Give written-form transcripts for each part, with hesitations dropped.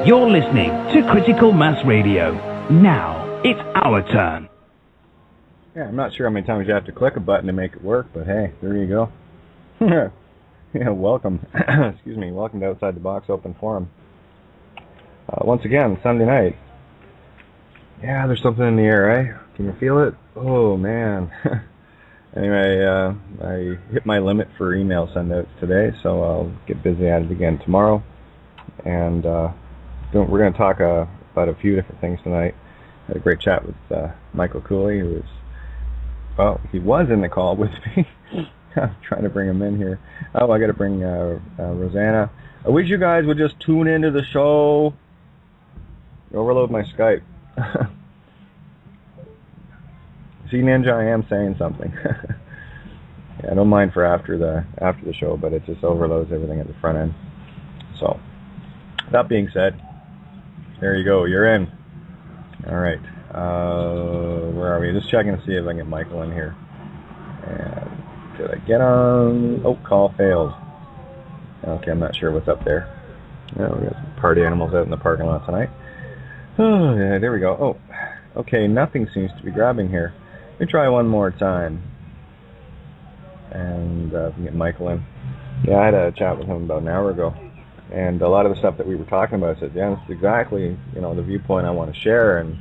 You're listening to Critical Mass Radio. Now, it's our turn. Yeah, I'm not sure how many times you have to click a button to make it work, but hey, there you go. Yeah, welcome. Excuse me, welcome to Outside the Box Open Forum. Once again, Sunday night. Yeah, there's something in the air, eh? Can you feel it? Oh, man. Anyway, I hit my limit for email send-outs today, so I'll get busy at it again tomorrow. And we're going to talk about a few different things tonight. I had a great chat with Michael Cooley, who he was in the call with me. I'm trying to bring him in here. Oh, I got to bring Rosanna. I wish you guys would just tune into the show. Overload my Skype. See, Ninja, I am saying something. Yeah, I don't mind for after the show, but it just overloads everything at the front end. So, that being said, there you go. You're in. All right. Where are we? Just checking to see if I can get Michael in here. And did I get on? Oh, call failed. Okay, I'm not sure what's up there. Yeah, we got some party animals out in the parking lot tonight. Oh, yeah, there we go. Oh, okay, nothing seems to be grabbing here. Let me try one more time. And get Michael in. Yeah, I had a chat with him about an hour ago. And a lot of the stuff that we were talking about, I said, yeah, this is exactly, the viewpoint I want to share. And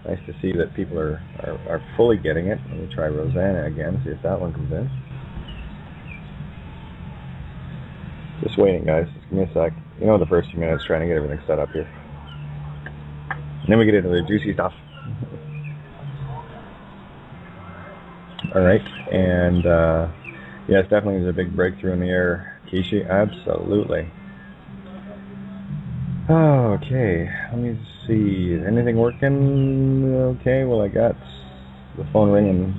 nice to see that people are fully getting it. Let me try Rosanna again, see if that one comes in. Just waiting, guys. Just give me a sec. The first few minutes trying to get everything set up here. And then we get into the juicy stuff. All right. And, yes, definitely there's a big breakthrough in the air. Kishi, absolutely. Okay. Let me see. Is anything working? Okay. Well, I got the phone ringing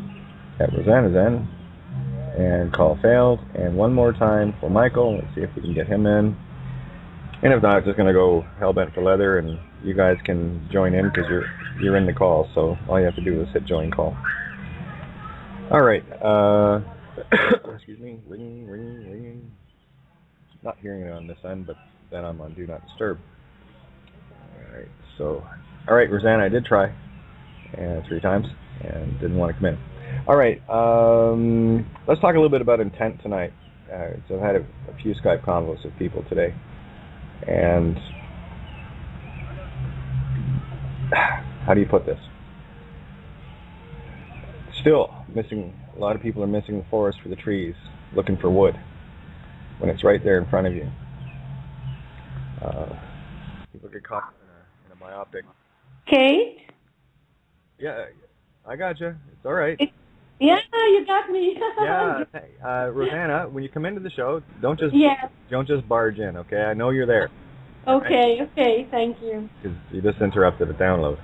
at Rosanna's end. And call failed. And one more time for Michael. Let's see if we can get him in. And if not, just going to go hell-bent for leather, and you guys can join in because you're in the call. So all you have to do is hit join call. All right. Excuse me. Ringing. Not hearing it on this end, but then I'm on Do Not Disturb. All right. So, all right, Rosanna, I did try 3 times and didn't want to come in. All right. Let's talk a little bit about intent tonight. So I've had a few Skype convos with people today. And how do you put this? Still missing. A lot of people are missing the forest for the trees, looking for wood when it's right there in front of you. People get caught in a myopic. Kate? Yeah, I got you. It's all right. Yeah, you got me. Yeah, Rosanna, when you come into the show, don't just barge in, okay? I know you're there. Okay, thank you. Because you just interrupted a download.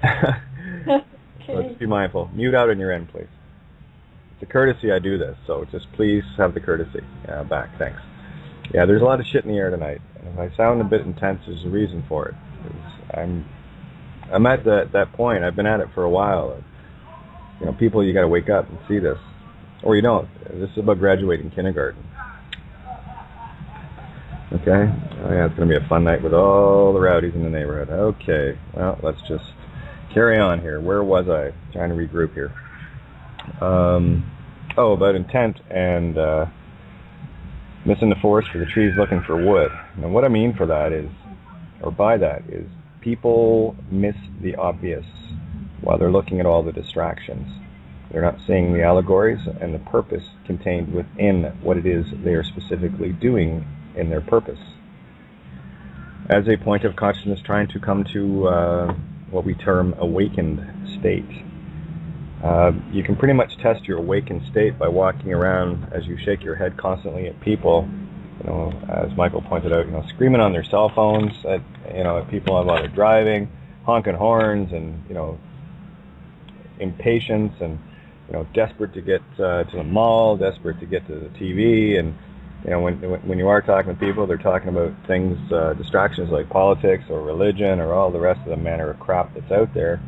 Okay. So just be mindful. Mute out on your end, please. It's a courtesy I do this, so just please have the courtesy back. Thanks. Yeah, there's a lot of shit in the air tonight. And if I sound a bit intense, there's a reason for it. I'm at that point. I've been at it for a while. People, you got to wake up and see this, or you don't. This is about graduating kindergarten. Okay. Oh yeah, it's gonna be a fun night with all the rowdies in the neighborhood. Okay. Well, let's just carry on here. Where was I? Trying to regroup here. About intent and missing the forest for the trees, looking for wood. Now, what I mean for that is, or by that is, people miss the obvious while they're looking at all the distractions. They're not seeing the allegories and the purpose contained within what it is they are specifically doing in their purpose. As a point of consciousness trying to come to what we term awakened state. You can pretty much test your awakened state by walking around as you shake your head constantly at people, as Michael pointed out, screaming on their cell phones at people while they're driving, honking horns, and impatience, and desperate to get to the mall, desperate to get to the TV, and when you are talking to people, they're talking about things, distractions like politics or religion or all the rest of the manner of crap that's out there.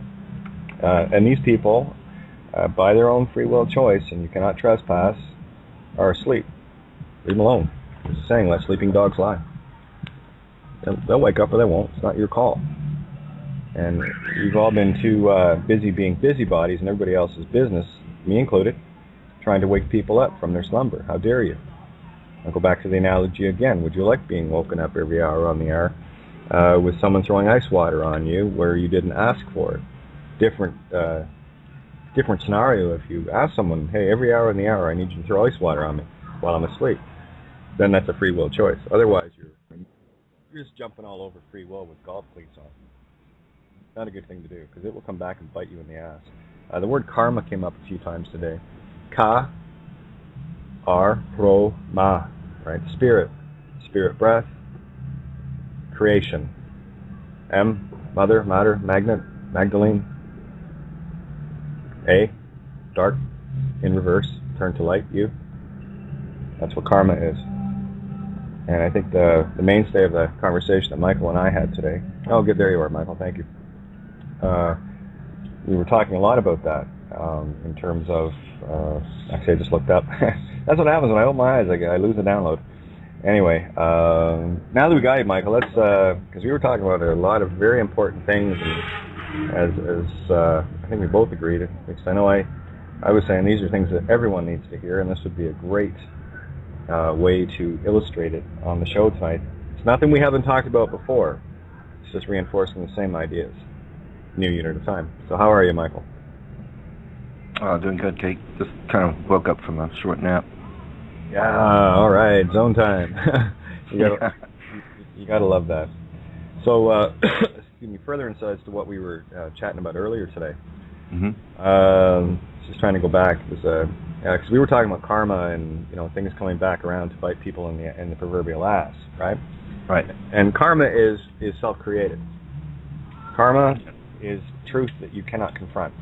And these people, by their own free will choice, and you cannot trespass, are asleep. Leave them alone. There's a saying, let sleeping dogs lie. They'll wake up or they won't. It's not your call. And you've all been too busy being busybodies in everybody else's business, me included, trying to wake people up from their slumber. How dare you? I'll go back to the analogy again. Would you like being woken up every hour on the hour with someone throwing ice water on you where you didn't ask for it? Different scenario if you ask someone, hey, every hour in the hour I need you to throw ice water on me while I'm asleep. Then that's a free will choice. Otherwise, you're just jumping all over free will with golf cleats on. Not a good thing to do, because it will come back and bite you in the ass. The word karma came up a few times today. Ka-ar-ro-ma, right? Spirit breath, creation. M, mother, matter, magnet, Magdalene. A, dark, in reverse, turn to light, you. That's what karma is. And I think the mainstay of the conversation that Michael and I had today, oh, good, there you are, Michael, thank you. We were talking a lot about that in terms of, actually I just looked up. That's what happens when I open my eyes, I lose the download. Anyway, now that we got you, Michael, let's, because we were talking about a lot of very important things, and as I think we both agreed, at least I know I was saying these are things that everyone needs to hear, and this would be a great way to illustrate it on the show tonight. It's nothing we haven't talked about before. It's just reinforcing the same ideas, new unit at a time. So how are you, Michael? Doing good, Kate. Just kind of woke up from a short nap. Yeah, all right, zone time. you gotta love that. So, excuse me, further insights to what we were chatting about earlier today. Mm-hmm. Just trying to go back, because we were talking about karma and things coming back around to bite people in the proverbial ass, right? Right. And karma is self-created. Karma is truth that you cannot confront.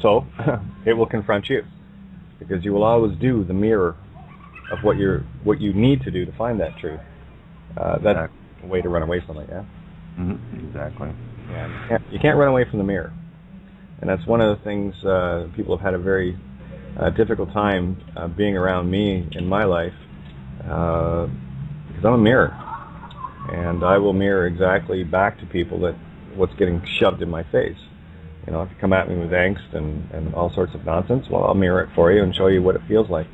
So it will confront you, because you will always do the mirror of what you need to do to find that truth. That's a way to run away from it, yeah? Mm-hmm. Exactly. Yeah, you can't run away from the mirror. And that's one of the things people have had a very difficult time being around me in my life, because I'm a mirror. And I will mirror exactly back to people what's getting shoved in my face. If you come at me with angst and all sorts of nonsense, well, I'll mirror it for you and show you what it feels like.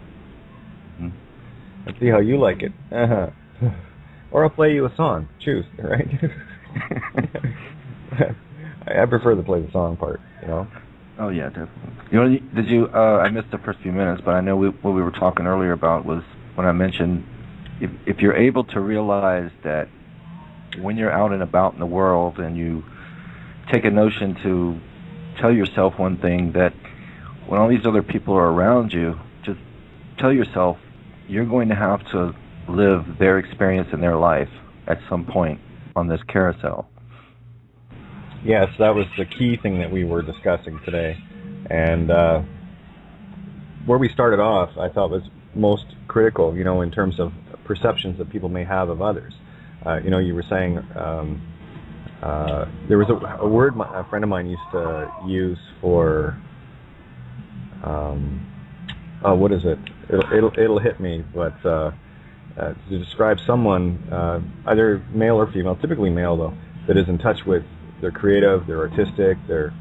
Mm-hmm. And see how you like it. Uh-huh. Or I'll play you a song. Choose, right? I prefer to play the song part, Oh, yeah, definitely. Did you, I missed the first few minutes, but I know what we were talking earlier about was when I mentioned if you're able to realize that when you're out and about in the world and you take a notion to tell yourself one thing, that when all these other people are around you, just tell yourself you're going to have to live their experience in their life at some point on this carousel. Yes, that was the key thing that we were discussing today. And where we started off, I thought was most critical, in terms of perceptions that people may have of others. You were saying there was a word a friend of mine used to use for, what is it? It'll hit me, but to describe someone, either male or female, typically male though, that is in touch with their creative, their artistic, their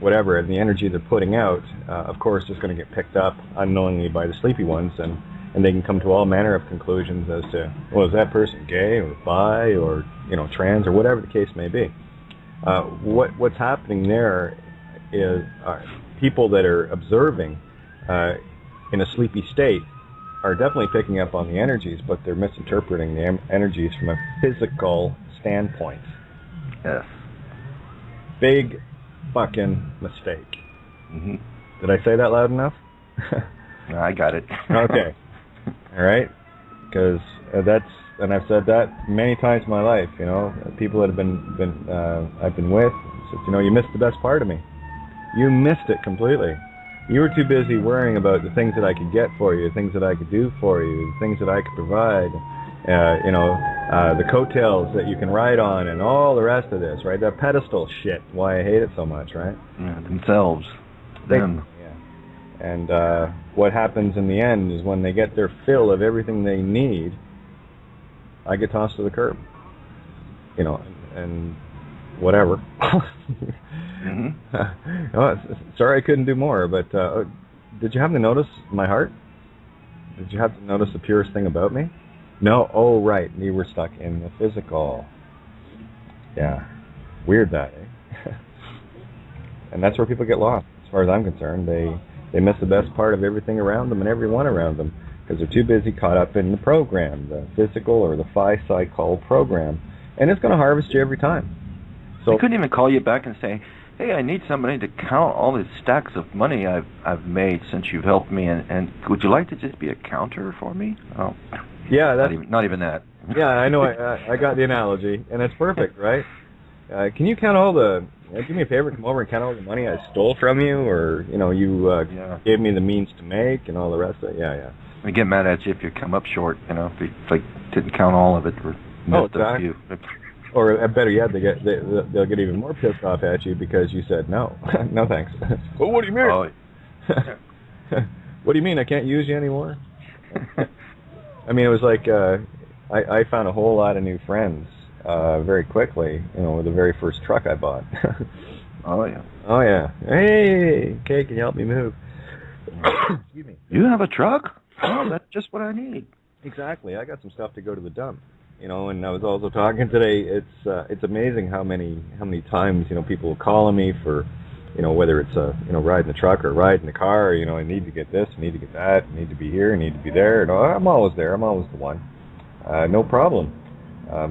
whatever, and the energy they're putting out, of course, is going to get picked up unknowingly by the sleepy ones, and they can come to all manner of conclusions as to, well, is that person gay or bi or trans or whatever the case may be. What's happening there is people that are observing in a sleepy state are definitely picking up on the energies, but they're misinterpreting the energies from a physical standpoint. Yes. Big fucking mistake. Mm-hmm. Did I say that loud enough? I got it. Okay. All right. Because and I've said that many times in my life. People that have been I've been with said, you missed the best part of me. You missed it completely. You were too busy worrying about the things that I could get for you, the things that I could do for you, the things that I could provide. The coattails that you can ride on and all the rest of this, right? That pedestal shit, why I hate it so much, right? Yeah, themselves. Them. Yeah. And what happens in the end is when they get their fill of everything they need, I get tossed to the curb. you know, and whatever. Oh, sorry I couldn't do more, but did you happen to notice my heart? Did you happen to notice the purest thing about me? No? Oh, right. You were stuck in the physical. Yeah. Weird that, eh? And that's where people get lost, as far as I'm concerned. They miss the best part of everything around them and everyone around them because they're too busy caught up in the program, the physical or the phi-cycle program. And it's going to harvest you every time. So I couldn't even call you back and say, hey, I need somebody to count all these stacks of money I've made since you've helped me, and would you like to just be a counter for me? Oh, yeah, that's not even that. Yeah, I know. I got the analogy, and it's perfect, right? Can you count all the? Do me a favor, come over and count all the money I stole from you, or you gave me the means to make, and all the rest of it. Yeah. I get mad at you if you come up short. If you didn't count all of it or missed a few. Or better yet, they'll get even more pissed off at you because you said no, no thanks. Well, what do you mean? Oh. What do you mean I can't use you anymore? I mean, it was like I found a whole lot of new friends very quickly. With the very first truck I bought. Oh yeah. Oh yeah. Hey, Kay, can you help me move? Excuse me. You have a truck? Oh, that's just what I need. Exactly. I got some stuff to go to the dump. And I was also talking today. It's amazing how many times people will call on me for whether it's riding the truck or riding the car. I need to get this, I need to get that, I need to be here, I need to be there. And I'm always there. I'm always the one. No problem.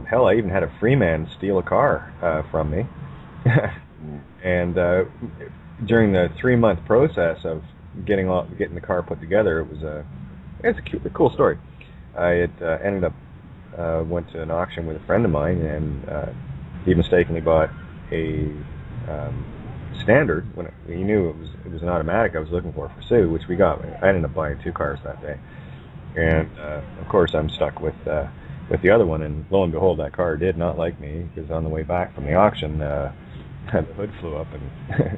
Hell, I even had a free man steal a car from me. And during the 3-month process of getting the car put together, it's a cool story. I had ended up. Went to an auction with a friend of mine, and he mistakenly bought a standard when he knew it was an automatic I was looking for Sue, which we got. I ended up buying 2 cars that day, and of course I'm stuck with the other one. And lo and behold, that car did not like me because on the way back from the auction, the hood flew up, and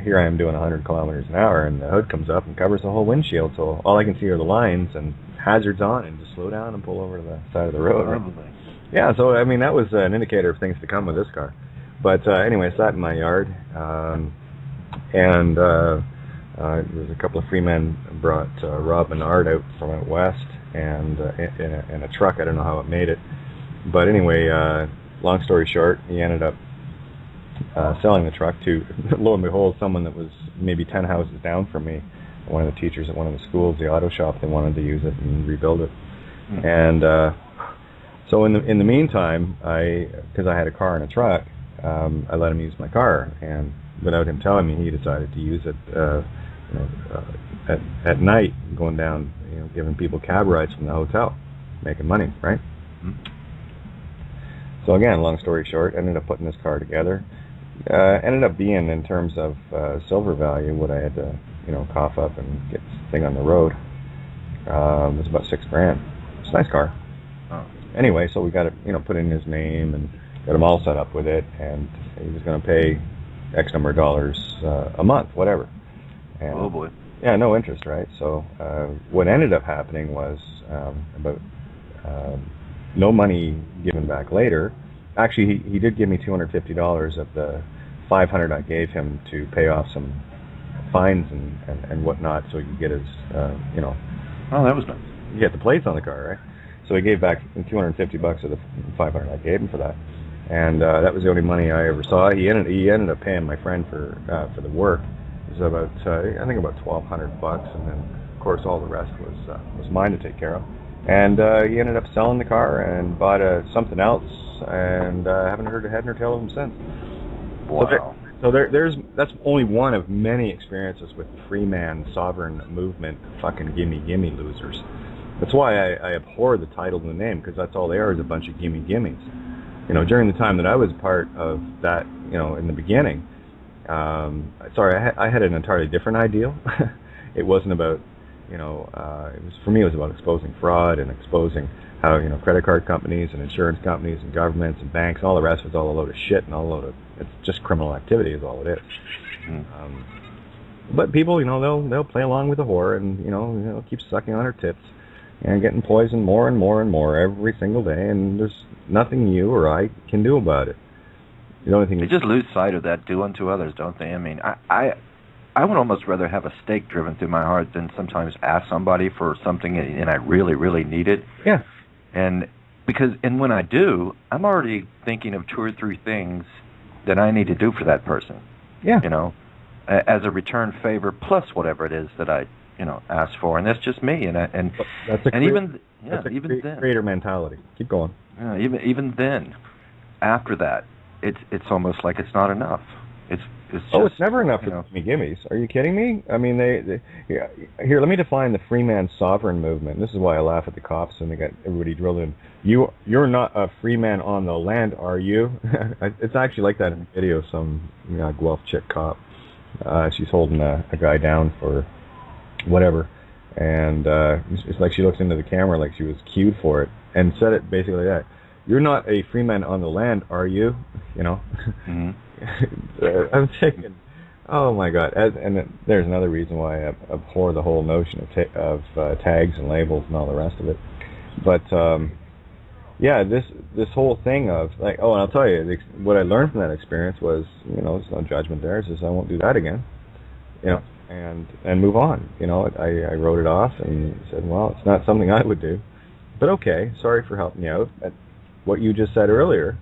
here I am doing 100 kilometers an hour, and the hood comes up and covers the whole windshield. So all I can see are the lines and hazards on, and just slow down and pull over to the side of the road. Right? Yeah, so I mean that was an indicator of things to come with this car. But anyway, I sat in my yard, and there's a couple of free men brought Rob Menard out from out west, and in a truck. I don't know how it made it, but anyway, long story short, he ended up selling the truck to, lo and behold, someone that was maybe 10 houses down from me. One of the teachers at one of the schools, the auto shop, they wanted to use it and rebuild it. Mm-hmm. And so in the meantime, because I had a car and a truck, I let him use my car, and without him telling me, he decided to use it at night, going down, giving people cab rides from the hotel, making money, right? Mm-hmm. So again, long story short, ended up putting this car together. Ended up being, in terms of silver value, what I had to cough up and get this thing on the road. It was about $6,000. It's a nice car. Oh. Anyway, so we got it, put in his name and got him all set up with it, and he was going to pay X number of dollars a month, whatever. And, oh boy. Yeah, no interest, right? So what ended up happening was about no money given back later. Actually, he did give me $250 of the $500 I gave him to pay off some fines and whatnot, so he could get his, Oh, that was nice. He had the plates on the car, right? So he gave back $250 of the $500 I gave him for that, and that was the only money I ever saw. He ended up paying my friend for the work. It was about I think about $1,200, and then of course all the rest was mine to take care of. And he ended up selling the car and bought something else, and haven't heard a head nor tail of him since. Wow. So that's only one of many experiences with free man, sovereign movement, fucking gimme losers. That's why I abhor the title and the name, because that's all they are, is a bunch of gimmies. During the time that I was part of that, in the beginning, I had an entirely different ideal. It wasn't about, for me it was about exposing fraud and exposing how, credit card companies and insurance companies and governments and banks and all the rest was all a load of shit and it's just criminal activity is all it is. Mm. But people, they'll play along with the whore and, keep sucking on her tits. and getting poisoned more and more and more every single day, and there's nothing you or I can do about it. The only thing they just lose sight of that do unto others, don't they? I mean, I would almost rather have a stake driven through my heart than sometimes ask somebody for something and I really, really need it. Yeah. And when I do, I'm already thinking of 2 or 3 things that I need to do for that person. Yeah. You know, as a return favor plus whatever it is that I, ask for, and that's just me. And that's a even then, creator mentality. Keep going. Yeah, even then, after that, it's almost like it's not enough. It's just, it's never enough for gimmies. Are you kidding me? I mean, here. Let me define the free man sovereign movement. This is why I laugh at the cops and they got everybody drilled in. You're not a free man on the land, are you? It's actually like that in the video. Some Guelph chick cop. She's holding a guy down for whatever, and it's like she looks into the camera like she was cued for it and said it basically like that. You're not a free man on the land, are you? Mm-hmm. I'm thinking, oh my God! There's another reason why I abhor the whole notion of tags and labels and all the rest of it. But this whole thing of like, and I'll tell you, what I learned from that experience was, there's no judgment there. It's just I won't do that again, and move on. I wrote it off and said, well, it's not something I would do, but okay, sorry for helping you out. But what you just said earlier.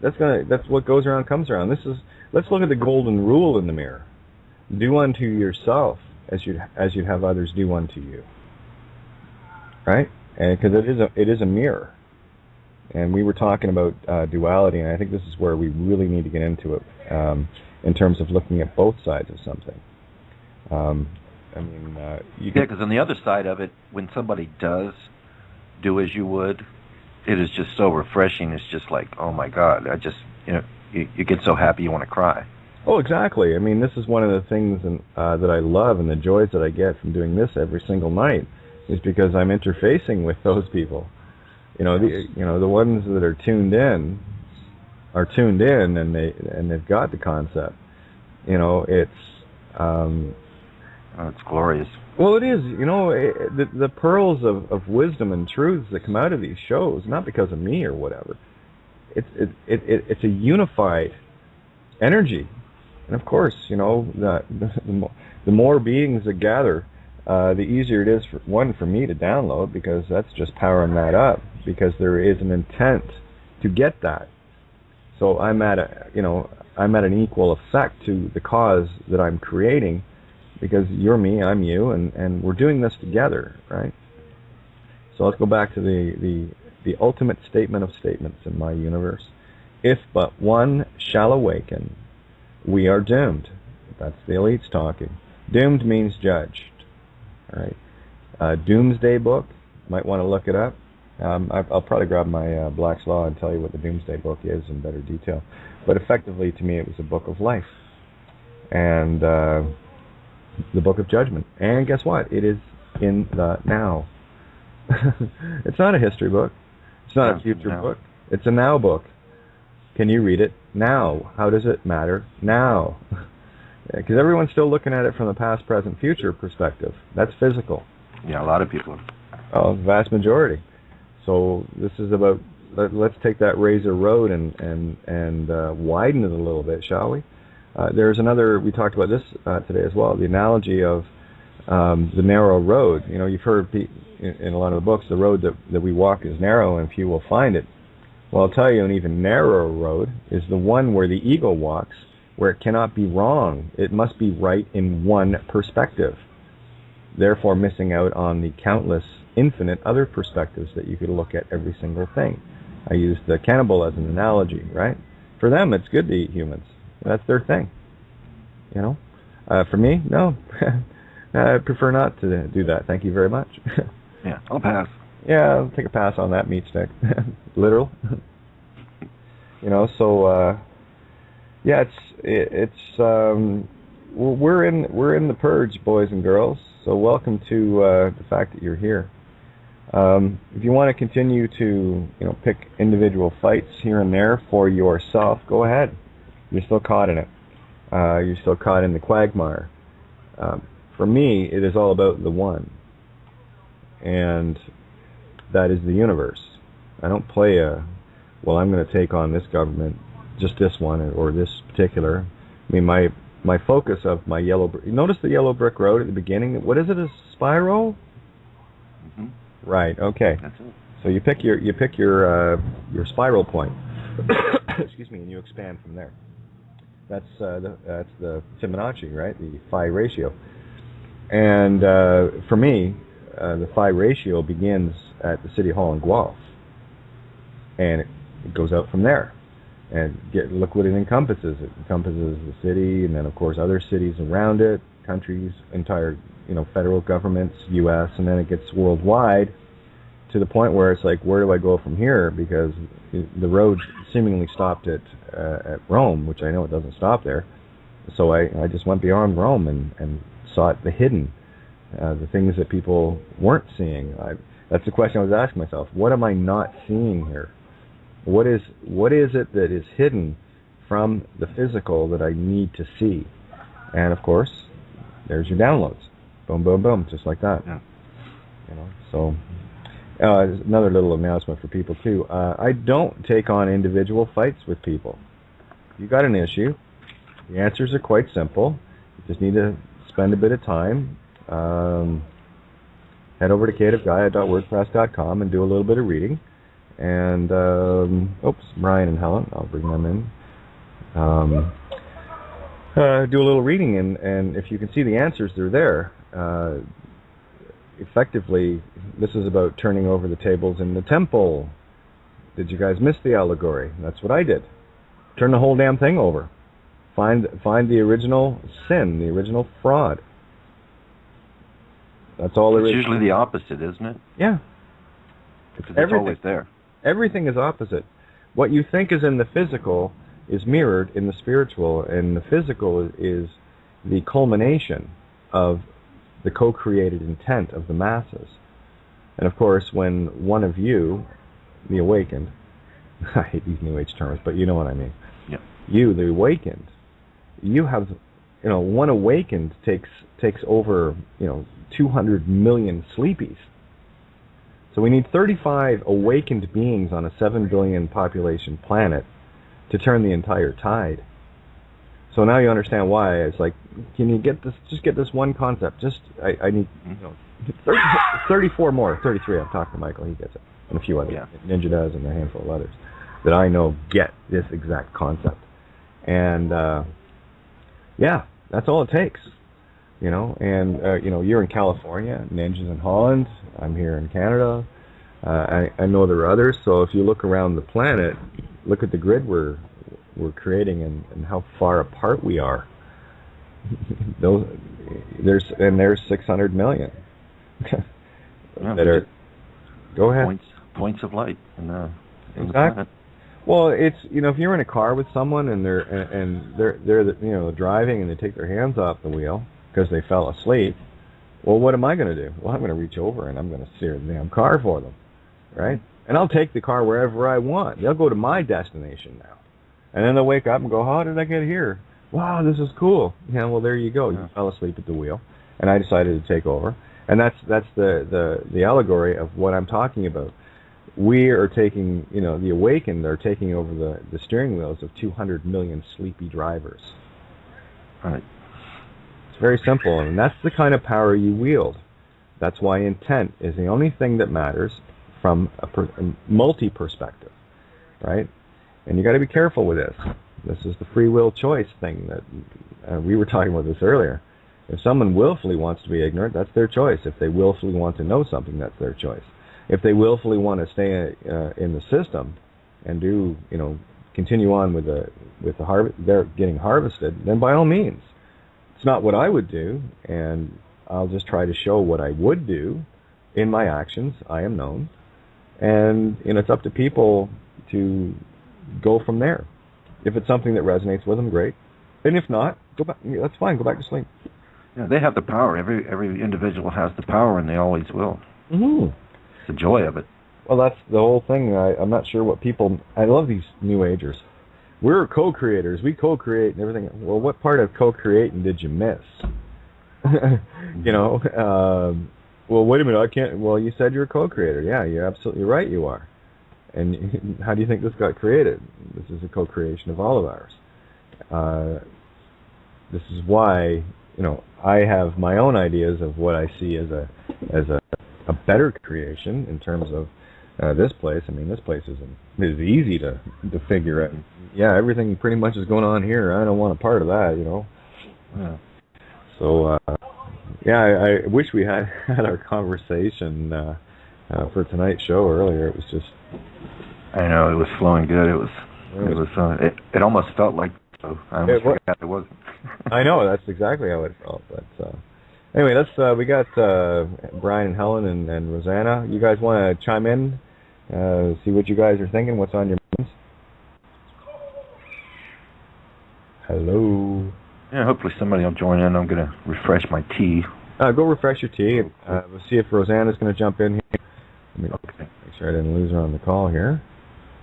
That's what goes around comes around. Let's look at the golden rule in the mirror. Do unto yourself as you'd have others do unto you. Right? And because it is a mirror. And we were talking about duality, and I think this is where we really need to get into it in terms of looking at both sides of something. Because on the other side of it, when somebody does do as you would, it is just so refreshing. It's just like, oh my God, I just, you get so happy you want to cry. Oh, exactly. I mean, this is one of the things that I love, and the joys that I get from doing this every single night is because I'm interfacing with those people. The ones that are tuned in, and they've got the concept. It's glorious. Well, it is. The pearls of wisdom and truths that come out of these shows, not because of me or whatever. It's a unified energy, and of course, the more beings that gather, the easier it is for me to download, because that's just powering that up. Because there is an intent to get that. So I'm at an equal effect to the cause that I'm creating. Because you're me, I'm you, and we're doing this together, right? So let's go back to the ultimate statement of statements in my universe. If but one shall awaken, we are doomed. That's the elites talking. Doomed means judged, all right? Doomsday book, might want to look it up. I'll probably grab my Black's Law and tell you what the Doomsday book is in better detail. But effectively, to me, it was a book of life. And the book of judgment. And guess what? It is in the now. It's not a history book. It's not a future book. It's a now book. Can you read it now? How does it matter now? Because everyone's still looking at it from the past, present, future perspective. That's physical. Yeah, a lot of people. Oh, the vast majority. So this is about, let's take that razor road and widen it a little bit, shall we? There's another, we talked about this today as well, the analogy of the narrow road. You've heard in a lot of the books, the road that we walk is narrow and few will find it. Well, I'll tell you, an even narrower road is the one where the ego walks, where it cannot be wrong. It must be right in one perspective, therefore missing out on the countless, infinite other perspectives that you could look at every single thing. I used the cannibal as an analogy, right? For them, it's good to eat humans. That's their thing, For me, no. I prefer not to do that. Thank you very much. Yeah, I'll pass. Yeah, I'll take a pass on that meat stick. Literal. So we're in the purge, boys and girls. So welcome to the fact that you're here. If you want to continue to pick individual fights here and there for yourself, go ahead. You're still caught in it. You're still caught in the quagmire. For me, it is all about the one. and that is the universe. I don't play well, I'm going to take on this government, just this one, or this particular. I mean, my focus of my you notice the yellow brick road at the beginning? What is it, a spiral? Mm-hmm. Right, okay. That's it. So you pick your spiral point, excuse me, and you expand from there. That's the Fibonacci, right? The phi ratio. And for me, the phi ratio begins at the City Hall in Guelph, and it goes out from there. And look what it encompasses. It encompasses the city, and then of course other cities around it, countries, entire federal governments, U.S., and then it gets worldwide, to the point where it's like, where do I go from here? Because the road seemingly stopped at Rome, which I know it doesn't stop there. So I just went beyond Rome and sought the hidden, the things that people weren't seeing. That's the question I was asking myself. What am I not seeing here? What is it that is hidden from the physical that I need to see? And of course, there's your downloads. Boom, boom, boom, just like that. Yeah. So another little announcement for people too. I don't take on individual fights with people. You got an issue. The answers are quite simple. You just need to spend a bit of time. Head over to creativegaia.wordpress.com and do a little bit of reading. And, Brian and Helen, I'll bring them in. Do a little reading, and if you can see the answers, they're there. Effectively, this is about turning over the tables in the temple. Did you guys miss the allegory? That's what I did. Turn the whole damn thing over. Find the original sin, the original fraud. That's all there is. It's usually the opposite, isn't it? Yeah. Because it's always there. Everything is opposite. What you think is in the physical is mirrored in the spiritual, and the physical is the culmination of the co-created intent of the masses. And of course, when one of you, the awakened, I hate these New Age terms, but you know what I mean. Yeah. You, the awakened, you have, one awakened takes over, 200 million sleepies. So we need 35 awakened beings on a 7 billion population planet to turn the entire tide. So now you understand why it's like, can you get this? Just get this one concept. I need 34 more, 33. I'm talking to Michael. He gets it, and a few others. Yeah. Ninja does, and a handful of others that I know get this exact concept. And that's all it takes. You're in California, Ninja's in Holland, I'm here in Canada, I know there are others, so if you look around the planet, look at the grid we're creating and how far apart we are. There's 600 million that are, go ahead. Points of light in the planet. Well, it's if you're in a car with someone and they're driving and they take their hands off the wheel because they fell asleep, well, what am I going to do? Well, I'm going to reach over and I'm going to steer the damn car for them, right? And I'll take the car wherever I want. They'll go to my destination now. And then they'll wake up and go, how did I get here? Wow, this is cool. Yeah, well, there you go. You fell asleep at the wheel. And I decided to take over. And that's the allegory of what I'm talking about. We are taking, the awakened are taking over the steering wheels of 200 million sleepy drivers. Right. It's very simple, and that's the kind of power you wield. That's why intent is the only thing that matters from a multi-perspective, right? And you got to be careful with this. This is the free will choice thing that we were talking about this earlier. If someone willfully wants to be ignorant, that's their choice. If they willfully want to know something, that's their choice. If they willfully want to stay in the system and do, continue on with the harvest, they're getting harvested, then by all means. It's not what I would do, and I'll just try to show what I would do in my actions. I am known, and it's up to people to go from there. If it's something that resonates with them, great. And if not, go back. That's fine. Go back to sleep. Yeah, they have the power. Every individual has the power, and they always will. Mm-hmm. It's the joy of it. Well, that's the whole thing. I'm not sure what people... I love these New Agers. We're co-creators. We co-create and everything. Well, what part of co-creating did you miss? Well, wait a minute. I can't. Well, you said you're a co-creator. Yeah, you're absolutely right. You are. And how do you think this got created? This is a co-creation of all of ours. This is why, I have my own ideas of what I see as a better creation in terms of this place. I mean, this place is easy to figure out. Yeah, everything pretty much is going on here. I don't want a part of that, Yeah. So, I wish we had our conversation for tonight's show earlier. It was just. I know it was flowing good. It almost felt like. I almost forgot it wasn't. I know, that's exactly how it felt. But anyway, we got Brian and Helen and Rosanna. You guys want to chime in, see what you guys are thinking? What's on your minds? Hello. Yeah, hopefully somebody will join in. I'm going to refresh my tea. Go refresh your tea. And, we'll see if Rosanna's going to jump in here. Let me make sure I didn't lose her on the call here.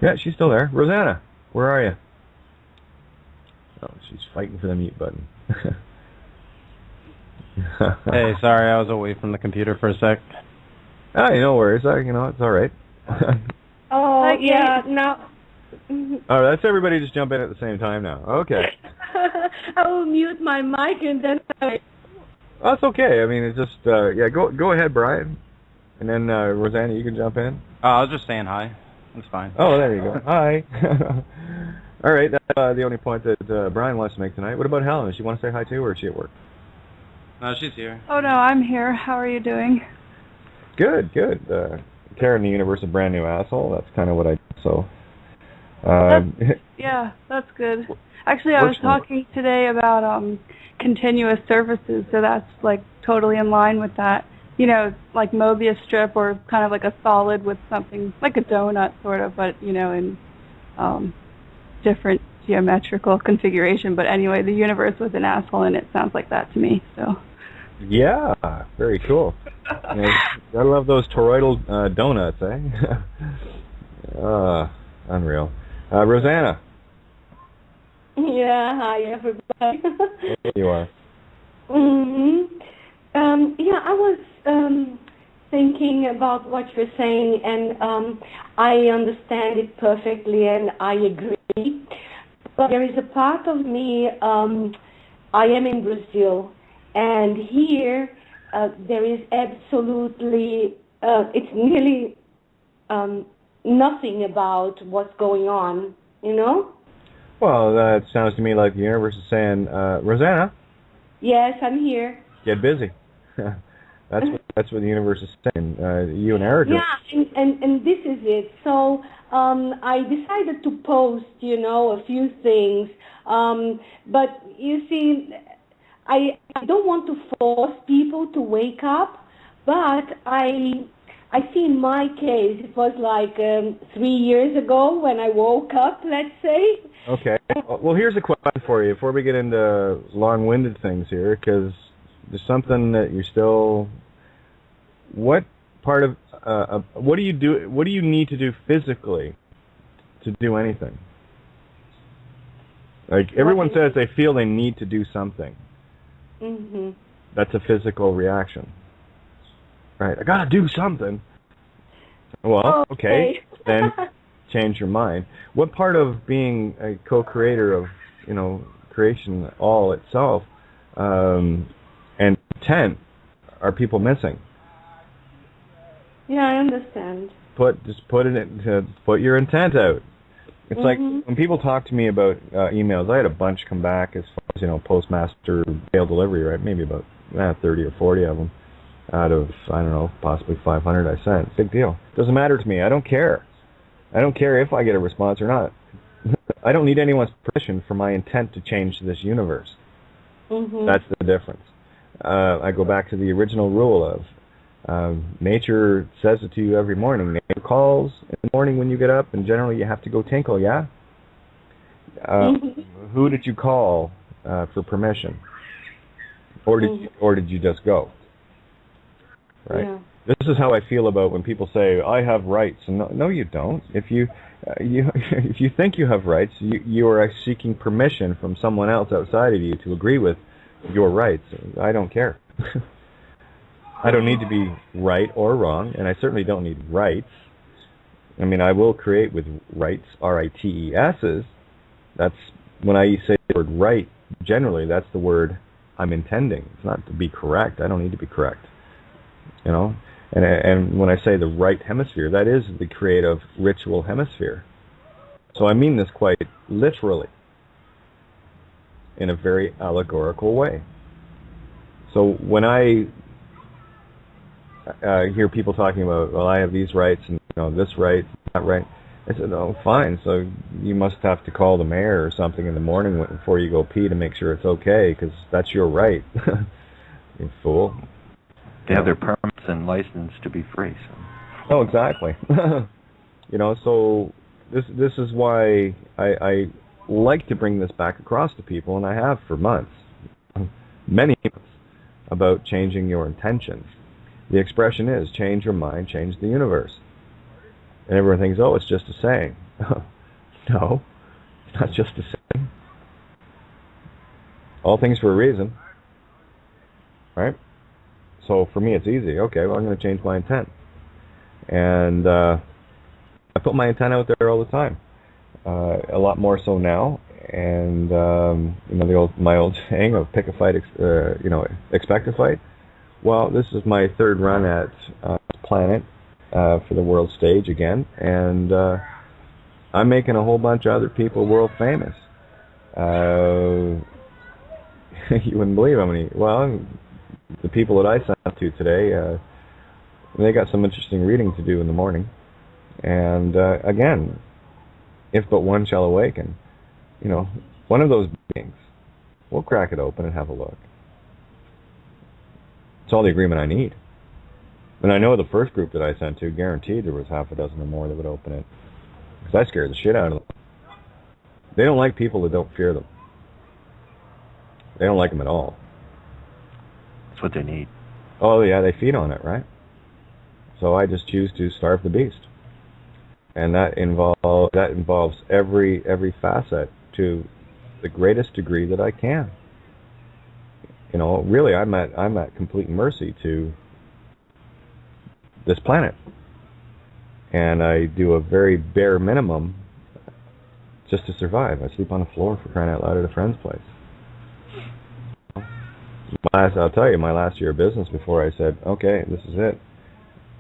Yeah, she's still there. Rosanna, where are you? Oh, she's fighting for the mute button. Hey, sorry, I was away from the computer for a sec. Oh, no worries. It's all right. Oh, yeah, no. Oh, that's everybody just jump in at the same time now. Okay. I will mute my mic and then... That's okay. I mean, it's just, go ahead, Brian. And then, Rosanna, you can jump in. I was just saying hi. That's fine. Oh, there you go. Hi. All right, that's the only point that Brian wants to make tonight. What about Helen? Does she want to say hi too, or is she at work? No, she's here. Oh, no, I'm here. How are you doing? Good. Karen, the universe, a brand new asshole. That's kind of what I do, so... yeah, that's good. Actually, I was talking today about continuous surfaces, so that's, totally in line with that. Like Mobius strip, or kind of like a solid with something, like a donut, sort of, but, in... different geometrical configuration, but anyway, the universe was an asshole, and it sounds like that to me. So. Yeah, very cool. I love those toroidal donuts, eh? Unreal. Rosanna. Yeah, hi everybody. There you are. I was thinking about what you're saying, and I understand it perfectly, and I agree. But there is a part of me, I am in Brazil, and here there is absolutely, it's nearly nothing about what's going on, Well, that sounds to me like the universe is saying, Rosanna. Yes, I'm here. Get busy. That's what the universe is saying. You and Erica. Yeah, and this is it. So I decided to post, a few things. But you see, I don't want to force people to wake up, but I see in my case, it was like 3 years ago when I woke up, let's say. Okay. Well, here's a question for you before we get into long-winded things here, because there's something that you're still... What part of... what do you do? What do you need to do physically to do anything? Like, everyone says they feel they need to do something. Mm-hmm. That's a physical reaction. Right, I gotta do something. Well, okay, then change your mind. What part of being a co-creator of, creation all itself, and intent are people missing? Yeah, I understand. Put your intent out. It's like when people talk to me about emails, I had a bunch come back as far as, postmaster mail delivery, right? Maybe about 30 or 40 of them out of, I don't know, possibly 500 I sent. Big deal. Doesn't matter to me. I don't care. I don't care if I get a response or not. I don't need anyone's permission for my intent to change this universe. That's the difference. I go back to the original rule of nature says it to you every morning. Nature calls in the morning when you get up, and generally you have to go tinkle, yeah? Who did you call for permission? Or did you just go? Right? Yeah. This is how I feel about when people say, I have rights. And no, you don't. If you if you think you have rights, you are seeking permission from someone else outside of you to agree with your rights. I don't care. I don't need to be right or wrong, and I certainly don't need rights. I mean, I will create with rights, R-I-T-E-S's. That's when I say the word right, generally, that's the word I'm intending. It's not to be correct. I don't need to be correct. You know? And when I say the right hemisphere, that is the creative ritual hemisphere. So I mean this quite literally, in a very allegorical way. So when I hear people talking about, well, I have these rights and this right, that right, I said, oh, fine. So you must have to call the mayor or something in the morning before you go pee to make sure it's okay, because that's your right. You fool. They have their permits and license to be free. So. Oh, exactly. So this is why I like to bring this back across to people, and I have for months, many months, about changing your intentions. The expression is, change your mind, change the universe. And everyone thinks, oh, it's just a saying. No, it's not just a saying. All things for a reason. Right? So for me, it's easy. Okay, well, I'm going to change my intent. And I put my intent out there all the time. A lot more so now. And, my old saying of pick a fight, expect a fight. Well, this is my third run at Planet for the world stage again. And I'm making a whole bunch of other people world famous. You wouldn't believe how many. Well, the people that I sent to today, they got some interesting reading to do in the morning. And again, if but one shall awaken, one of those beings, we'll crack it open and have a look. It's all the agreement I need. And I know the first group that I sent to, guaranteed there was half a dozen or more that would open it. Because I scared the shit out of them. They don't like people that don't fear them. They don't like them at all. That's what they need. Oh yeah, they feed on it, right? So I just choose to starve the beast. And that involves every facet to the greatest degree that I can. Really, I'm at complete mercy to this planet, and I do a very bare minimum just to survive. I sleep on the floor, for crying out loud, at a friend's place. I'll tell you, my last year of business, before I said, okay, this is it.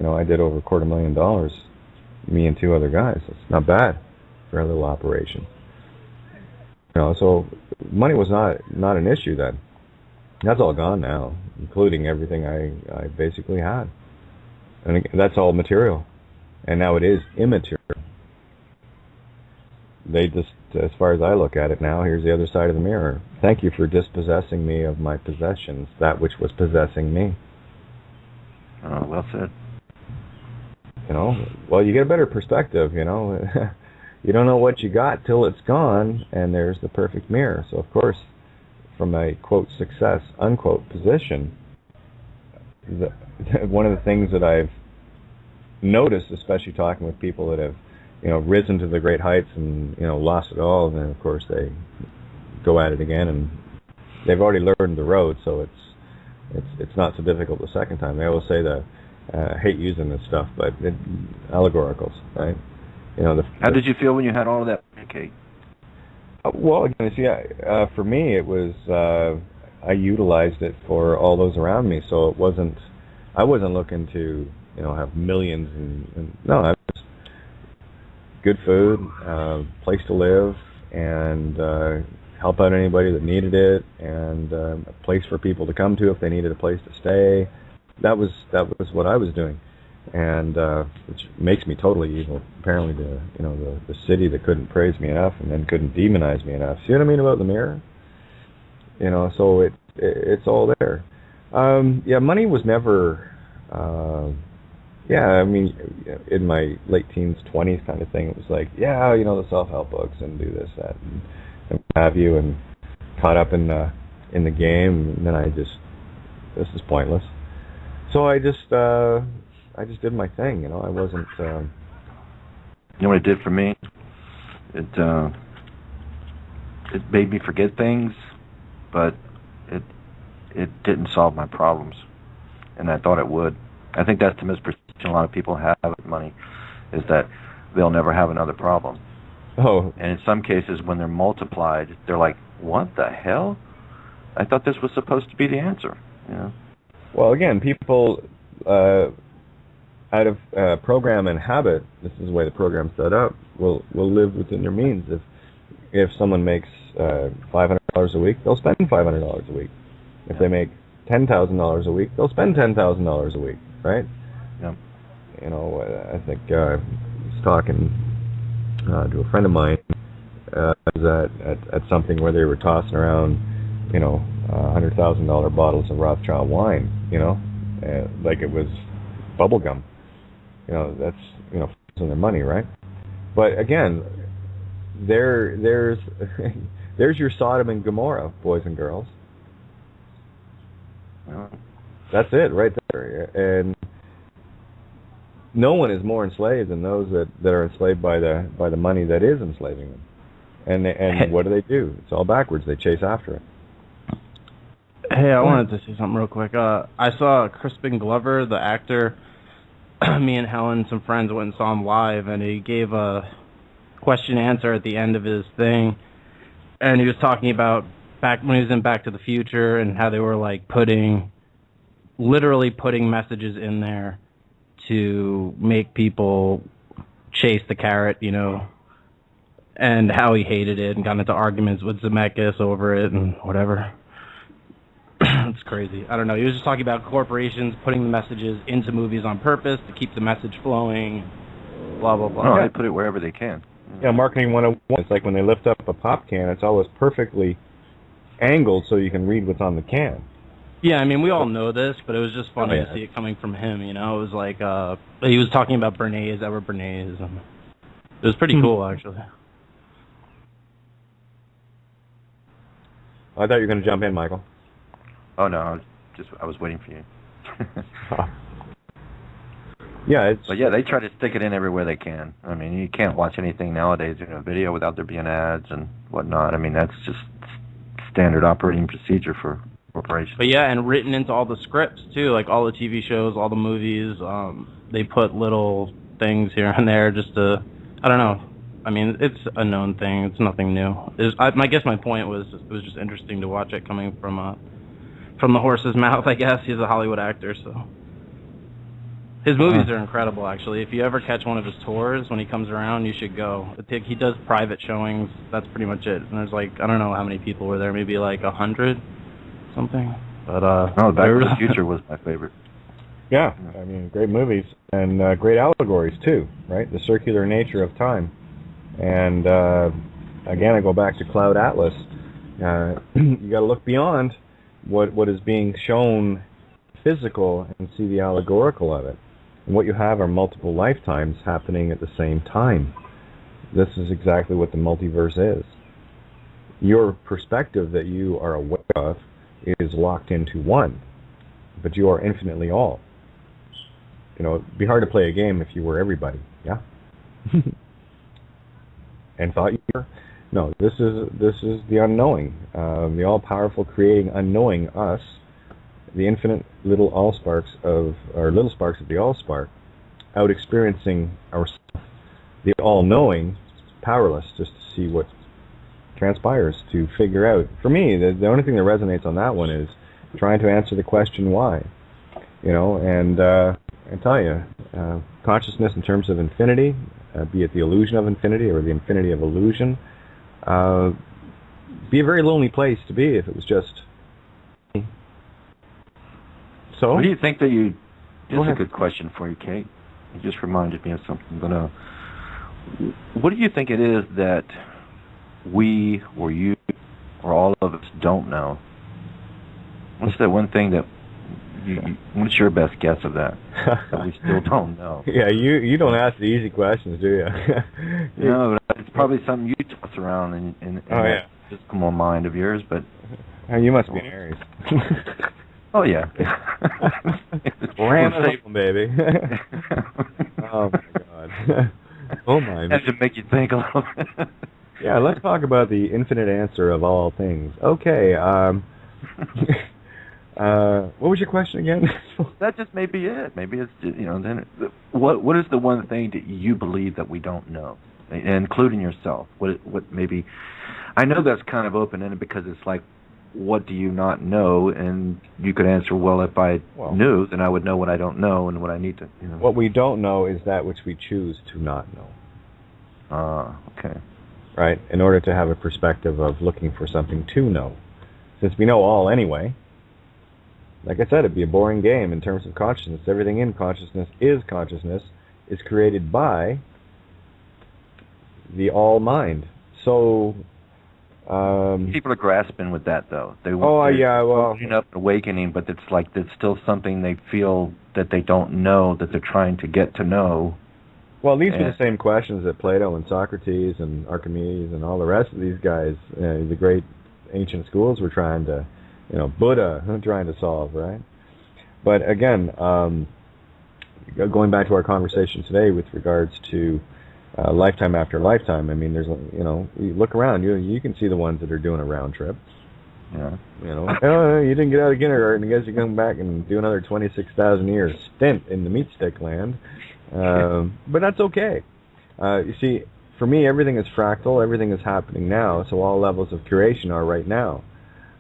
I did over $250,000. Me and two other guys. That's not bad for a little operation. So money was not an issue then. That's all gone now, including everything I basically had. And that's all material. And now it is immaterial. They just, as far as I look at it now, here's the other side of the mirror. Thank you for dispossessing me of my possessions, that which was possessing me. Oh, well said. Well, you get a better perspective, You don't know what you got till it's gone, and there's the perfect mirror. So, of course, from a, quote, success, unquote, position, one of the things that I've noticed, especially talking with people that have, risen to the great heights and, lost it all, and then, of course, they go at it again, and they've already learned the road, so it's not so difficult the second time. They always say that, I hate using this stuff, but allegoricals, right? How did you feel when you had all of that, Kate? Well, again, for me, it was I utilized it for all those around me. So I wasn't looking to have millions and no, I was good food, place to live, and help out anybody that needed it, and a place for people to come to if they needed a place to stay. That was what I was doing. And which makes me totally evil, apparently, to the city that couldn't praise me enough and then couldn't demonize me enough. See what I mean about the mirror? So it's all there. Money was never. In my late teens, 20s kind of thing, it was like, the self-help books and do this, that, and what have you, and caught up in the game, and then this is pointless. So I just did my thing, I wasn't... You know what it did for me? It made me forget things, but it didn't solve my problems. and I thought it would. I think that's the misperception a lot of people have with money, is that they'll never have another problem. Oh. And in some cases, when they're multiplied, they're like, what the hell? I thought this was supposed to be the answer. You know? Well, again, people, out of program and habit, this is the way the program's set up, will live within their means. If someone makes $500 a week, they'll spend $500 a week. If they make $10,000 a week, they'll spend $10,000 a week, right? Yeah. You know, I think I was talking to a friend of mine was at something where they were tossing around, you know, $100,000 bottles of Rothschild wine, you know, like it was bubble gum. You know, that's, you know, their money, right? But again, there's your Sodom and Gomorrah, boys and girls. That's it, right there. And no one is more enslaved than those that are enslaved by the money that is enslaving them. And what do? It's all backwards. They chase after it. Hey, I wanted to say something real quick. I saw Crispin Glover, the actor. Me and Helen, some friends, went and saw him live, and he gave a question-answer at the end of his thing. And he was talking about back when he was in Back to the Future and how they were like literally putting messages in there to make people chase the carrot, you know, and how he hated it and got into arguments with Zemeckis over it and whatever. It's crazy. I don't know. He was just talking about corporations putting the messages into movies on purpose to keep the message flowing, blah, blah, blah. No, they put it wherever they can. Yeah, marketing 101. It's like when they lift up a pop can, it's always perfectly angled so you can read what's on the can. Yeah, I mean, we all know this, but it was just funny to see it coming from him, you know? It was like, he was talking about Bernays, Edward Bernays. And it was pretty cool, actually. I thought you were going to jump in, Michael. Oh, no, I was waiting for you. Yeah, But yeah, they try to stick it in everywhere they can. I mean, you can't watch anything nowadays in a video without there being ads and whatnot. I mean, that's just standard operating procedure for corporations. But yeah, and written into all the scripts, too, like all the TV shows, all the movies, they put little things here and there just to, I don't know. I mean, it's a known thing. It's nothing new. I guess my point was it was just interesting to watch it coming from the horse's mouth, I guess. He's a Hollywood actor, so. His movies are incredible, actually. If you ever catch one of his tours, when he comes around, you should go. He does private showings. That's pretty much it. And there's like, I don't know how many people were there, maybe like 100 something. But, no, Back to the Future was my favorite. Yeah, I mean, great movies and great allegories, too, right? The circular nature of time. And, again, I go back to Cloud Atlas. You got to look beyond what is being shown physical and see the allegorical of it. And what you have are multiple lifetimes happening at the same time. This is exactly what the multiverse is. Your perspective that you are aware of is locked into one, but you are infinitely all. You know, it'd be hard to play a game if you were everybody, yeah? And thought you were? No, this is the unknowing, the all-powerful creating unknowing us, the infinite little sparks of the all-spark, out experiencing ourselves, the all-knowing, powerless just to see what transpires, to figure out. For me, the only thing that resonates on that one is trying to answer the question why, you know, and I tell you, consciousness in terms of infinity, be it the illusion of infinity or the infinity of illusion, be a very lonely place to be if it was just me. So, what do you think that you... This is a good question for you, Kate. You just reminded me of something. But what do you think it is that we or you or all of us don't know? What's that one thing that what's your best guess of that we still don't know? Yeah, you don't ask the easy questions, do you? No, but it's probably something you toss around in that physical mind of yours, but... You must be an Aries. Oh, yeah. Ram it, baby. Oh, my God. Oh, my. That should make you think a little bit. Yeah, let's talk about the infinite answer of all things. Okay, What was your question again? That just may be it. Maybe it's, then what is the one thing that you believe that we don't know, including yourself? What maybe, I know that's kind of open-ended because it's like, what do you not know? And you could answer, well, if I knew, then I would know what I don't know and what I need to, What we don't know is that which we choose to not know. Okay. Right? In order to have a perspective of looking for something to know. Since we know all anyway, like I said, it'd be a boring game in terms of consciousness. Everything in consciousness, is created by the all mind. So people are grasping with that, though. They're waking up, awakening, but it's like there's still something they feel that they don't know, that they're trying to get to know. Well, these are the same questions that Plato and Socrates and Archimedes and all the rest of these guys, the great ancient schools, were trying to, Buddha trying to solve, right? But again, going back to our conversation today with regards to lifetime after lifetime, I mean, there's, you look around, you can see the ones that are doing a round trip. Yeah. Oh, you didn't get out of kindergarten, I guess you come back and do another 26,000 years stint in the meat stick land. But that's okay. You see, for me, everything is fractal, everything is happening now, so all levels of creation are right now.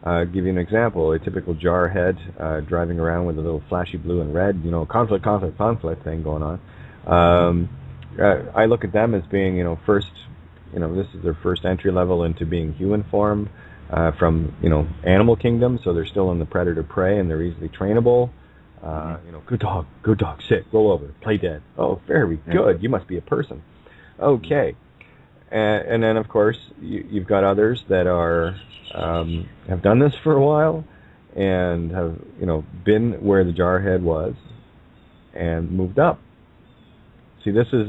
I'll give you an example. A typical jarhead driving around with a little flashy blue and red, conflict thing going on. I look at them as being, first, this is their first entry level into being human form from, animal kingdom, so they're still in the predator-prey and they're easily trainable. Good dog, sit, roll over, play dead. Oh, very good, you must be a person. Okay. And then, of course, you've got others that are have done this for a while and have, been where the jarhead was and moved up. See, this is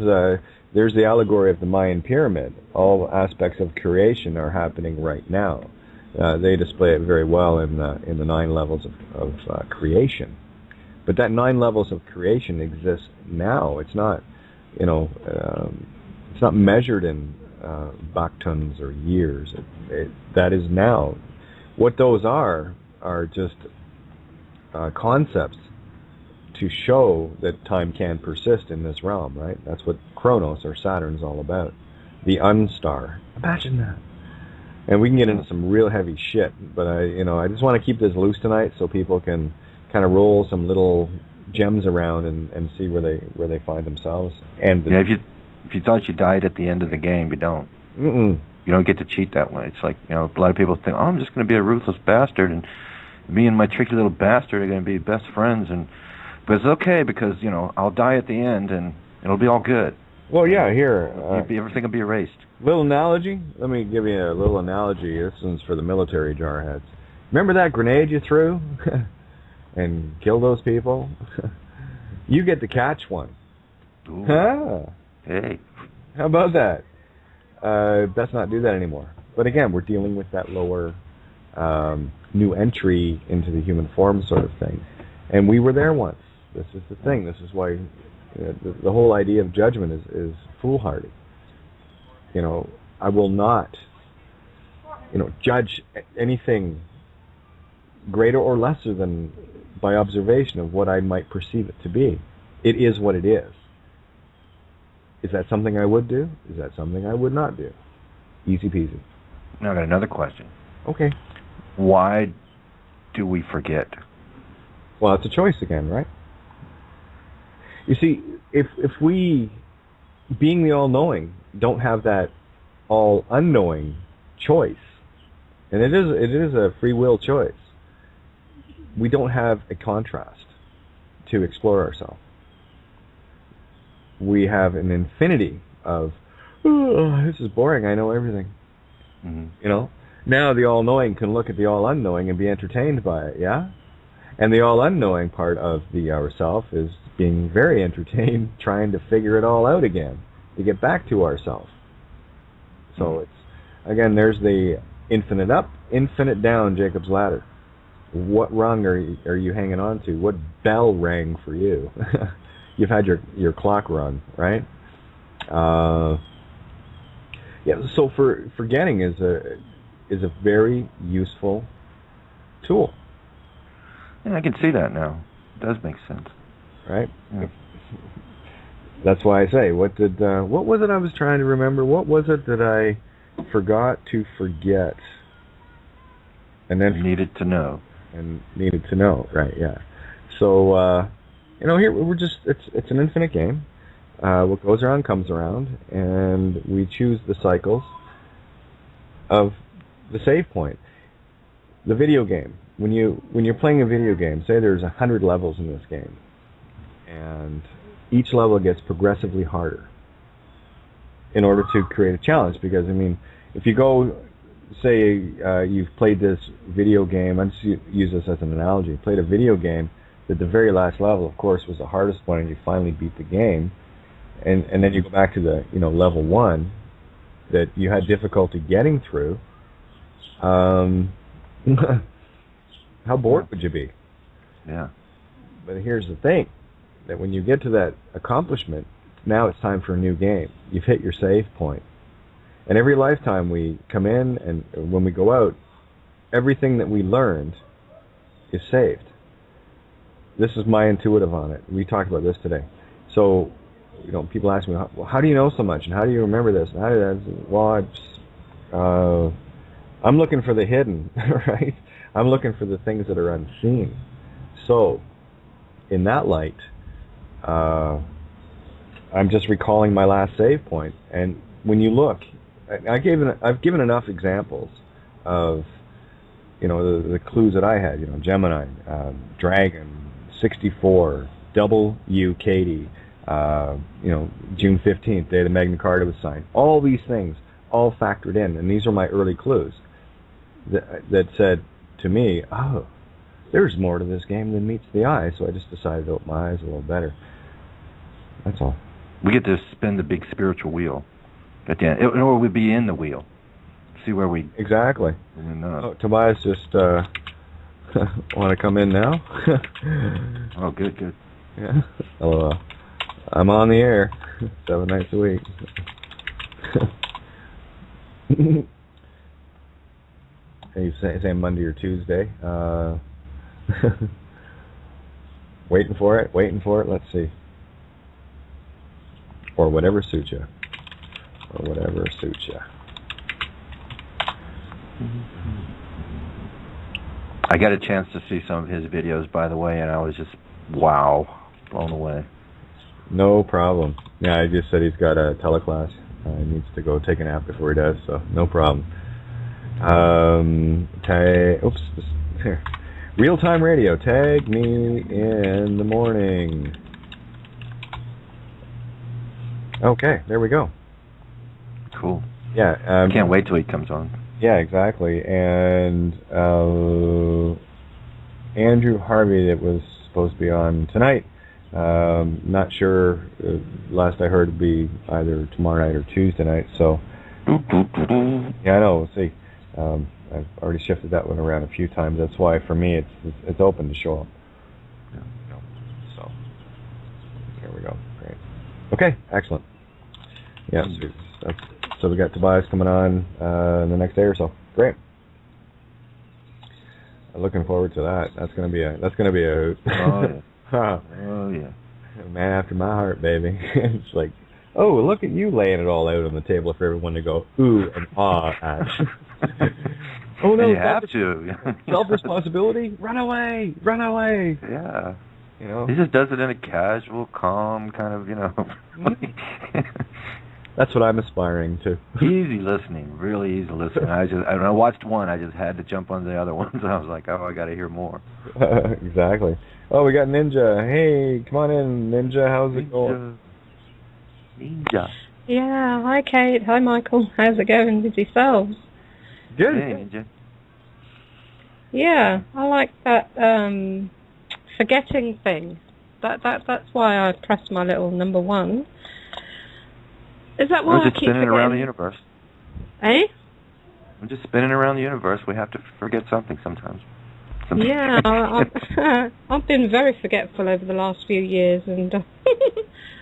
there's the allegory of the Mayan pyramid. All aspects of creation are happening right now. They display it very well in the 9 levels of creation. But that 9 levels of creation exists now. It's not, it's not measured in baktons or years. That is now. What those are just concepts to show that time can persist in this realm, right? That's what Chronos or Saturn's all about. The unstar. Imagine that. And we can get into some real heavy shit, but I just want to keep this loose tonight so people can kind of roll some little gems around and see where they find themselves. And if you thought you died at the end of the game, you don't. Mm-mm. You don't get to cheat that way. It's like, a lot of people think, oh, I'm just going to be a ruthless bastard, and me and my tricky little bastard are going to be best friends, but it's okay because, I'll die at the end and it'll be all good. Well, yeah, here. Everything will be erased. Little analogy? Let me give you a little analogy. This one's for the military jarheads. Remember that grenade you threw and killed those people? You get to catch one. Ooh. Huh? Hey. How about that? Let's not do that anymore. But again, we're dealing with that lower new entry into the human form sort of thing. And we were there once. This is the thing. This is why the whole idea of judgment is foolhardy. I will not, judge anything greater or lesser than by observation of what I might perceive it to be. It is what it is. Is that something I would do? Is that something I would not do? Easy peasy. Now I got another question. Okay. Why do we forget? Well, it's a choice again, right? You see, if we, being the all-knowing, don't have that all-unknowing choice, and it is a free will choice, we don't have a contrast to explore ourselves. We have an infinity of, oh, this is boring, I know everything. Mm-hmm. Now the all-knowing can look at the all-unknowing and be entertained by it, yeah? And the all-unknowing part of the ourself is being very entertained, trying to figure it all out again, to get back to ourself. So it's, again, there's the infinite up, infinite down Jacob's ladder. What rung are you hanging on to? What bell rang for you? You've had your clock run, right? So forgetting is a very useful tool. Yeah, I can see that now. It does make sense. Right? Yeah. That's why I say, what was it I was trying to remember? What was it that I forgot to forget? And then needed to know. And needed to know, right, yeah. So, here we're just, it's an infinite game. What goes around comes around, and we choose the cycles of the save point. The video game. When you're playing a video game, say there's 100 levels in this game, and each level gets progressively harder in order to create a challenge. Because, I mean, if you go, say you've played this video game, I'll just use this as an analogy, played a video game that the very last level, of course, was the hardest one, and you finally beat the game, and then you go back to the, level 1 that you had difficulty getting through, how bored would you be? Yeah. But here's the thing, that when you get to that accomplishment, now it's time for a new game. You've hit your save point. And every lifetime we come in, and when we go out, everything that we learned is saved. This is my intuitive on it. We talked about this today. So, people ask me, well, how do you know so much, and how do you remember this? And how do I'm looking for the hidden, right? I'm looking for the things that are unseen. So, in that light, I'm just recalling my last save point. And when you look, I've given enough examples of, the clues that I had. Gemini, Dragon, 64, W, Katie, June 15th, day the Magna Carta was signed. All these things, all factored in, and these are my early clues that said to me, oh, there's more to this game than meets the eye, so I just decided to open my eyes a little better. That's all. We get to spin the big spiritual wheel at the end, or we'd be in the wheel. See where we... Exactly. Tobias just want to come in now? Oh, good. Yeah. Hello. I'm on the air 7 nights a week. Hey, say Monday or Tuesday. Waiting for it. Let's see. Or whatever suits you. I got a chance to see some of his videos, by the way, and I was just, wow, blown away. No problem. Yeah, I just said he's got a teleclass. He needs to go take a nap before he does, so no problem. Real-time radio. Tag me in the morning. Okay, there we go. Cool. Yeah. Can't wait till he comes on. Yeah, exactly. And Andrew Harvey, that was supposed to be on tonight. Not sure. Last I heard, it'd be either tomorrow night or Tuesday night. So, yeah, I know. We'll see. I've already shifted that one around a few times. That's why, for me, it's open to show up. Yeah. So, there we go. Great. Okay, excellent. Yeah. So we got Tobias coming on in the next day or so. Great. I'm looking forward to that. That's gonna be a hoot. Oh yeah. Oh yeah. Man after my heart, baby. It's like, oh, look at you laying it all out on the table for everyone to go ooh and ah at. Oh no! You have to. Self-responsibility. Run away! Yeah. He just does it in a casual, calm kind of, That's what I'm aspiring to. Easy listening, really easy listening. When I watched one, I just had to jump on the other ones, and I was like, oh, I got to hear more. Exactly. Oh, we got Ninja. Hey, come on in, Ninja. How's it going? Ninja. Yeah. Hi, Kate. Hi, Michael. How's it going with yourselves? Good. Hey, Ninja. Yeah, I like that forgetting thing. That's why I pressed my little number 1. Is that why I keep forgetting? Spinning around the universe. Eh? I'm just spinning around the universe. We have to forget something sometimes. Yeah, I've been very forgetful over the last few years, and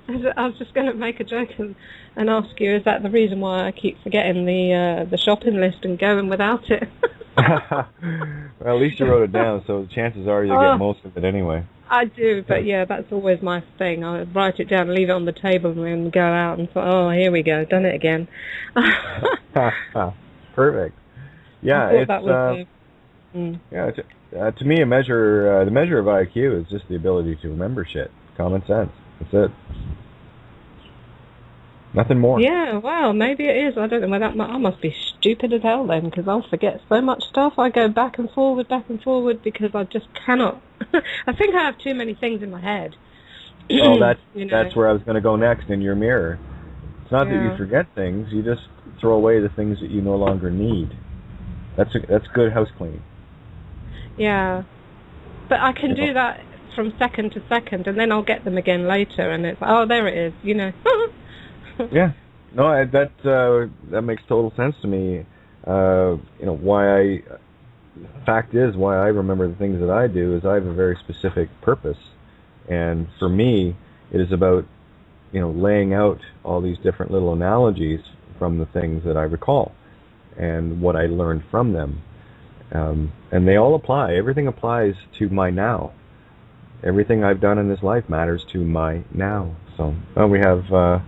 I was just going to make a joke and ask you, is that the reason why I keep forgetting the shopping list and going without it? Well, at least you wrote it down, so the chances are you'll get most of it anyway. I do, but yeah, that's always my thing. I write it down, leave it on the table, and then go out and thought, oh, here we go, done it again. Perfect. Yeah, it's yeah. To me, the measure of IQ is just the ability to remember shit. Common sense. That's it. Nothing more. Yeah, well, maybe it is. I don't know whether I must be stupid as hell then, because I'll forget so much stuff. I go back and forward because I just cannot. I think I have too many things in my head. Oh, that's where I was going to go next. In your mirror, it's not that you forget things; you just throw away the things that you no longer need. That's good house cleaning. Yeah, but I can do that from second to second, and then I'll get them again later, and it's there it is. Yeah, no, that makes total sense to me. Fact is, why I remember the things that I do is I have a very specific purpose, and for me, it is about laying out all these different little analogies from the things that I recall, and what I learned from them, and they all apply. Everything applies to my now. Everything I've done in this life matters to my now. So we have.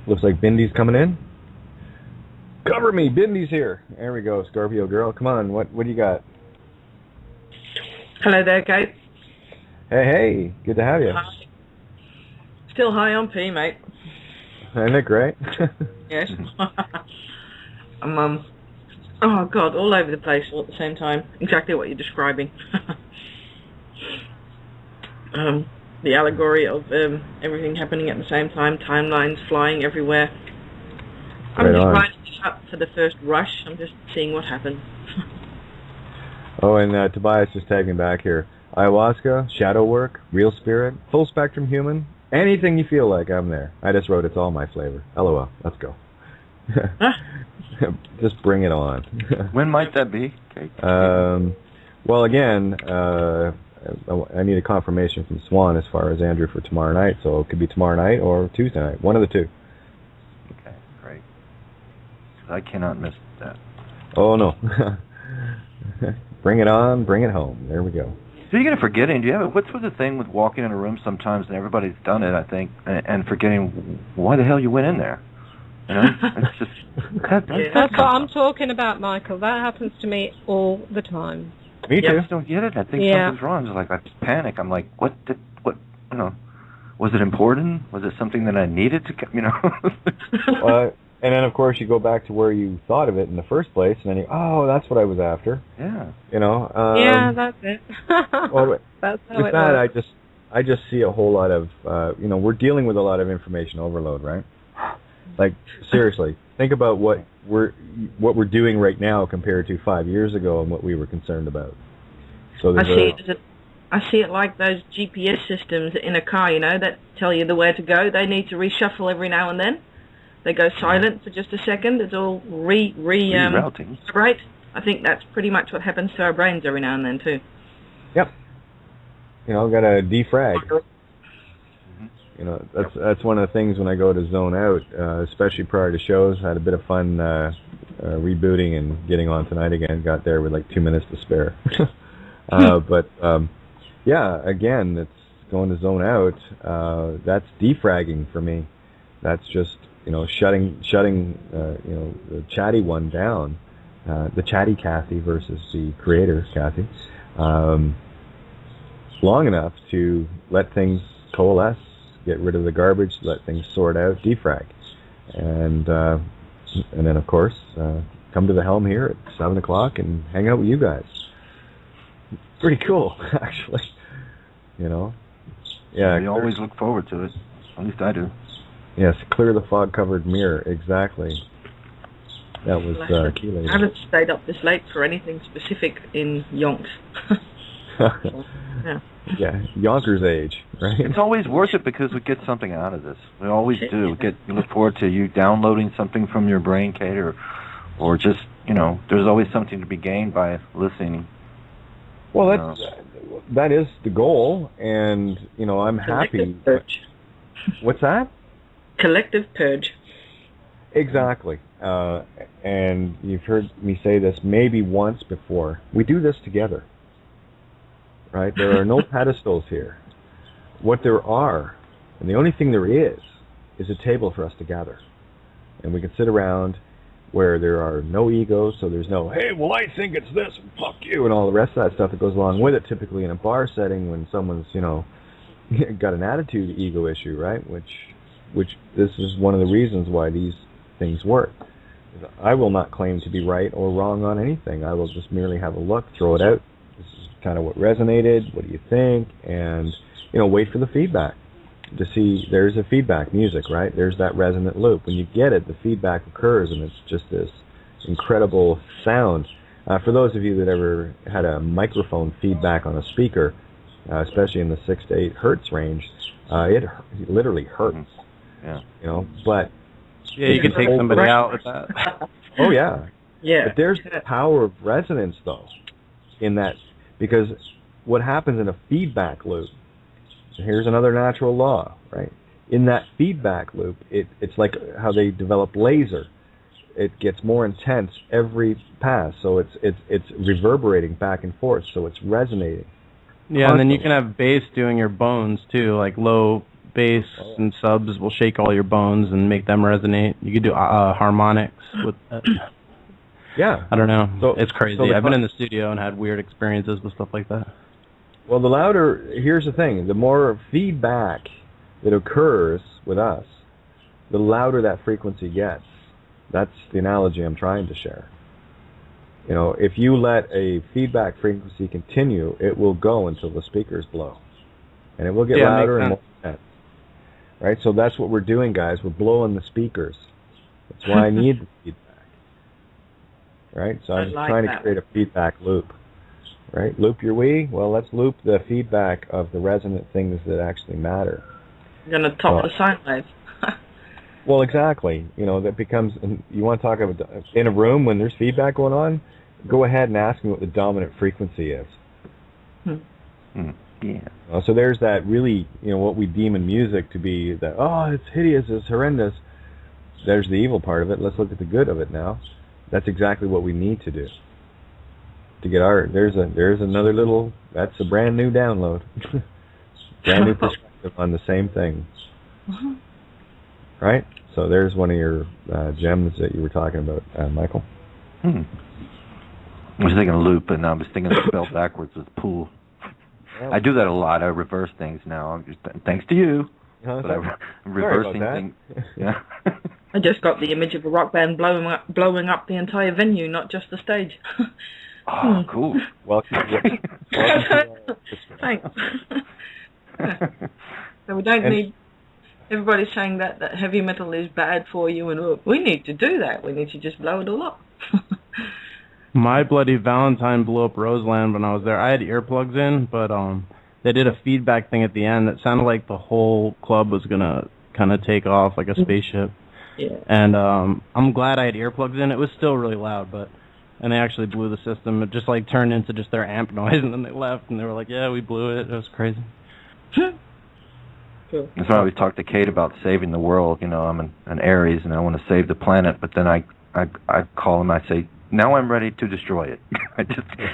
Looks like Bindy's coming in. Cover me, Bindy's here. There we go, Scorpio girl. Come on, what do you got? Hello there, Kate. Hey, good to have you. Hi. Still high on P, mate. Isn't it great? Yes. I'm oh God, all over the place all at the same time. Exactly what you're describing. The allegory of everything happening at the same time, timelines flying everywhere. I'm just riding up for the first rush. I'm just seeing what happens. Oh, and Tobias just tagged me back here. Ayahuasca, shadow work, real spirit, full spectrum human, anything you feel like, I'm there. I just wrote it's all my flavor. LOL. Let's go. Just bring it on. When might that be, Kate? Well, again, I need a confirmation from Swan as far as Andrew for tomorrow night, so it could be tomorrow night or Tuesday night, one of the two. Okay, great. I cannot miss that. Oh, no. Bring it on, bring it home. There we go. Speaking of forgetting, what's with the thing with walking in a room sometimes, and everybody's done it, I think, and forgetting why the hell you went in there? It's just... That's what I'm talking about, Michael. That happens to me all the time. Me too. I just don't get it. I think something's wrong. It's like I panic. I'm like, what? Was it important? Was it something that I needed to? And then of course you go back to where you thought of it in the first place, and then that's what I was after. Yeah. Yeah, that's it. Well, that's how with that, I just see a whole lot of we're dealing with a lot of information overload, right? Like seriously, think about what we're doing right now compared to 5 years ago and what we were concerned about. So I see it like those GPS systems in a car, that tell you the way to go. They need to reshuffle every now and then. They go silent for just a second. It's all rerouting. Right? I think that's pretty much what happens to our brains every now and then too. Yep. Got to defrag. That's one of the things when I go to zone out, especially prior to shows. I had a bit of fun rebooting and getting on tonight again. Got there with like 2 minutes to spare. But again, it's going to zone out. That's defragging for me. That's just shutting the chatty one down, the chatty Kathy versus the creator Kathy, long enough to let things coalesce. Get rid of the garbage, let things sort out, defrag, and then of course come to the helm here at 7 o'clock and hang out with you guys. Pretty cool, actually. Yeah. We always look forward to it. At least I do. Yes, clear the fog-covered mirror. Exactly. That was key lady. I haven't stayed up this late for anything specific in yonks. Yeah. Yeah, Yonkers age, right? It's always worth it because we get something out of this. We always do. We look forward to you downloading something from your brain, Kate, or just, there's always something to be gained by listening. Well, that is the goal, and, I'm happy. Purge. What's that? Collective purge. Exactly. and you've heard me say this maybe once before, we do this together, right? There are no pedestals here. What there are, and the only thing there is a table for us to gather. And we can sit around where there are no egos, so there's no, hey, well, I think it's this, and fuck you, and all the rest of that stuff that goes along with it, typically in a bar setting when someone's, got an attitude ego issue, right? Which this is one of the reasons why these things work. I will not claim to be right or wrong on anything. I will just merely have a look, throw it out. This is kind of what resonated. What do you think? And, wait for the feedback to see there's a feedback music, right? There's that resonant loop. When you get it, the feedback occurs, and it's just this incredible sound. For those of you that ever had a microphone feedback on a speaker, especially in the 6 to 8 hertz range, it literally hurts. Yeah. But yeah, you can take somebody out with that. Oh yeah. Yeah. But there's the power of resonance, though, in that, because what happens in a feedback loop, here's another natural law, right? In that feedback loop, it's like how they develop laser. It gets more intense every pass, so it's reverberating back and forth, so it's resonating. Yeah, and then you can have bass doing your bones too, like low bass and subs will shake all your bones and make them resonate. You could do harmonics with that. Yeah. I don't know. So, it's crazy. I've been in the studio and had weird experiences with stuff like that. Well, the louder, here's the thing, the more feedback that occurs with us, the louder that frequency gets. That's the analogy I'm trying to share. If you let a feedback frequency continue, it will go until the speakers blow. And it will get louder and more intense. Right? So that's what we're doing, guys. We're blowing the speakers. That's why I need the feedback. Right? So I'm trying to create a feedback loop. Right? Loop your we. Well, let's loop the feedback of the resonant things that actually matter. You're going to top the sine wave. Well, exactly. That becomes, you want to talk about, in a room when there's feedback going on, go ahead and ask me what the dominant frequency is. Yeah. So there's that really, what we deem in music to be that, oh, it's hideous, it's horrendous. There's the evil part of it. Let's look at the good of it now. That's exactly what we need to do. To get there's another little, that's a brand new download. Brand new perspective on the same thing. Right? So there's one of your gems that you were talking about, Michael. I was thinking loop, and I was thinking spelled backwards with pool. I do that a lot. I reverse things now. Thanks to you. But I'm reversing things. Yeah. I just got the image of a rock band blowing up the entire venue, not just the stage. Oh, cool. Welcome. Thanks. So we don't need... Everybody's saying that heavy metal is bad for you, and we need to do that. We need to just blow it all up. My Bloody Valentine blew up Roseland when I was there. I had earplugs in, but they did a feedback thing at the end that sounded like the whole club was going to kind of take off like a spaceship. Yeah. And I'm glad I had earplugs in. It was still really loud, and they actually blew the system. It just turned into just their amp noise, and then they left, and they were like, yeah, we blew it. It was crazy. That's why we talked to Kate about saving the world. I'm an Aries, and I want to save the planet, but then I call him, I say, now I'm ready to destroy it.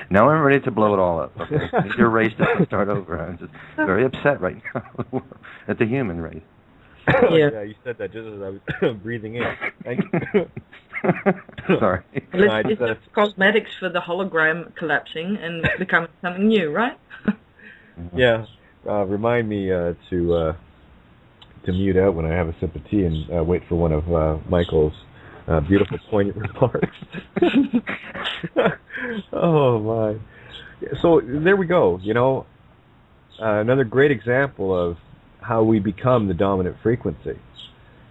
Now I'm ready to blow it all up. Okay? I need to erase it and start over. I'm just very upset right now at the human race. Yeah, you said that just as I was breathing in. Thank you. Sorry. Well, it's cosmetics for the hologram collapsing and becoming something new, right? Yeah. Remind me to mute out when I have a sip of tea and wait for one of Michael's beautiful poignant remarks. Oh my! So there we go. Another great example of how we become the dominant frequency.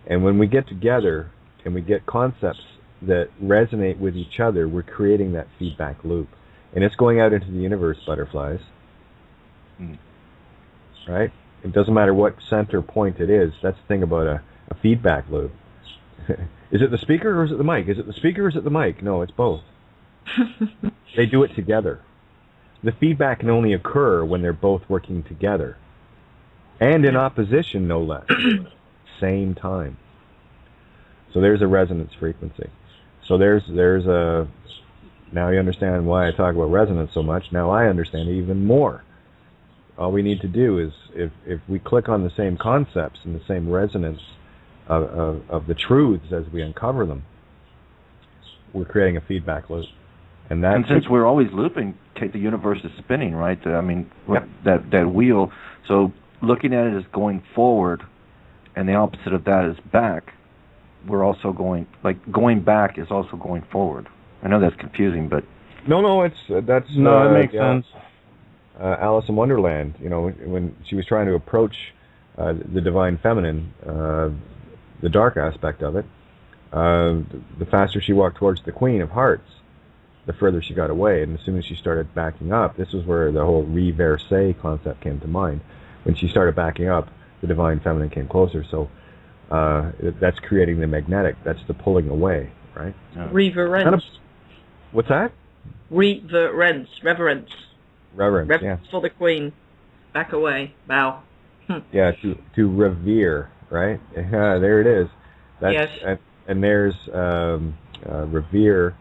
And when we get together and we get concepts that resonate with each other, we're creating that feedback loop, and it's going out into the universe, butterflies. Right? It doesn't matter what center point it is. That's the thing about a feedback loop. Is it the speaker or is it the mic? Is it the speaker or is it the mic? No, it's both. They do it together. The feedback can only occur when they're both working together. And in opposition, no less. Same time. So there's a resonance frequency. So there's a, now you understand why I talk about resonance so much. Now I understand it even more. All we need to do is, if we click on the same concepts and the same resonance of the truths as we uncover them, we're creating a feedback loop. And since we're always looping, the universe is spinning, right? I mean, that wheel. So looking at it as going forward, and the opposite of that is back, we're also going back is also going forward. I know that's confusing, but... No, it makes sense. Alice in Wonderland, when she was trying to approach the divine feminine, the dark aspect of it, the faster she walked towards the Queen of Hearts, the further she got away. And as soon as she started backing up, this is where the whole reverse concept came to mind. When she started backing up, the divine feminine came closer. So that's creating the magnetic. That's the pulling away, right? Reverence. What's that? Reverence, yeah. for the Queen. Back away, bow. Yeah, to revere, right? There it is. Yes. And there's revere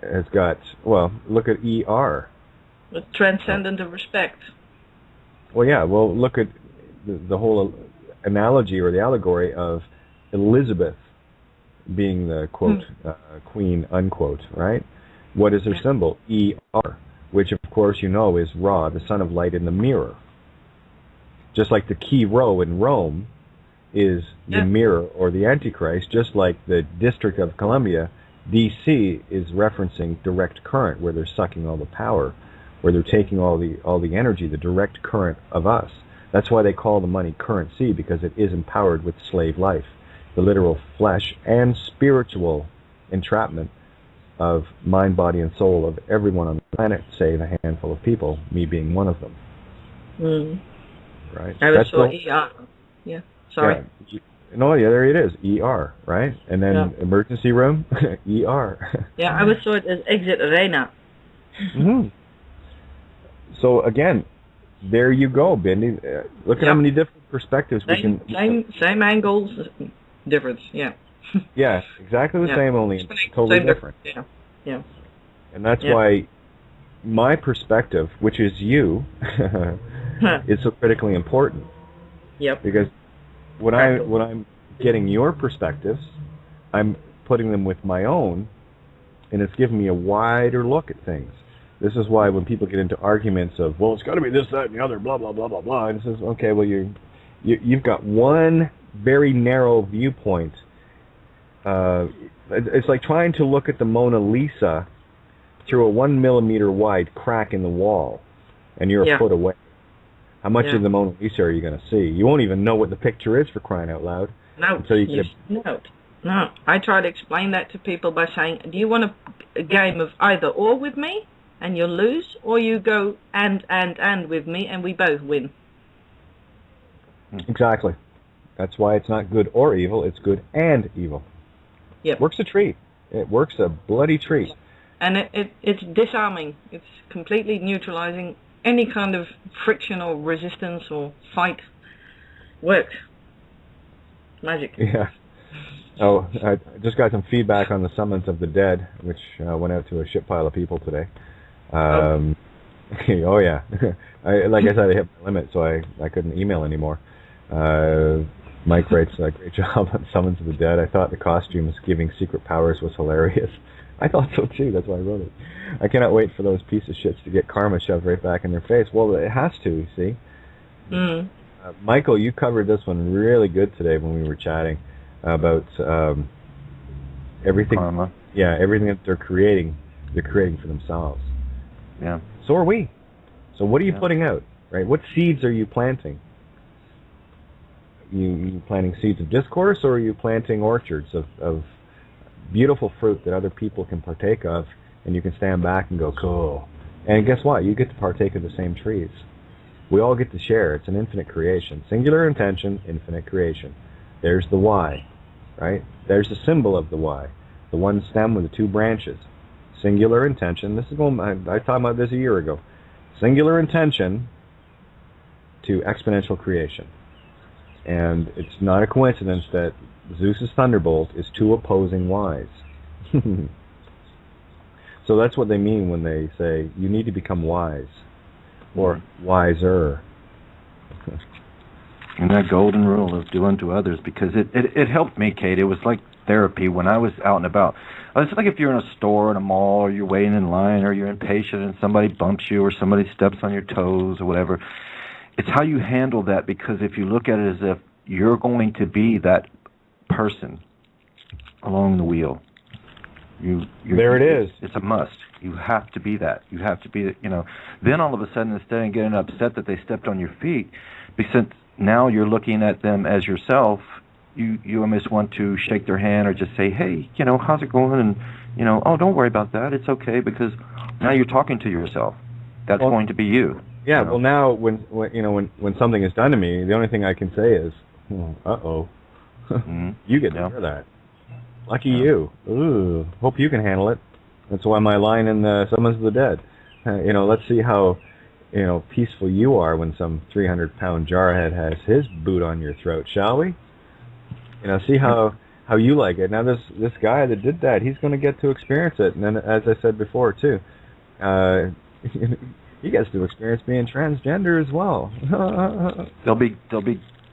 has got, well, look at ER. With transcendent of respect. Well, yeah, look at the whole analogy or the allegory of Elizabeth being the, quote, queen, unquote, right? What is her symbol? ER, which, of course, is Ra, the son of light in the mirror. Just like the key row in Rome is the mirror or the Antichrist, just like the District of Columbia, D.C., is referencing direct current, where they're sucking all the power, where they're taking all the energy, the direct current of us. That's why they call the money currency, because it is empowered with slave life, the literal flesh and spiritual entrapment of mind, body, and soul of everyone on the planet, save a handful of people, me being one of them. Right? That's ER. Yeah, sorry. Yeah. There it is, ER, right? And then emergency room, ER. Yeah, I always saw it as exit arena. So again, there you go, Bindi. Look at how many different perspectives we can... Same angles, difference, Yeah, exactly the same, only totally different. Yeah. And that's why my perspective, which is you, is so critically important. Yep. Because when I'm getting your perspectives, I'm putting them with my own, and it's giving me a wider look at things. This is why when people get into arguments of, well, it's got to be this, that, and the other, blah, blah, blah, blah, blah, and it says, okay, well, you've got one very narrow viewpoint. It's like trying to look at the Mona Lisa through a 1 millimeter wide crack in the wall, and you're a foot away. How much of the Mona Lisa are you going to see? You won't even know what the picture is, for crying out loud. No. I try to explain that to people by saying, do you want a game of either or with me, and you'll lose, or you go and with me, and we both win? Exactly. That's why it's not good or evil, it's good and evil. Yep. Works a treat. It works a bloody treat. And it's disarming. It's completely neutralizing any kind of friction or resistance or fight. Works. Magic. Yeah. Oh, I just got some feedback on the Summons of the Dead, which went out to a shit pile of people today. Oh yeah. Like I said, I hit my limit, so I couldn't email anymore. Mike writes a great job on Summons of the Dead. I thought the costumes giving secret powers was hilarious. I thought so too, that's why I wrote it. I cannot wait for those piece of shits to get karma shoved right back in their face. Well, it has to, you see. Michael, you covered this one really good today when we were chatting about everything. Karma. Yeah, everything that they're creating for themselves. Yeah. So are we. So what are you putting out, right? What seeds are you planting? You planting seeds of discourse, or are you planting orchards of beautiful fruit that other people can partake of, and you can stand back and go, cool. And guess what? You get to partake of the same trees. We all get to share. It's an infinite creation. Singular intention, infinite creation. There's the Y, right? There's the symbol of the Y. The one stem with the two branches. Singular intention. This is going. I talked about this a year ago. Singular intention to exponential creation. And it's not a coincidence that Zeus's thunderbolt is two opposing Ys. So that's what they mean when they say you need to become wise, or wiser. And that golden rule of do unto others, because it helped me, Kate. It was like therapy when I was out and about. It's like if you're in a store, in a mall, or you're waiting in line, or you're impatient and somebody bumps you or somebody steps on your toes or whatever. It's how you handle that, because if you look at it as if you're going to be that person along the wheel, there it is. It's a must. You have to be that. You have to be, Then all of a sudden, instead of getting upset that they stepped on your feet, because now you're looking at them as yourself, you almost want to shake their hand or just say, hey, how's it going? And, oh, don't worry about that. It's okay, because now you're talking to yourself. That's going to be you. Yeah, well, now when something is done to me, the only thing I can say is, uh-oh, you get to hear that. Lucky you. Ooh, hope you can handle it. That's why my line in the Summons of the Dead. Let's see how, peaceful you are when some 300-pound jarhead has his boot on your throat, shall we? See how you like it. Now this guy that did that, he's going to get to experience it. And then, as I said before too, he gets to experience being transgender as well. They'll be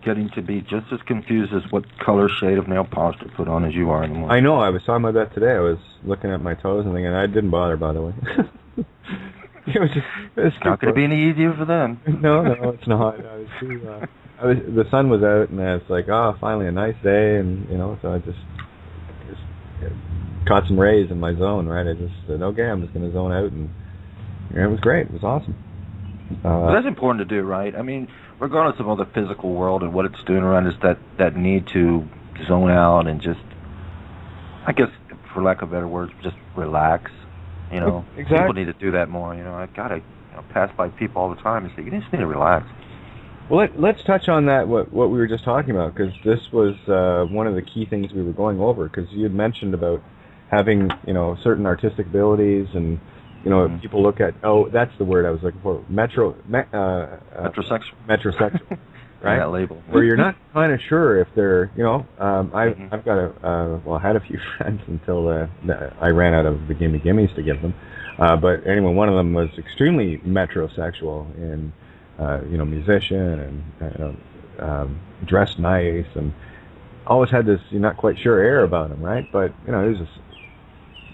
getting to be just as confused as what color shade of nail polish to put on as you are in the morning. I know. I was talking about that today. I was looking at my toes and thinking, I didn't bother, by the way. It's not going to be any easier for them. No, it's not. The sun was out, and I was like, oh, finally a nice day, and so I just caught some rays in my zone, right? I just said, okay, I'm just going to zone out, and it was great. It was awesome. But that's important to do, right? I mean, regardless of all the physical world and what it's doing around us, that need to zone out and just, I guess, for lack of better words, just relax. Exactly. People need to do that more. I gotta pass by people all the time and say, you just need to relax. Well, let's touch on that. What we were just talking about, because this was one of the key things we were going over. Because you had mentioned about having certain artistic abilities, and people look at that's the word I was looking for, metrosexual, right? That label. Where you're not kind of sure if they're I've got I had a few friends until I ran out of the gimmies to give them, but anyway, one of them was extremely metrosexual in musician and dressed nice and always had this you're not quite sure air about him, right? But he was just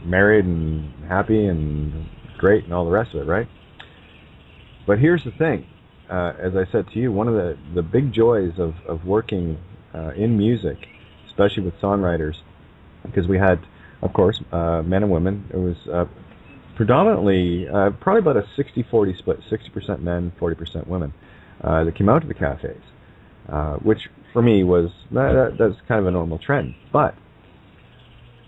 married and happy and great and all the rest of it, right? But here's the thing, as I said to you, one of the big joys of working in music, especially with songwriters, because we had, of course, men and women. It was predominantly, probably about a 60-40 split, 60% men, 40% women, that came out to the cafes, which for me was, that's kind of a normal trend. But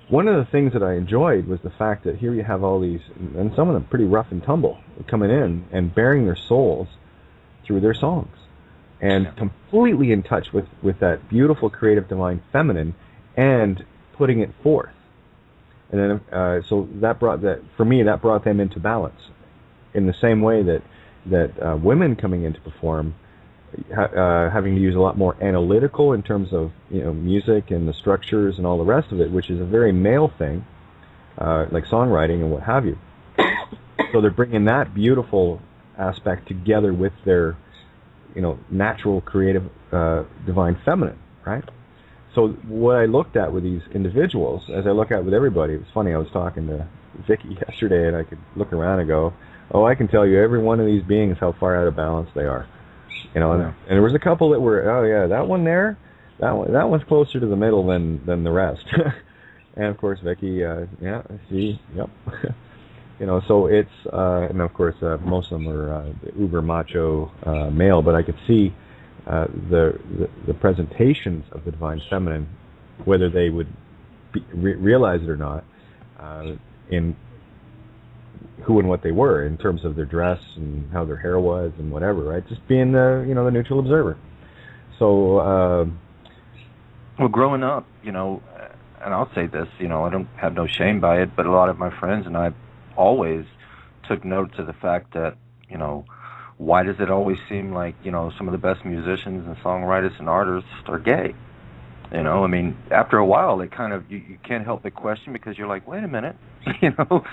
one of the things that I enjoyed was the fact that here you have all these, and some of them pretty rough and tumble, coming in and bearing their souls through their songs, and completely in touch with that beautiful, creative, divine feminine, and putting it forth. And then, so that brought them into balance, in the same way that women coming in to perform, having to use a lot more analytical in terms of music and the structures and all the rest of it, which is a very male thing, like songwriting and what have you. So they're bringing that beautiful aspect together with their, natural, creative, divine feminine, right? So what I looked at with these individuals, as I look at with everybody, it was funny, I was talking to Vicky yesterday, and I could look around and go, oh, I can tell you every one of these beings how far out of balance they are. And there was a couple that were, oh yeah, that one there, that one's closer to the middle than the rest. And of course, Vicky, see, yep. So it's, and of course, most of them are uber macho male, but I could see the presentations of the divine feminine, whether they would realize it or not, in who and what they were in terms of their dress and how their hair was and whatever, right? Just being the the neutral observer. So, well, growing up, and I'll say this, I don't have no shame by it, but a lot of my friends and I always took note to the fact that, why does it always seem like, some of the best musicians and songwriters and artists are gay? You know, I mean, after a while, it kind of you can't help but question because you're like, wait a minute, you know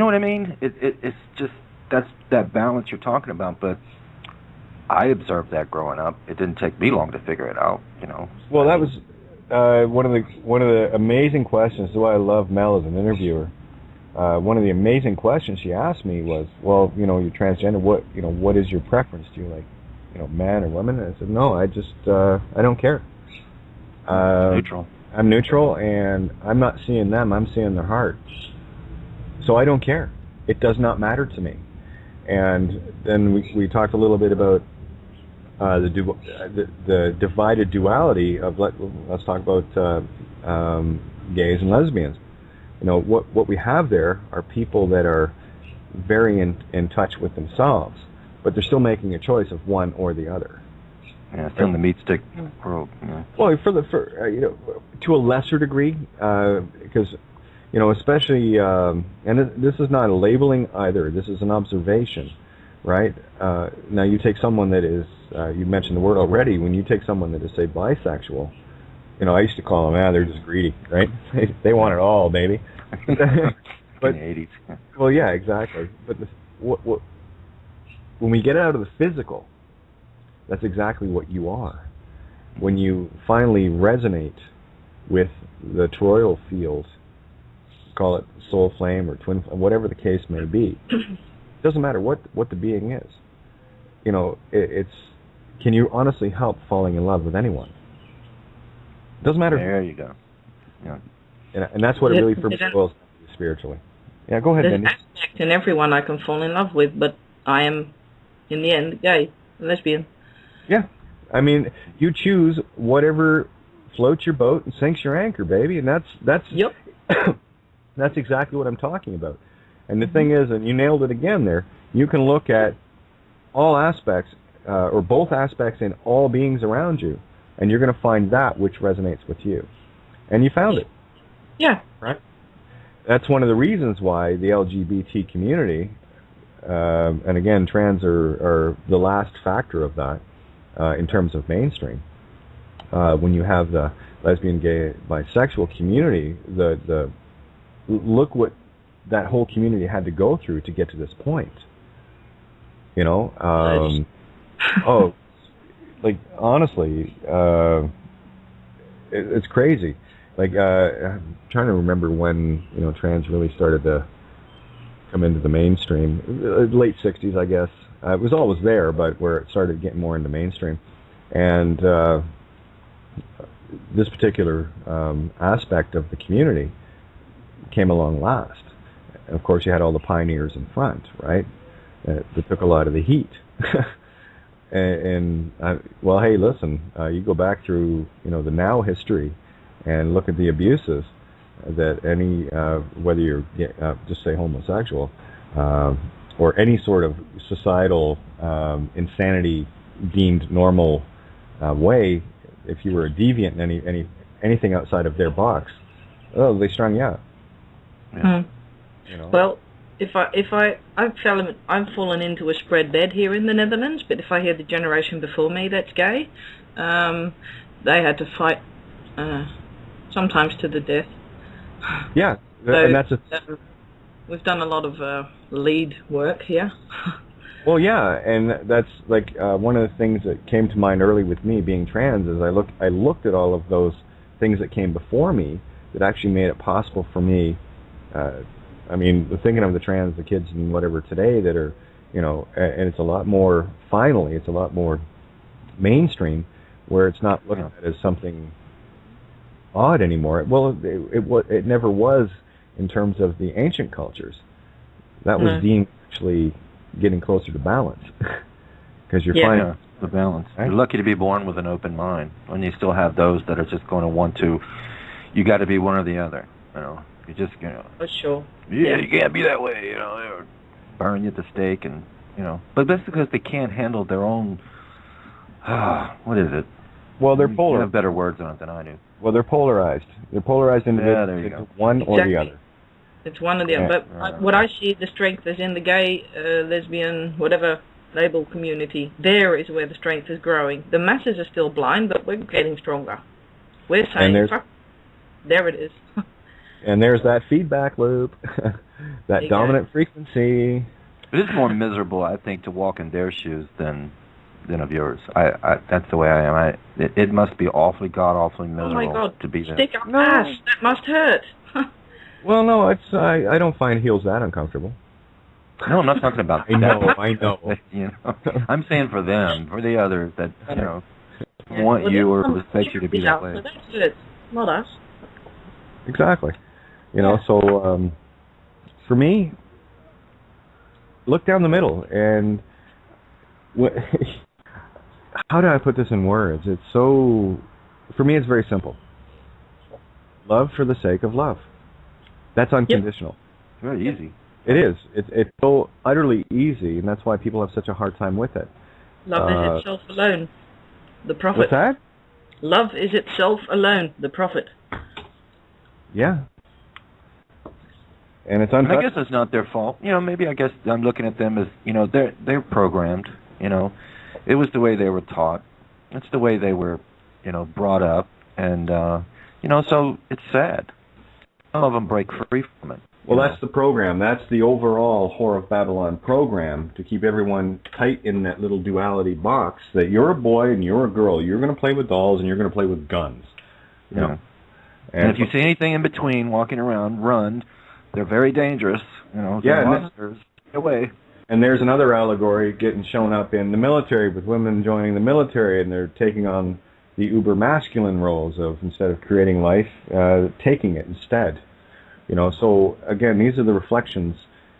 what I mean? It's just that's that balance you're talking about. But I observed that growing up. It didn't take me long to figure it out. You know. Well, that was one of the amazing questions. That's why I love Mel as an interviewer. One of the amazing questions she asked me was, well, you know, you're transgender. What is your preference? Do you like, you know, man or woman? And I said, no, I just I don't care. Neutral. I'm neutral, and I'm not seeing them. I'm seeing their heart. So I don't care. It does not matter to me. And then we talked a little bit about the divided duality of let's talk about gays and lesbians. You know, what we have there are people that are very in touch with themselves, but they're still making a choice of one or the other. Yeah, it's in the meat stick world. Yeah. Well, you know, to a lesser degree, because you know, especially, and this is not a labeling either. This is an observation, right? Now, you take someone that is, you mentioned the word already. When you take someone that is, say, bisexual, you know, I used to call them, they're just greedy, right? They want it all, baby. But, in the 80s. Well, yeah, exactly. But when we get out of the physical, that's exactly what you are. When you finally resonate with the toroidal field, call it soul flame or twin, whatever the case may be, it doesn't matter what the being is. You know, can you honestly help falling in love with anyone? It doesn't matter. There you go. Yeah. And that's what it really for me boils down to spiritually. Yeah, go ahead, Mindy. There's an aspect in everyone I can fall in love with, but I am, in the end, gay, lesbian. Yeah. I mean, you choose whatever floats your boat and sinks your anchor, baby, and that's Yep. That's exactly what I'm talking about. And the thing is, and you nailed it again there, you can look at all aspects, or both aspects in all beings around you, and you're going to find that which resonates with you. And you found it. Yeah. Right? That's one of the reasons why the LGBT community, and again, trans are the last factor of that in terms of mainstream. When you have the lesbian, gay, bisexual community, look what that whole community had to go through to get to this point. You know, like honestly, it's crazy. Like I'm trying to remember when trans really started to come into the mainstream. Late '60s, I guess. It was always there, but where it started getting more into mainstream, and this particular aspect of the community came along last. And of course, you had all the pioneers in front, right? That took a lot of the heat. Well, hey, listen, you go back through, the now history and look at the abuses that any, whether you're just say homosexual, or any sort of societal insanity deemed normal way, if you were a deviant in anything outside of their box, they strung you out. Yeah. Well, I've fallen into a spread bed here in the Netherlands, but if I hear the generation before me that's gay, they had to fight sometimes to the death. Yeah, so and that's we've done a lot of lead work here. Well, yeah, and that's like one of the things that came to mind early with me being trans is I looked at all of those things that came before me that actually made it possible for me. I mean, thinking of the trans, the kids and whatever today that are, and it's a lot more, finally, it's a lot more mainstream where it's not looked at as something odd anymore. Well, it never was in terms of the ancient cultures. That was deemed actually getting closer to balance. Because you're finding the balance. Right? You're lucky to be born with an open mind. When you still have those that are just going to want to, you got to be one or the other, You just, For sure. Yeah, you can't be that way, They'll burn you at the stake, and, But that's because they can't handle their own, what is it? Well, they're polarized. You have better words on it than I do. Well, they're polarized. They're polarized individuals. It's one or the other. It's one or the other. But what I see, the strength is in the gay, lesbian, whatever label community, there is where the strength is growing. The masses are still blind, but we're getting stronger. We're saying, fuck, there it is. And there's that feedback loop, that dominant frequency. It is more miserable, I think, to walk in their shoes than of yours. That's the way I am. It must be awfully god-awfully miserable oh my God. to be there. Stick up ass. That must hurt. Well, no, I don't find heels that uncomfortable. No, I'm not talking about I know. You know, I'm saying for them, for the others that want you or respect you to be that way. That's good, not us. Exactly. You know, so for me, look down the middle, and how do I put this in words? It's so, for me, it's very simple. Love for the sake of love. That's unconditional. It's very easy. It is. It's so utterly easy, and that's why people have such a hard time with it. Love is itself alone, the prophet. What's that? Love is itself alone, the prophet. Yeah. And it's I guess it's not their fault. You know, maybe I guess I'm looking at them as, you know, they're programmed. You know, it was the way they were taught. It's the way they were, you know, brought up, and you know, so it's sad. Some of them break free from it. Well, that's the program. That's the overall Whore of Babylon program, to keep everyone tight in that little duality box that you're a boy and you're a girl. You're going to play with dolls and you're going to play with guns. You know? And if you see anything in between walking around, run. They're very dangerous. You know, they're monsters. Get away. And there's another allegory getting shown up in the military, with women joining the military, and they're taking on the uber masculine roles of, instead of creating life, taking it instead. You know, so again, these are the reflections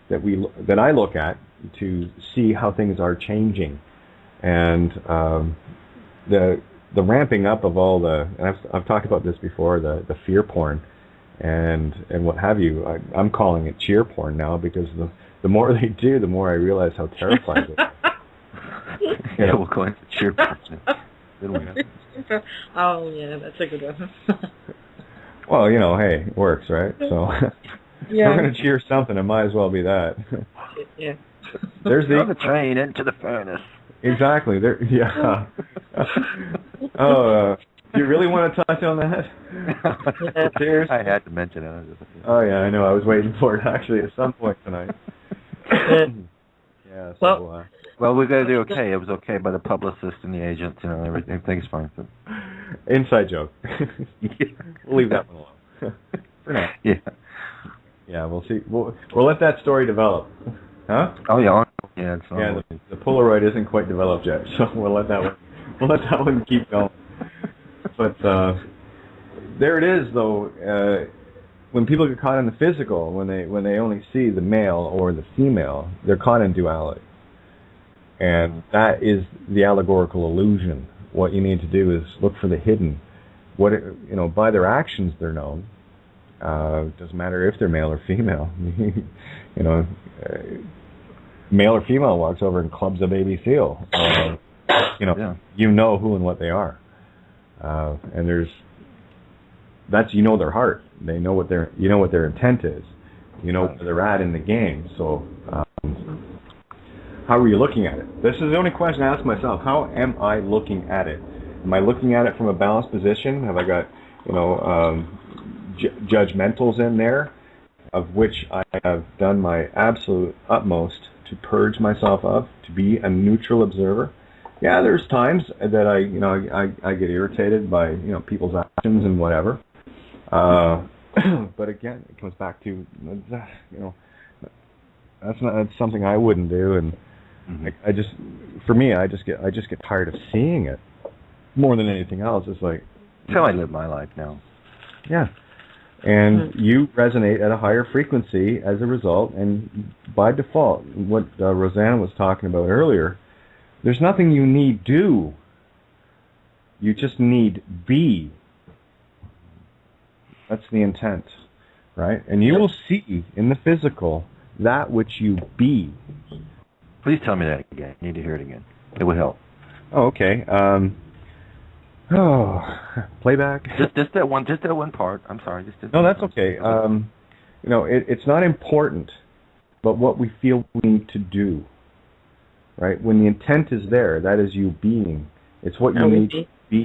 that I look at to see how things are changing, and the ramping up of all the, and I've talked about this before, the fear porn, and what have you. I'm calling it cheer porn now, because the more they do, the more I realize how terrifying it is. Yeah, we'll go into cheer porn. Oh yeah, that's a good one. Well, you know, hey, it works, right? So if we're going to cheer something, it might as well be that. Yeah. There's the train into the furnace. Exactly. There. Yeah. Oh, do you really want to touch on that? Cheers. I had to mention it. Oh yeah, I know. I was waiting for it actually at some point tonight. Yeah. So. Well, we got to do okay. It was okay by the publicist and the agent. You know, everything's fine. So. Inside joke. We'll leave that one alone. For now. Yeah. Yeah, we'll see. We'll let that story develop. Huh? Oh yeah. Yeah. The Polaroid isn't quite developed yet, so we'll let that one keep going. But there it is, though. When people get caught in the physical, when they only see the male or the female, they're caught in duality. And that is the allegorical illusion. What you need to do is look for the hidden. By their actions they're known. It doesn't matter if they're male or female. Male or female walks over and clubs a baby seal. You know who and what they are. And their heart. They know what their intent is. You know where they're at in the game. So. How are you looking at it? This is the only question I ask myself. How am I looking at it? Am I looking at it from a balanced position? Have I got, judgmentals in there, of which I have done my absolute utmost to purge myself of, to be a neutral observer? Yeah, there's times that I get irritated by people's actions and whatever. But again, it comes back to that's something I wouldn't do, and I just get tired of seeing it more than anything else. It's like that's how I live my life now. Yeah, and you resonate at a higher frequency as a result, and by default, what Roseanne was talking about earlier, there's nothing you need do. You just need be. That's the intent, right? And you will see in the physical that which you be. Please tell me that again. I need to hear it again. It would help. Oh, okay. Playback. Just that one part. I'm sorry. No, that's okay. It's not important, but what we feel we need to do. right? When the intent is there, that is you being. It's what you need to be.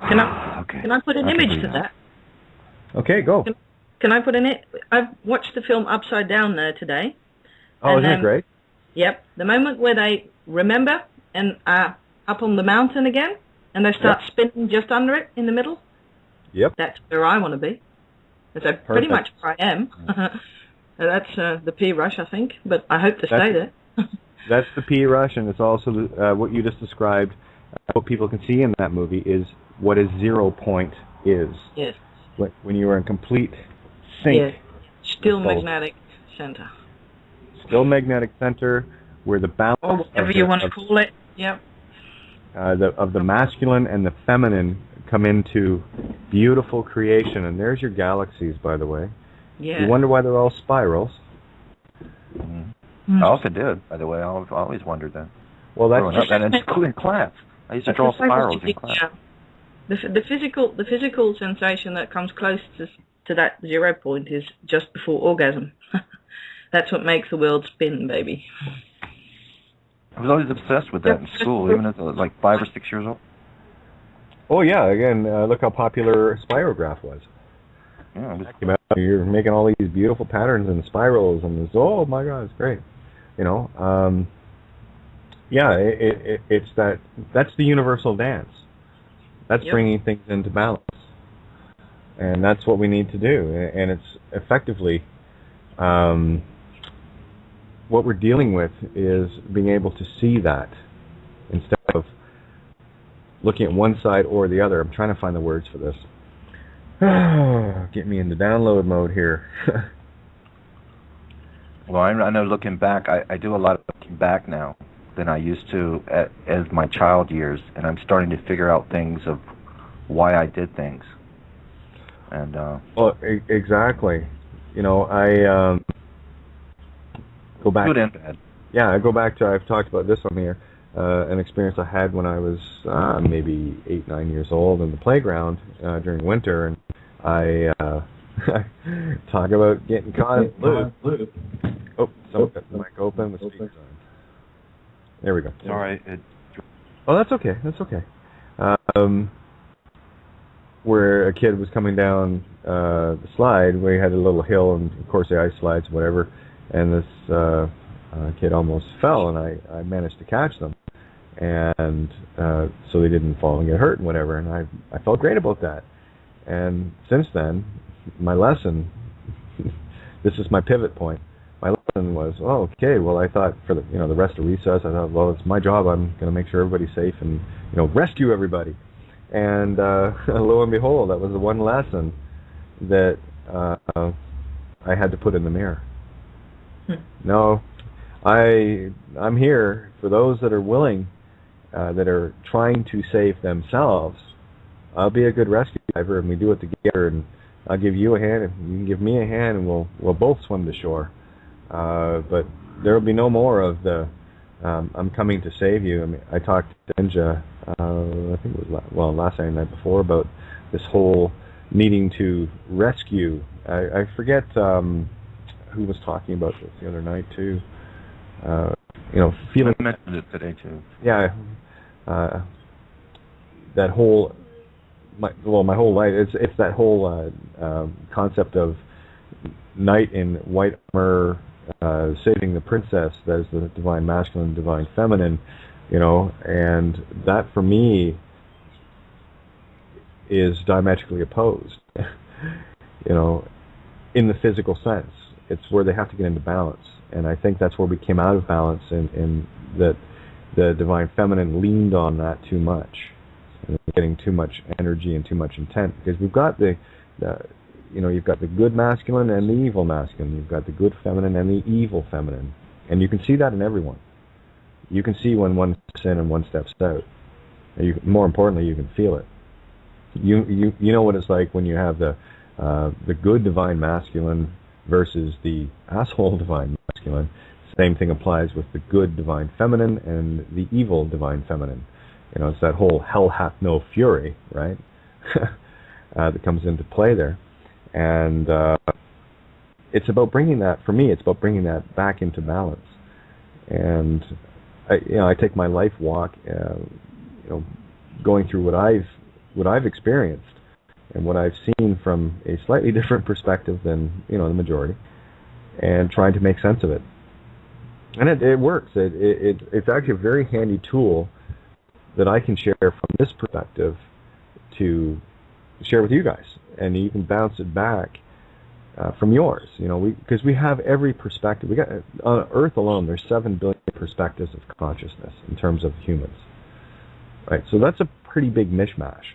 Can I put an image to that? Okay, go. Can I put in it? I've watched the film Upside Down there today. Oh, isn't it great? Yep. The moment where they remember and are up on the mountain again, and they start spinning just under it in the middle. Yep. That's where I want to be. That's pretty much where I am. That's the P rush, I think, but I hope to stay there. That's the P rush, and it's also what you just described. What people can see in that movie is what a 0 point is. Yes. When you are in complete sync. Yeah. Still magnetic center. Still magnetic center, where the balance, or whatever you want to call it. Yep. Of the masculine and the feminine come into beautiful creation, and there's your galaxies, by the way. Yeah. You wonder why they're all spirals. I also did, by the way. I've always wondered that. Well, that's and in class. I used to draw spirals in class. The physical sensation that comes close to that 0 point is just before orgasm. That's what makes the world spin, baby. I was always obsessed with that in school, even as like 5 or 6 years old. Oh yeah, again, look how popular spirograph was. Yeah, you're making all these beautiful patterns and spirals, and it's, oh my God, it's great. You know, it's that's the universal dance. That's bringing things into balance, and that's what we need to do. And it's effectively what we're dealing with is being able to see that instead of looking at one side or the other. I'm trying to find the words for this. Get me into download mode here. Well, I know looking back, I do a lot of looking back now than I used to as my child years, and I'm starting to figure out things of why I did things. And well, exactly. You know, I go back. Good and bad. Yeah, I go back to, I've talked about this on here, an experience I had when I was maybe 8, 9 years old in the playground during winter, and I talk about getting caught in blue. Oh, someone got the mic open. The speaker's on. There we go. Sorry. Oh, that's okay. That's okay. Where a kid was coming down the slide, we had a little hill, and of course the ice slides, whatever, and this kid almost fell, and I managed to catch them, and so they didn't fall and get hurt and whatever, and I felt great about that. And since then, my lesson, this is my pivot point. My lesson was, oh, okay, well, I thought for the rest of recess, I thought, well, it's my job. I'm going to make sure everybody's safe and rescue everybody. And lo and behold, that was the one lesson that I had to put in the mirror. No, I'm here for those that are willing, that are trying to save themselves. I'll be a good rescue diver, and we do it together, and I'll give you a hand, and you can give me a hand, and we'll both swim to shore. But there will be no more of the I'm coming to save you. I mean, I talked to Ninja, I think it was last night and the night before, about this whole needing to rescue. I forget who was talking about this the other night too. Feeling. I mentioned it today too. Yeah, that whole. My whole life, it's that whole concept of knight in white armor saving the princess. That is the divine masculine, divine feminine, and that for me is diametrically opposed. In the physical sense, it's where they have to get into balance, and I think that's where we came out of balance, in that the divine feminine leaned on that too much. And getting too much energy and too much intent, because we've got you've got the good masculine and the evil masculine. You've got the good feminine and the evil feminine, and you can see that in everyone. You can see when one steps in and one steps out. More importantly, you can feel it. You know what it's like when you have the good divine masculine versus the asshole divine masculine. Same thing applies with the good divine feminine and the evil divine feminine. It's that whole hell hath no fury, right? That comes into play there. And it's about bringing that, for me, it's about bringing that back into balance. And I take my life walk, going through what I've experienced and what I've seen from a slightly different perspective than the majority, and trying to make sense of it. And it works. It's actually a very handy tool that I can share from this perspective to share with you guys, and you can bounce it back from yours. Because we have every perspective. We got on Earth alone. There's 7 billion perspectives of consciousness in terms of humans. Right. So that's a pretty big mishmash.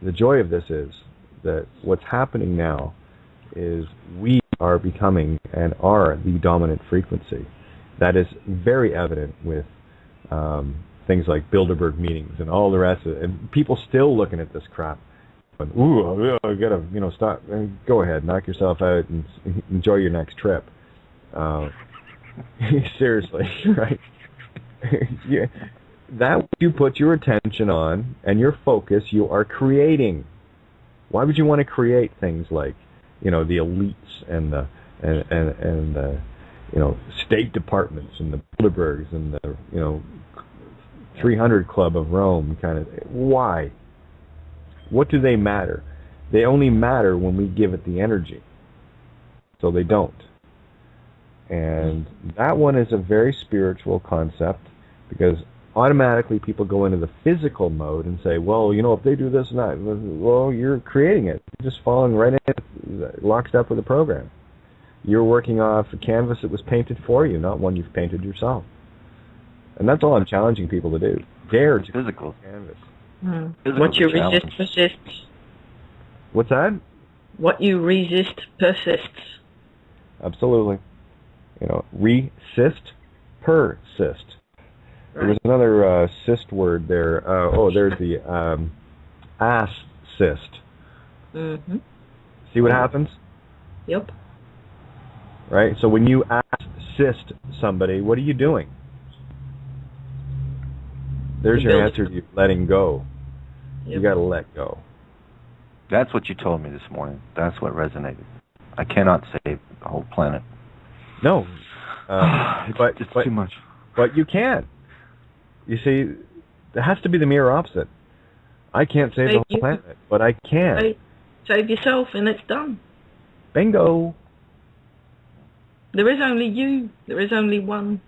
The joy of this is that what's happening now is we are becoming and are the dominant frequency. That is very evident with things like Bilderberg meetings and all the rest of it. And people still looking at this crap. But, ooh, I gotta, stop. Go ahead, knock yourself out and enjoy your next trip. Seriously, right? Yeah. That which you put your attention on and your focus, you are creating. Why would you want to create things like, the elites and the state departments and the Bilderbergs and the 300 Club of Rome kind of? Why? What do they matter? They only matter when we give it the energy. So they don't. And that one is a very spiritual concept, because automatically people go into the physical mode and say, well, if they do this and that, well, you're creating it. You're just falling right in, lockstep with the program. You're working off a canvas that was painted for you, not one you've painted yourself. And that's all I'm challenging people to do. Dare to physical canvas. What you resist persists. What's that? What you resist persists. Absolutely. Resist, persist. There was another cyst word there. There's the assist. Mm-hmm. See what happens? Yep. Right? So when you assist somebody, what are you doing? There's your answer to you letting go. Yep. You got to let go. That's what you told me this morning. That's what resonated. I cannot save the whole planet. No. It's too much. But you can. You see, there has to be the mirror opposite. I can't save the whole planet, but I can. Save yourself and it's done. Bingo. There is only you. There is only one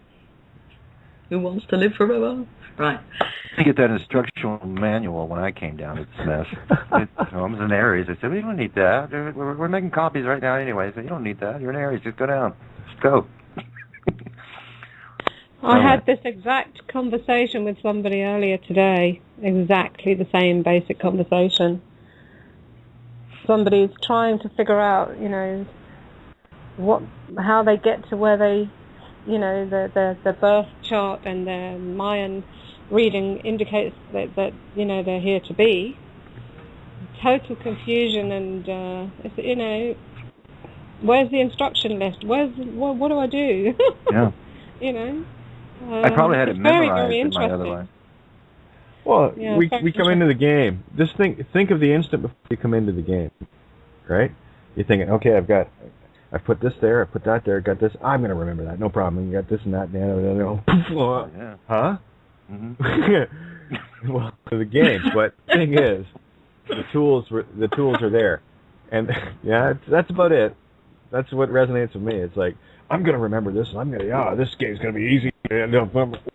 who wants to live forever. Right. I get that instructional manual when I came down to this mess. I was an Aries. I said, we don't need that. We're making copies right now anyway. I said, you don't need that. You're an Aries. Just go down. Just go. I had this exact conversation with somebody earlier today. Exactly the same basic conversation. Somebody's trying to figure out, how they get to where they, the birth chart and their Mayan reading indicates that they're here to be. Total confusion and where's the instruction list? What do I do? Yeah. I probably had it memorized very in my other life. Well, yeah, we come into the game. Just think of the instant before you come into the game, right? You're thinking, okay, I've put this there, I put that there, got this. I'm going to remember that, no problem. You got this and that, Yeah. Huh? Mm-hmm. Well, the game. But the thing is, the tools are there, and yeah, that's about it. That's what resonates with me. It's like, I'm going to remember this, and this game's going to be easy. And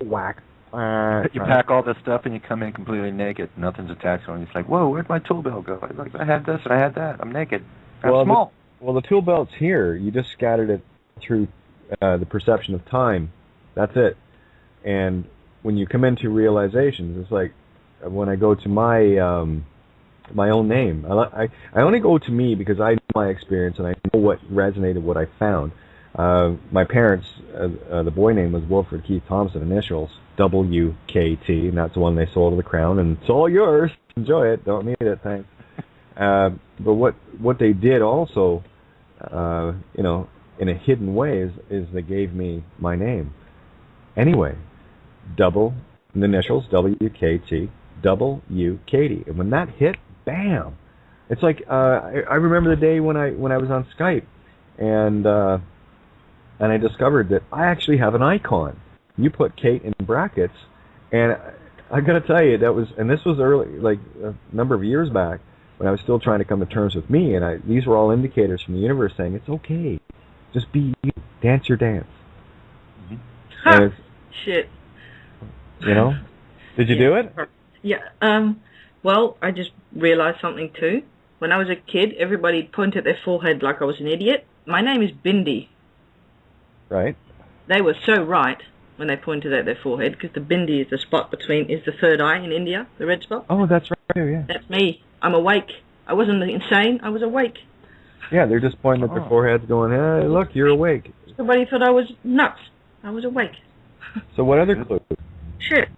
whack. You pack all this stuff, and you come in completely naked. Nothing's attached on you. It's like, whoa, where'd my tool belt go? I had this, and I had that. I'm naked. I'm small. The tool belt's here. You just scattered it through the perception of time. That's it. And when you come into realizations, it's like when I go to my own name. I only go to me because I know my experience and I know what resonated, what I found. My parents, the boy name was Wilfred Keith Thompson, initials WKT, and that's the one they sold to the Crown, and it's all yours. Enjoy it. Don't need it, thanks. But what they did also, in a hidden way, is they gave me my name. Anyway, the initials WKT, WKT, and when that hit, bam! It's like I remember the day when I was on Skype, and I discovered that I actually have an icon. you put Kate in brackets, and I got to tell you, this was early, like a number of years back, when I was still trying to come to terms with me, and these were all indicators from the universe saying, it's okay, just be you, dance your dance. Ha! Shit. You know? Did you do it? Yeah. Well, I just realized something too. When I was a kid, everybody pointed at their forehead like I was an idiot. My name is Bindi. Right. They were so right when they pointed at their forehead, because the Bindi is the third eye in India, the red spot. Oh, that's right, yeah. That's me. I'm awake. I wasn't insane, I was awake. Yeah, they're just pointing at their foreheads going, hey, look, you're awake. Everybody thought I was nuts. I was awake. So what other clues? Shit.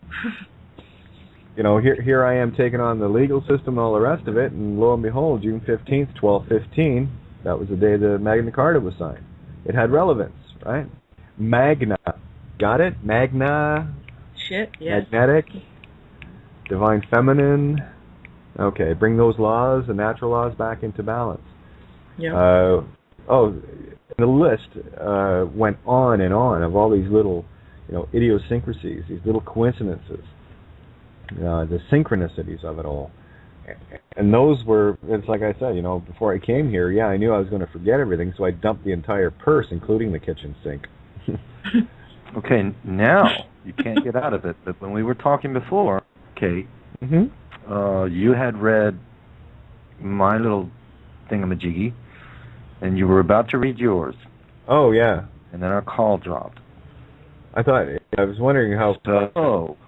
You know, here I am taking on the legal system and all the rest of it, and lo and behold, June 15th, 1215, that was the day the Magna Carta was signed. It had relevance, right? Magna. Got it? Magna. Shit, yes. Magnetic. Divine feminine. Okay, bring those laws, the natural laws, back into balance. Yeah. The list went on and on of all these little, idiosyncrasies, these little coincidences, the synchronicities of it all. And those were, it's like I said, before I came here, I knew I was going to forget everything, so I dumped the entire purse, including the kitchen sink. Okay, now you can't get out of it. But when we were talking before, Kate, you had read my little thingamajiggy, and you were about to read yours. Oh, yeah. And then our call dropped. I was wondering how... Oh,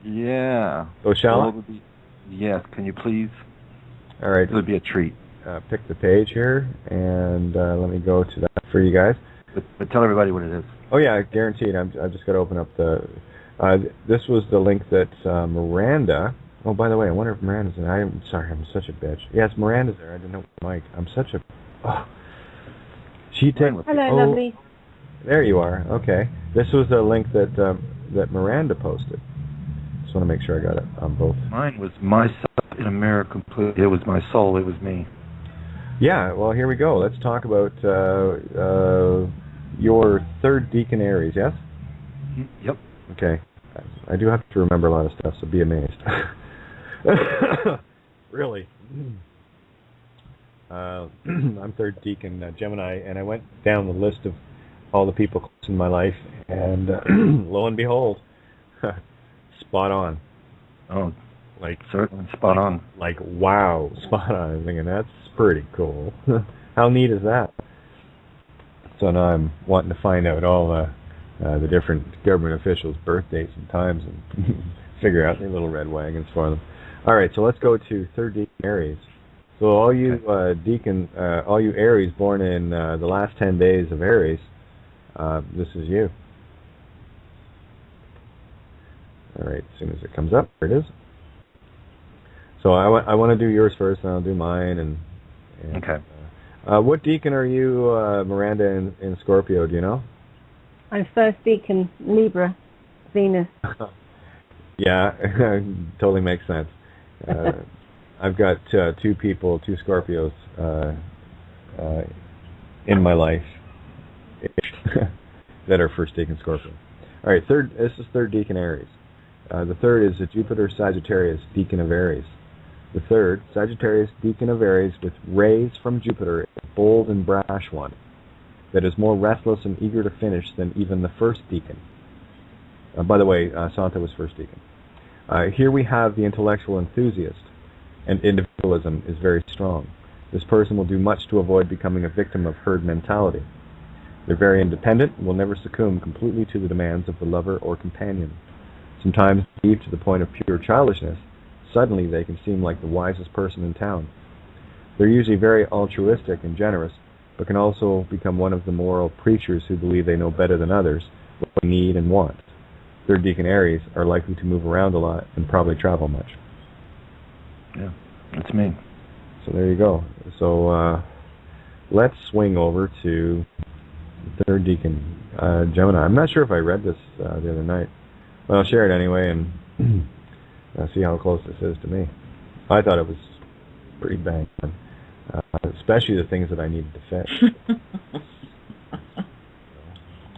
yeah. Oh, shall I? Yes, can you please? All right. It would be a treat. Pick the page here, and let me go to that for you guys. But tell everybody what it is. Oh, yeah, guaranteed. I've just got to open up the... this was the link that Miranda... Oh, by the way, I wonder if Miranda's in. I'm sorry, I'm such a bitch. Yes, Miranda's there. I didn't know Mike. I'm such a... Oh. Hello, lovely. There you are. Okay. This was the link that Miranda posted. Just want to make sure I got it on both. Mine was myself in a mirror completely. It was my soul. It was me. Yeah, well, here we go. Let's talk about your third deacon Aries, yes? Yep. Okay. I do have to remember a lot of stuff, so be amazed. Really. I'm third deacon Gemini, and I went down the list of all the people close in my life, and lo and behold, spot on. Oh, certainly spot on. Like, wow, spot on. I'm thinking, that's pretty cool. How neat is that? So now I'm wanting to find out all the different government officials' birth dates and times and figure out their little red wagons for them. All right, so let's go to third deacon Aries. So all you all you Aries born in the last 10 days of Aries, this is you. All right, as soon as it comes up, there it is. So I want to do yours first, and I'll do mine. And okay. What deacon are you, Miranda, in Scorpio? Do you know? I'm first deacon Libra, Venus. Yeah, totally makes sense. I've got two Scorpios in my life that are first deacon Scorpio. All right, this is third deacon Aries. The third is a Jupiter Sagittarius, deacon of Aries. The third, Sagittarius, deacon of Aries, with rays from Jupiter, a bold and brash one, that is more restless and eager to finish than even the first deacon. By the way, Santa was first deacon. Here we have the intellectual enthusiast, and individualism is very strong. This person will do much to avoid becoming a victim of herd mentality. They're very independent and will never succumb completely to the demands of the lover or companion. Sometimes, naive to the point of pure childishness, suddenly they can seem like the wisest person in town. They're usually very altruistic and generous, but can also become one of the moral preachers who believe they know better than others what they need and want. Third deacon Aries are likely to move around a lot and probably travel much. Yeah, that's me. So there you go. So let's swing over to third deacon Gemini. I'm not sure if I read this the other night. Well, I'll share it anyway and see how close this is to me. I thought it was pretty bang, especially the things that I needed to fit.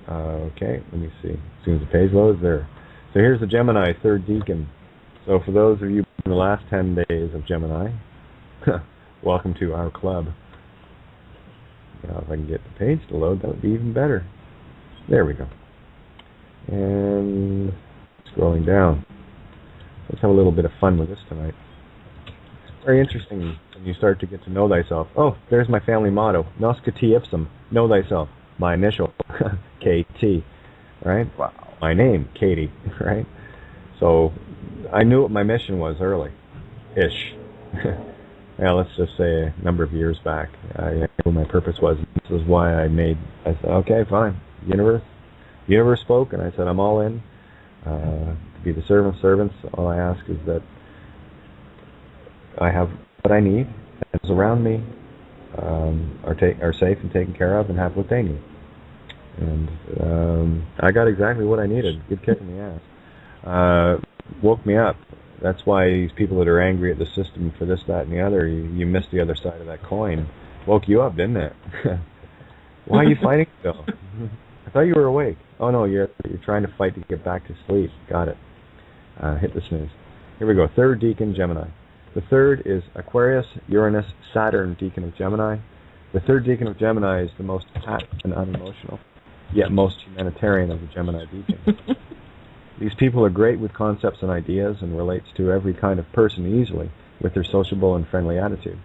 Okay, let me see. As soon as the page loads, there. So here's the Gemini, third deacon. So for those of you in the last 10 days of Gemini, welcome to our club. Now if I can get the page to load, that would be even better. There we go. And scrolling down. Let's have a little bit of fun with this tonight. Very interesting when you start to get to know thyself. Oh, there's my family motto. Nosce te ipsum. Know thyself. My initial, KT, right? Wow. My name, Katie, right? So I knew what my mission was early-ish. Yeah, let's just say a number of years back. I knew what my purpose was. This is why I said, okay, fine. Universe spoke, and I said, I'm all in. To be the servant of servants, all I ask is that I have what I need, and those around me are safe and taken care of and have what they need. And I got exactly what I needed. Good kick in the ass. Woke me up. That's why these people that are angry at the system for this, that, and the other, you missed the other side of that coin. Woke you up, didn't it? Why are you fighting still? I thought you were awake. Oh no, you're trying to fight to get back to sleep. Got it. Hit the snooze. Here we go. Third deacon, Gemini. The third is Aquarius, Uranus, Saturn, deacon of Gemini. The third deacon of Gemini is the most attached and unemotional, yet most humanitarian of the Gemini deacons. These people are great with concepts and ideas and relates to every kind of person easily with their sociable and friendly attitude.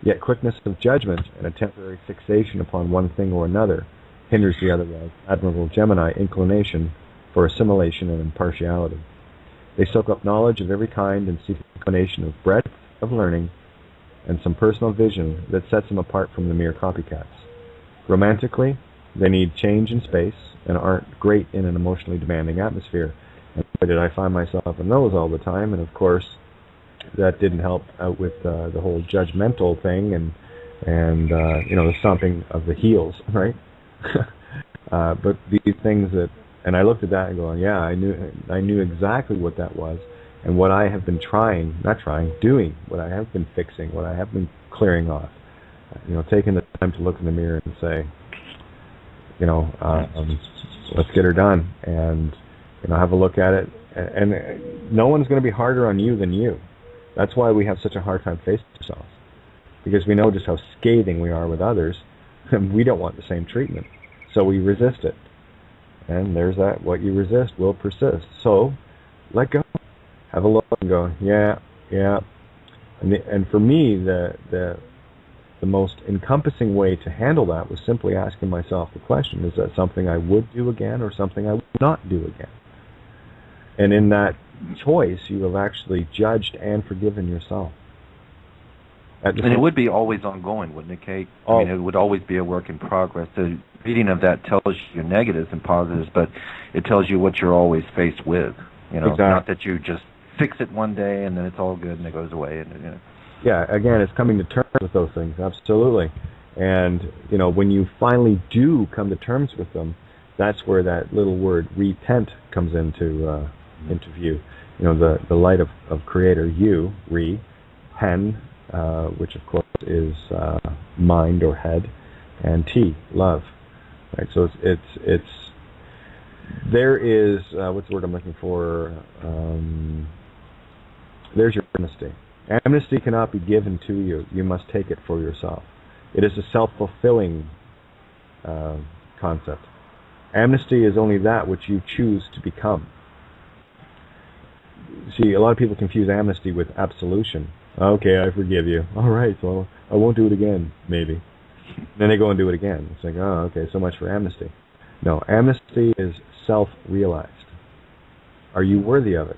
Yet quickness of judgment and a temporary fixation upon one thing or another hinders the otherwise admirable Gemini inclination for assimilation and impartiality. They soak up knowledge of every kind and seek a combination of breadth of learning and some personal vision that sets them apart from the mere copycats. Romantically, they need change in space and aren't great in an emotionally demanding atmosphere. And boy, did I find myself in those all the time, and of course, that didn't help out with the whole judgmental thing and the stomping of the heels, right? But these things that, and I looked at that and going, yeah, I knew exactly what that was, and what I have been doing, what I have been fixing, what I have been clearing off. Taking the time to look in the mirror and say, let's get her done, and have a look at it. And no one's going to be harder on you than you. That's why we have such a hard time facing ourselves, because we know just how scathing we are with others, and we don't want the same treatment, so we resist it. And there's that, what you resist will persist. So, let go. Have a look and go, yeah. And for me, the most encompassing way to handle that was simply asking myself the question, is that something I would do again or something I would not do again? And in that choice, you have actually judged and forgiven yourself. And it would be always ongoing, wouldn't it, Kate? I mean, it would always be a work in progress. The reading of that tells you negatives and positives, but it tells you what you're always faced with. Exactly. Not that you just fix it one day and then it's all good and it goes away. Yeah, again, it's coming to terms with those things, absolutely. And, when you finally do come to terms with them, that's where that little word repent comes into view. The light of Creator, you, pen, which of course is mind or head, and T, love. Right, so it's there is what's the word I'm looking for? There's your amnesty. Amnesty cannot be given to you. You must take it for yourself. It is a self-fulfilling concept. Amnesty is only that which you choose to become. See, a lot of people confuse amnesty with absolution. Okay, I forgive you. All right, so I won't do it again, maybe. Then they go and do it again. It's like, oh, okay, so much for amnesty. No, amnesty is self-realized. Are you worthy of it?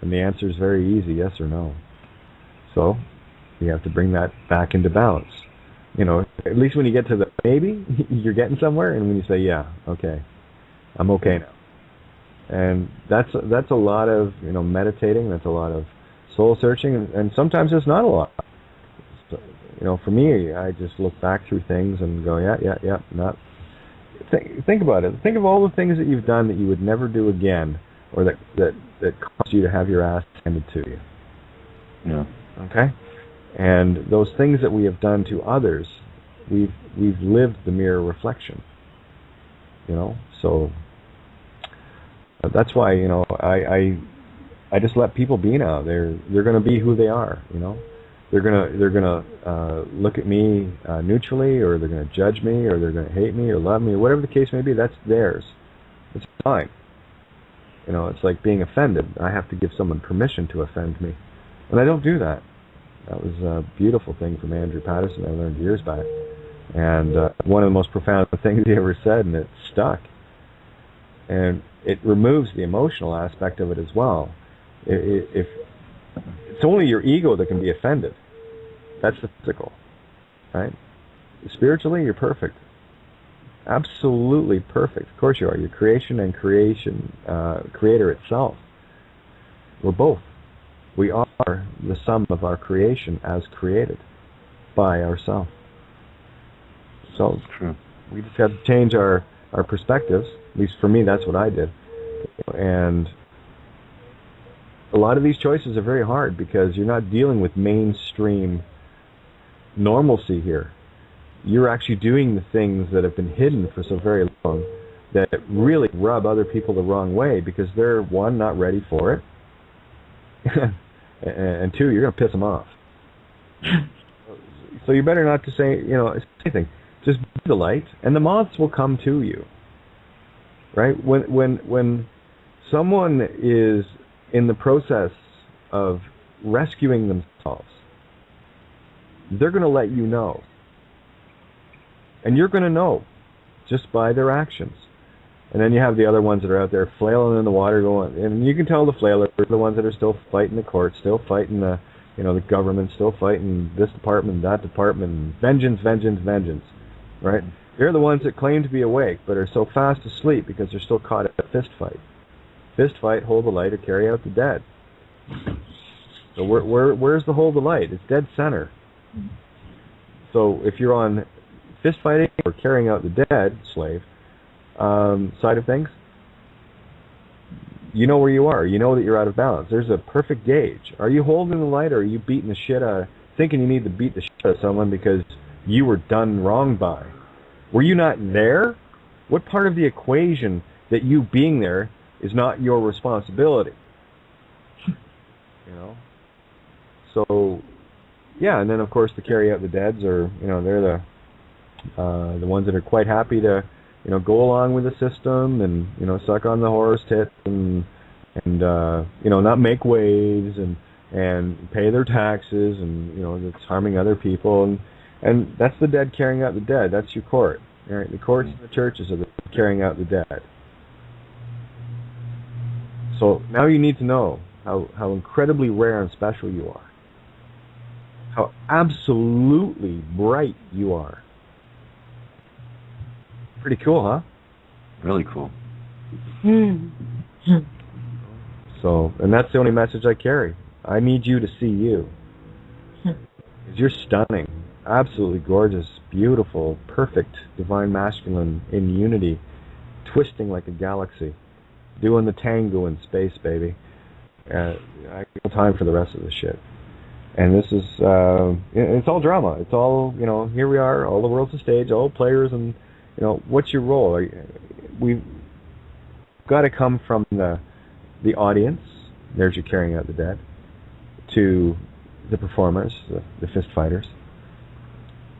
And the answer is very easy, yes or no. So, you have to bring that back into balance. At least when you get to the maybe, you're getting somewhere, and when you say, yeah, okay, I'm okay now. And that's a lot of, meditating, that's a lot of soul searching, and sometimes it's not a lot. So, for me, I just look back through things and go, yeah, not. Think about it. Think of all the things that you've done that you would never do again, or that caused you to have your ass handed to you. Yeah. Okay? And those things that we have done to others, we've lived the mirror reflection. you know. So that's why, you know, I just let people be now. They're going to be who they are, you know. They're gonna look at me neutrally, or they're going to judge me, or they're going to hate me, or love me, or whatever the case may be. That's theirs. It's fine. You know, it's like being offended. I have to give someone permission to offend me, and I don't do that. That was a beautiful thing from Andrew Patterson I learned years back, and one of the most profound things he ever said, and it stuck. And it removes the emotional aspect of it as well. If it's only your ego that can be offended. That's the physical, right? Spiritually, you're perfect. Absolutely perfect. Of course you are. You're creation and creator itself. We're both. We are the sum of our creation as created by ourselves. So it's true. We just have to change our perspectives. At least for me, that's what I did. And a lot of these choices are very hard because you're not dealing with mainstream normalcy here. You're actually doing the things that have been hidden for so very long that really rub other people the wrong way because they're, one, not ready for it, and two, you're going to piss them off. So you better not to say, you know, anything. Just be the light, and the moths will come to you. Right? When someone is in the process of rescuing themselves, they're going to let you know. And you're going to know just by their actions. And then you have the other ones that are out there flailing in the water going, and you can tell the flailers are the ones that are still fighting the courts, still fighting the, you know, the government, still fighting this department, that department, vengeance, vengeance, vengeance, right? They're the ones that claim to be awake, but are so fast asleep because they're still caught in a fist fight. Fist fight, hold the light, or carry out the dead. So where's the hold the light? It's dead center. So if you're on fist fighting or carrying out the dead, slave, side of things, you know where you are. You know that you're out of balance. There's a perfect gauge. Are you holding the light, or are you beating the shit out of, thinking you need to beat the shit out of someone because you were done wrong by? Were you not there? What part of the equation that you being there is not your responsibility? You know? So, yeah, and then of course the carry out the deads are, you know, they're the ones that are quite happy to, you know, go along with the system and, you know, suck on the horse tits and you know, not make waves and pay their taxes, and, you know, that's harming other people, and that's the dead carrying out the dead. That's your court. All right? The courts and the churches are the carrying out the dead. So now you need to know how incredibly rare and special you are. How absolutely bright you are. Pretty cool, huh? Really cool. So, and that's the only message I carry. I need you to see you. You're stunning. Absolutely gorgeous, beautiful, perfect, divine masculine in unity, twisting like a galaxy, doing the tango in space, baby. I got no time for the rest of this shit. And this is, it's all drama. It's all, you know, here we are, all the world's a stage, all players, and, you know, what's your role? We've got to come from the audience, there's your carrying out the dead, to the performers, the fist fighters,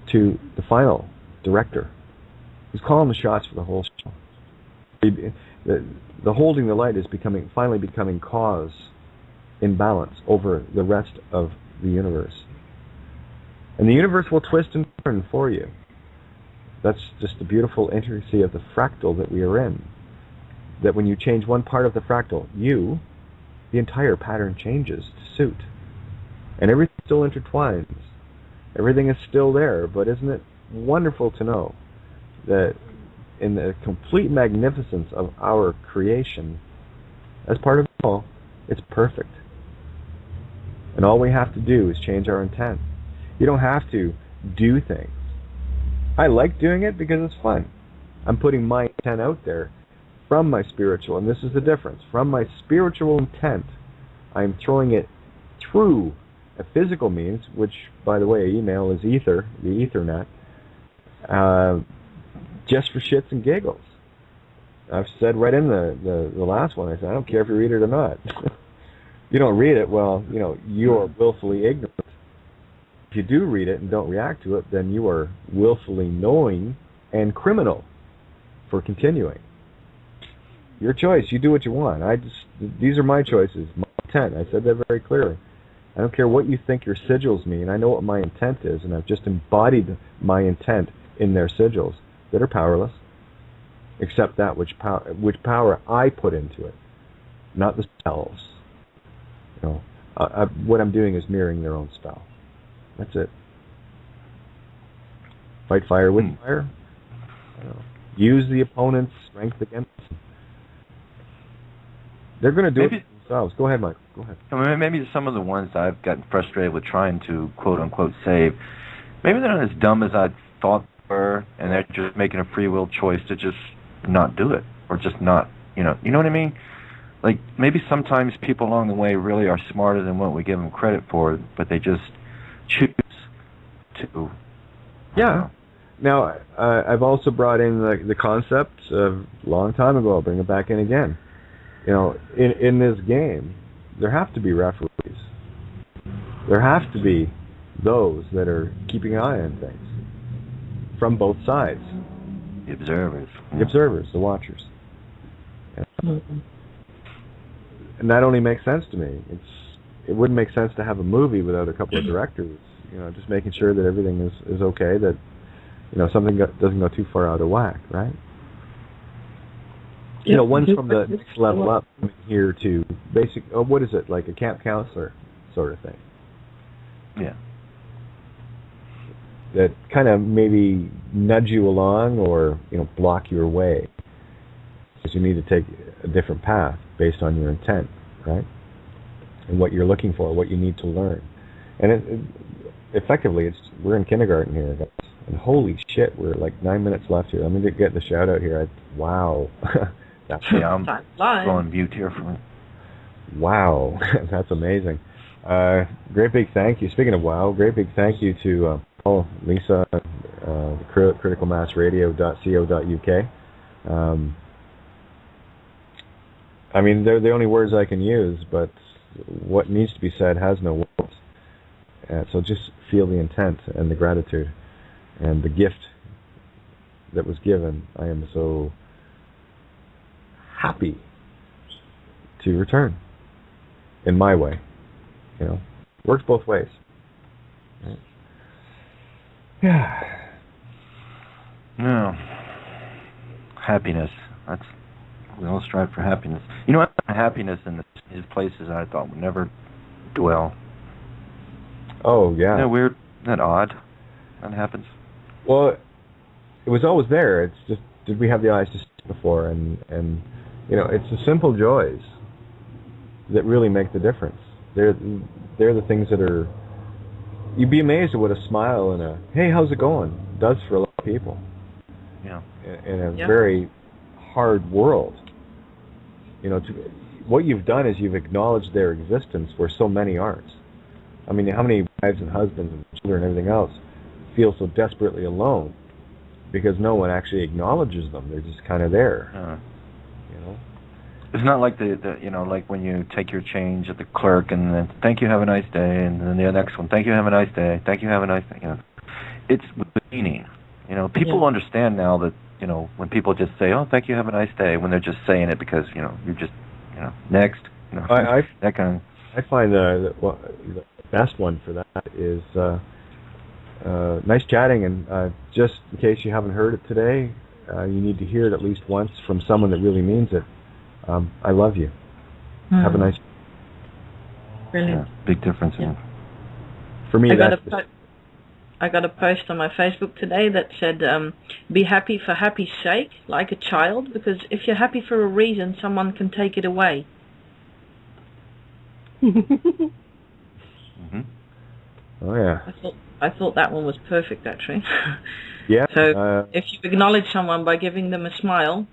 to the final director, who's calling the shots for the whole show. The holding the light is finally becoming cause in balance over the rest of the universe. And the universe will twist and turn for you. That's just the beautiful intricacy of the fractal that we are in. That when you change one part of the fractal, the entire pattern changes to suit. And everything still intertwines. Everything is still there, but isn't it wonderful to know that in the complete magnificence of our creation, as part of it all, it's perfect. And all we have to do is change our intent. You don't have to do things. I like doing it because it's fun. I'm putting my intent out there from my spiritual, and this is the difference. From my spiritual intent, I'm throwing it through a physical means, which, by the way, email is ether, the Ethernet, just for shits and giggles. I've said right in the last one, I said, I don't care if you read it or not. You don't read it, well, you're willfully ignorant. If you do read it and don't react to it, then you are willfully knowing and criminal for continuing. Your choice. You do what you want. These are my choices, my intent. I said that very clearly. I don't care what you think your sigils mean. I know what my intent is, and I've just embodied my intent in their sigils that are powerless, except that which power I put into it, not the spells. What I'm doing is mirroring their own spell. That's it. Fight fire with fire. Use the opponent's strength against them. They're going to do it themselves. Go ahead, Mike. Go ahead. I mean, maybe some of the ones I've gotten frustrated with trying to quote-unquote save, maybe they're not as dumb as I thought they were, and they're just making a free will choice to just not do it, or just not, you know what I mean? Like, maybe sometimes people along the way really are smarter than what we give them credit for, but they just choose to. Yeah. Now, I've also brought in the concept of a long time ago. I'll bring it back in again. In this game, there have to be referees. There have to be those that are keeping an eye on things from both sides. The observers. The observers, the watchers. And that only makes sense to me. It wouldn't make sense to have a movie without a couple of directors, just making sure that everything is okay, that something doesn't go too far out of whack, right? One's from the next level up here to basic, what is it, like a camp counselor sort of thing. Yeah. That kind of maybe nudge you along or, block your way. Because you need to take a different path based on your intent, right? And what you're looking for, what you need to learn. And effectively, we're in kindergarten here, guys. And holy shit, we're like 9 minutes left here. Let me get the shout out here. Wow. I'm going mute here for me. Wow, that's amazing. Great big thank you. Speaking of wow, great big thank you to Paul, Lisa, criticalmassradio.co.uk. I mean, they're the only words I can use, but what needs to be said has no words. So just feel the intent and the gratitude and the gift that was given. I am so happy to return in my way. Works both ways. Right? Yeah. No. Happiness. We all strive for happiness. Happiness in these places I thought would never dwell. Oh, yeah. Isn't that weird? Isn't that odd? That happens. Well, it was always there. It's just, did we have the eyes to see it before? And it's the simple joys that really make the difference. They're the things that are, you'd be amazed at what a smile and a, hey, how's it going, does for a lot of people. Yeah. In a very hard world. What you've done is you've acknowledged their existence where so many aren't. I mean, how many wives and husbands and children and everything else feel so desperately alone because no one actually acknowledges them. They're just kind of there. It's not like like when you take your change at the clerk and then thank you, have a nice day, and then the next one, thank you, have a nice day, thank you, have a nice day. It's with meaning. People understand now that when people just say, oh, thank you, have a nice day, when they're just saying it because you're just next. That kind of. I find the best one for that is nice chatting, and just in case you haven't heard it today, you need to hear it at least once from someone that really means it. I love you. Have a nice. Brilliant. Big difference. Yeah. For me, I got a post on my Facebook today that said, be happy for happy's sake, like a child, because if you're happy for a reason, someone can take it away. Mm-hmm. Oh, yeah. I thought that one was perfect, actually. Yeah. So if you acknowledge someone by giving them a smile,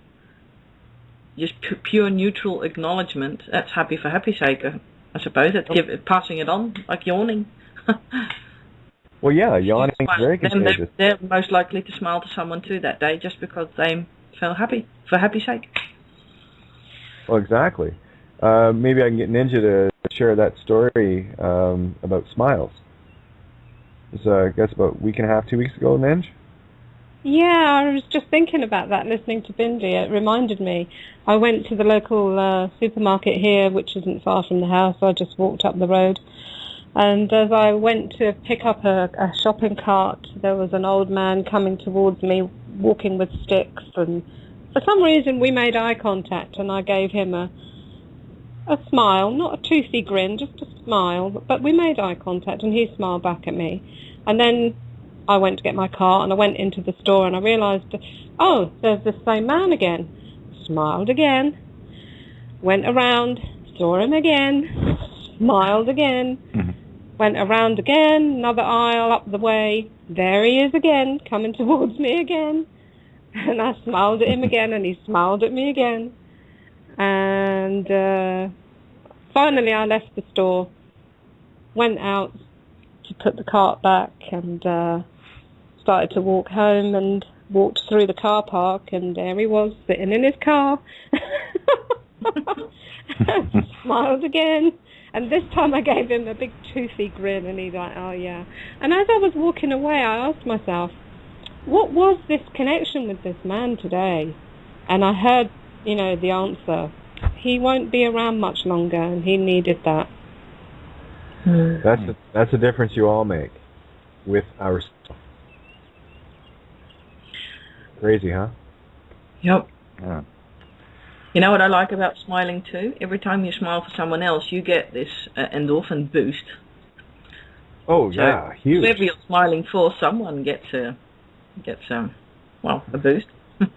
just pure neutral acknowledgement, that's happy for happy's sake, I suppose. That's passing it on, like yawning. Well, yeah, yawning is very contagious. They're most likely to smile to someone too that day, just because they happy, for happy sake. Well, exactly. Maybe I can get Ninja to share that story about smiles. It was, I guess, about a week and a half, 2 weeks ago, Ninja? Yeah, I was just thinking about that, listening to Bindi. It reminded me. I went to the local supermarket here, which isn't far from the house. I just walked up the road. And as I went to pick up a shopping cart, there was an old man coming towards me, walking with sticks. And for some reason, we made eye contact, and I gave him a smile, not a toothy grin, just a smile. But we made eye contact, and he smiled back at me. And then I went to get my car, and I went into the store, and I realised, oh, there's the same man again. Smiled again. Went around, saw him again, smiled again. Went around again, another aisle up the way. There he is again, coming towards me again. And I smiled at him again, and he smiled at me again. And finally I left the store, went out to put the cart back, and started to walk home, and walked through the car park, and there he was, sitting in his car. Smiled again. And this time I gave him a big toothy grin, and he's like, oh yeah. And as I was walking away, I asked myself, what was this connection with this man today? And I heard, the answer. He won't be around much longer, and he needed that. That's the difference you all make with ourselves. Crazy, huh? Yep. Yeah. You know what I like about smiling too? Every time you smile for someone else, you get this endorphin boost. Oh, yeah, huge. Whoever you're smiling for, someone gets a boost. And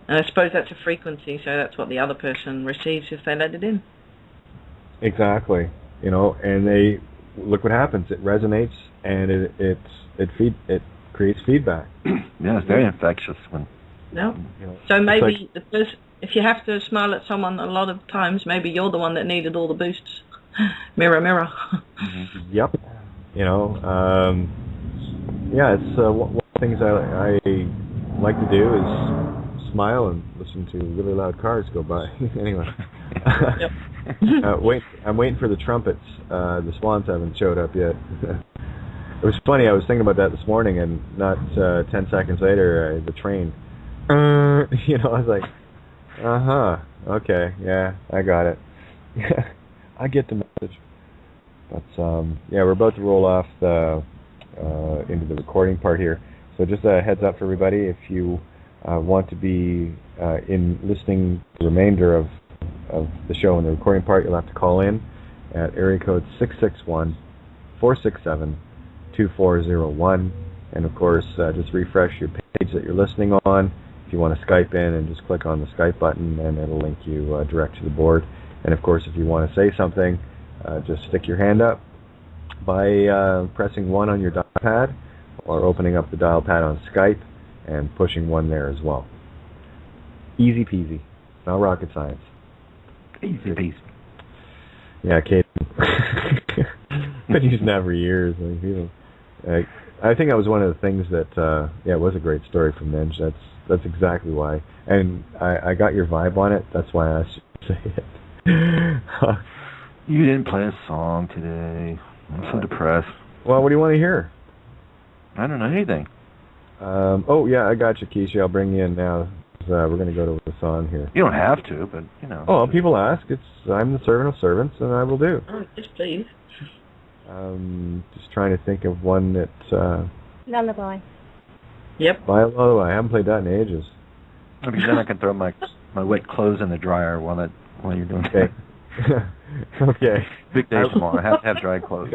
I suppose that's a frequency, so that's what the other person receives if they let it in. Exactly. And they look what happens. It resonates, and it creates feedback. Yeah, it's very infectious when. No. So maybe the person. If you have to smile at someone a lot of times, maybe you're the one that needed all the boosts. Mirror, mirror. Yep. It's one of the things I like to do is smile and listen to really loud cars go by. Anyway. Yep. I'm waiting for the trumpets. The swans haven't showed up yet. It was funny, I was thinking about that this morning, and not 10 seconds later, the train. I was like, okay, yeah, I got it. I get the message. But, we're about to roll off into the recording part here. So just a heads up for everybody, if you want to be in listening to the remainder of the show in the recording part, you'll have to call in at area code 661-467-2401. And, of course, just refresh your page that you're listening on. If you want to Skype in, and just click on the Skype button, and it'll link you direct to the board. And of course, if you want to say something, just stick your hand up by pressing 1 on your dial pad, or opening up the dial pad on Skype and pushing 1 there as well. Easy peasy. Not rocket science. Easy peasy. Yeah, Kate. Been using that for years. I think that was one of the things that, it was a great story from Ninja. That's exactly why. And I got your vibe on it. That's why I asked you to say it. You didn't play a song today. I'm so depressed. Well, what do you want to hear? I don't know anything. I got you, Keisha. I'll bring you in now. We're going to go to the song here. You don't have to, but, Oh, people ask. I'm the servant of servants, and I will do. Oh, yes, please. Just trying to think of one that... Lullaby. Yep. By a lullaby. I haven't played that in ages. Because then I can throw my wet clothes in the dryer while you're doing that. Okay. Big day tomorrow. I have to have dry clothes.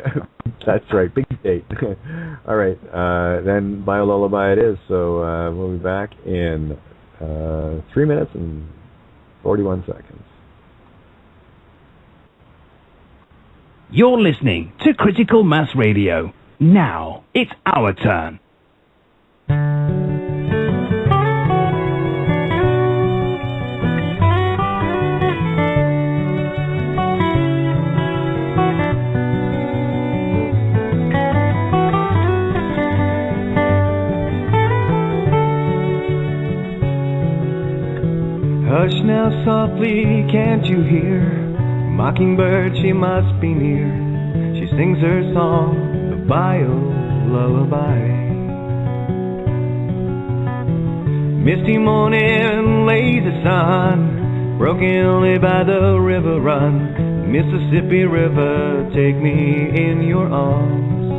That's right. Big date. All right. Then by a lullaby it is. So we'll be back in 3 minutes and 41 seconds. You're listening to Critical Mass Radio. Now it's our turn. now softly, can't you hear? Mockingbird, she must be near. She sings her song, the bio lullaby. Misty morning, lazy sun, broken only by the river run. Mississippi River, take me in your arms.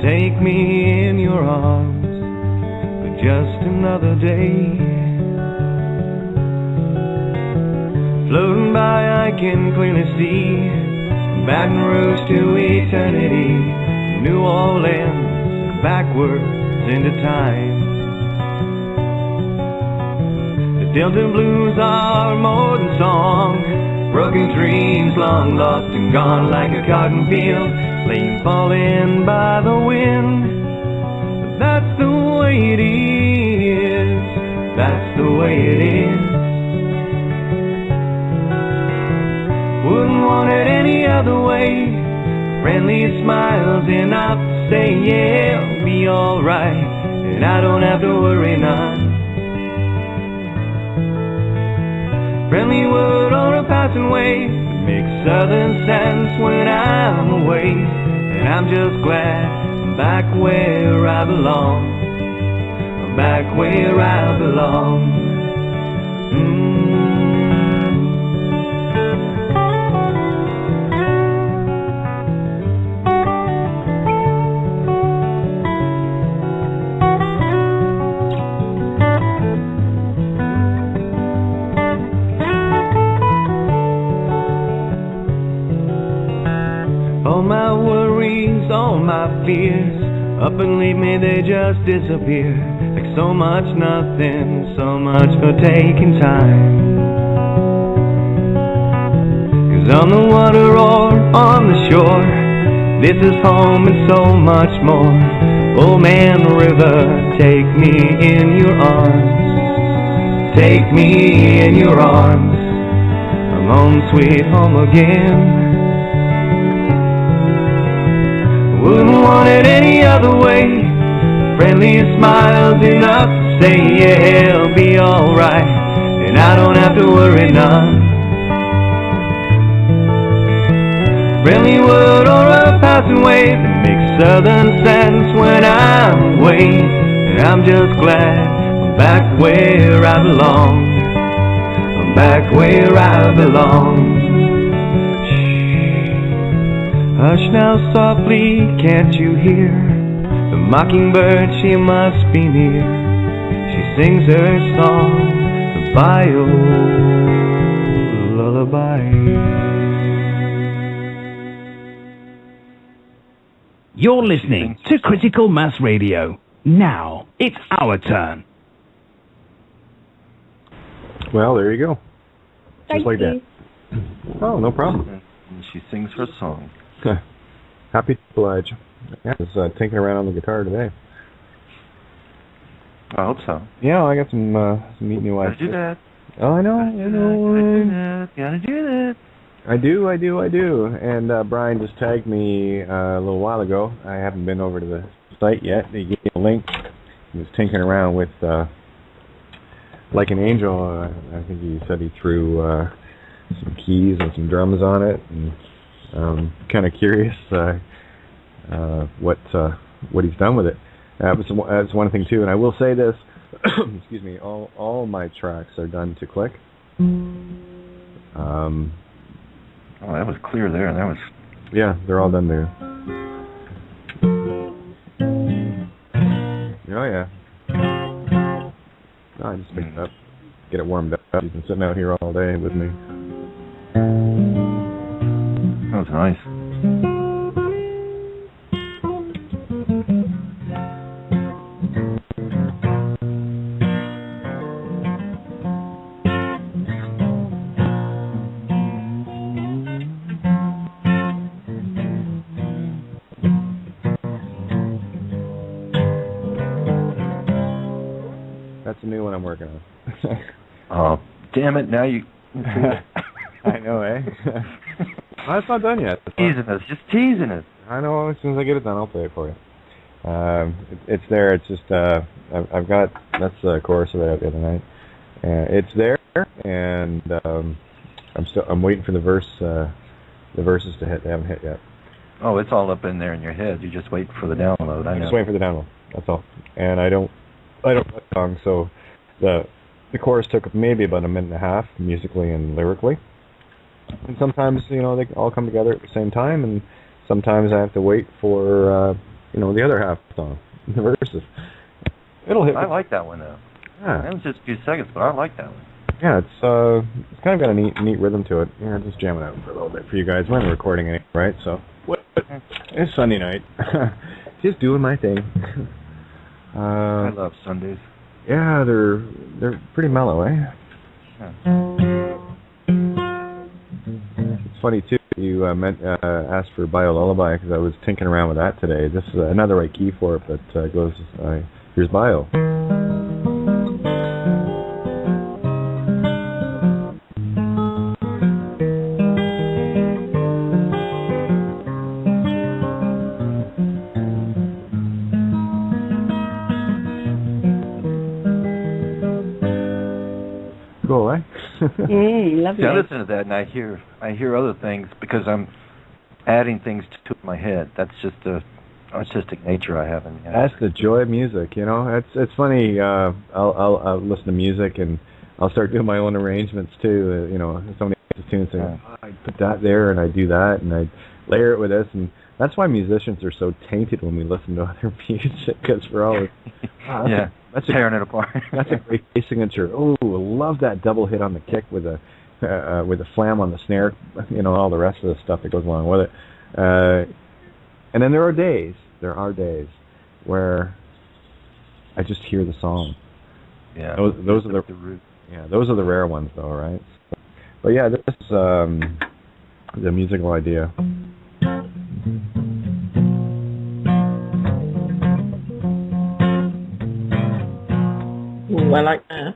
Take me in your arms for just another day. Floating by, I can clearly see Baton Rouge to eternity, New Orleans backwards into time. The Delta blues are more than song, broken dreams long lost and gone like a cotton field, laying falling by the wind. But that's the way it is, that's the way it is. Wouldn't want it any other way. Friendly smiles enough to say, yeah, it'll be alright, and I don't have to worry none. Friendly word on a passing wave makes southern sense when I'm away, and I'm just glad I'm back where I belong, back where I belong. All my worries, all my fears, up and leave me, they just disappear. Like so much nothing, so much for taking time. 'Cause on the water or on the shore, this is home and so much more. Old man river, take me in your arms. Take me in your arms. I'm home sweet home again. Wouldn't want it any other way. Friendly smiles enough to say, yeah, it'll be alright, and I don't have to worry none. Friendly word or a passing wave that makes southern sense when I'm away, and I'm just glad I'm back where I belong. I'm back where I belong. Hush now softly, can't you hear? The mockingbird, she must be near. She sings her song, the bio lullaby. You're listening to Critical Mass Radio. Now, it's our turn. Well, there you go. Thank Just like you. that. Oh, no problem. And she sings her song. Happy to oblige. Yeah, I was tinkering around on the guitar today. I hope so. Yeah, I got some neat new Gotta ideas. do that. Oh, I know. Gotta do that. I do. And Brian just tagged me a little while ago. I haven't been over to the site yet. He gave me a link. He was tinkering around with Like an Angel. I think he said he threw some keys and some drums on it, and kind of curious what he's done with it. That's one thing too, and I will say this. Excuse me. All my tracks are done to click. Oh, that was clear there. That was. Yeah, they're all done there. Oh yeah. I just picked it up, get it warmed up. You've been sitting out here all day with me. That was nice. That's a new one I'm working on. Oh, damn it! Now you. I know, eh? Oh, it's not done yet. Just teasing us. I know. As soon as I get it done, I'll play it for you. It's there. It's just I've got that's the chorus of it out the other night. It's there. and I'm waiting for the verses to hit. They haven't hit yet. Oh, it's all up in there in your head. You just wait for the download. I'm just waiting for the download. That's all. And I don't write songs, so the chorus took maybe about a minute and a half, musically and lyrically. And sometimes, they all come together at the same time, and sometimes I have to wait for, the other half of the song, the verses. It'll hit. I like that one, though. Yeah. That was just a few seconds, but I like that one. Yeah, it's kind of got a neat rhythm to it. Yeah, just jam it out for a little bit for you guys. We're recording it, right? So, it's Sunday night. Just doing my thing. I love Sundays. Yeah, they're pretty mellow, eh? Yeah. It's funny too. You asked for Bio Lullaby because I was tinkering around with that today. This is another right key for it, but goes. Here's Bio. Cool, eh? Lovely. Yeah, I listen to that and I hear other things because I'm adding things to my head. That's just the artistic nature I have in me. That's the joy of music, It's funny. I'll listen to music and I'll start doing my own arrangements too. Somebody has a tune and say, I put that there and I do that and I layer it with this, and that's why musicians are so tainted when we listen to other music, because we're always that's tearing it apart. That's a great bass signature. Oh, I love that double hit on the kick with a flam on the snare, all the rest of the stuff that goes along with it. And then there are days where I just hear the song. Yeah, those are the root. Yeah, those are the rare ones, though, right? But yeah, this is the musical idea. Ooh, I like that.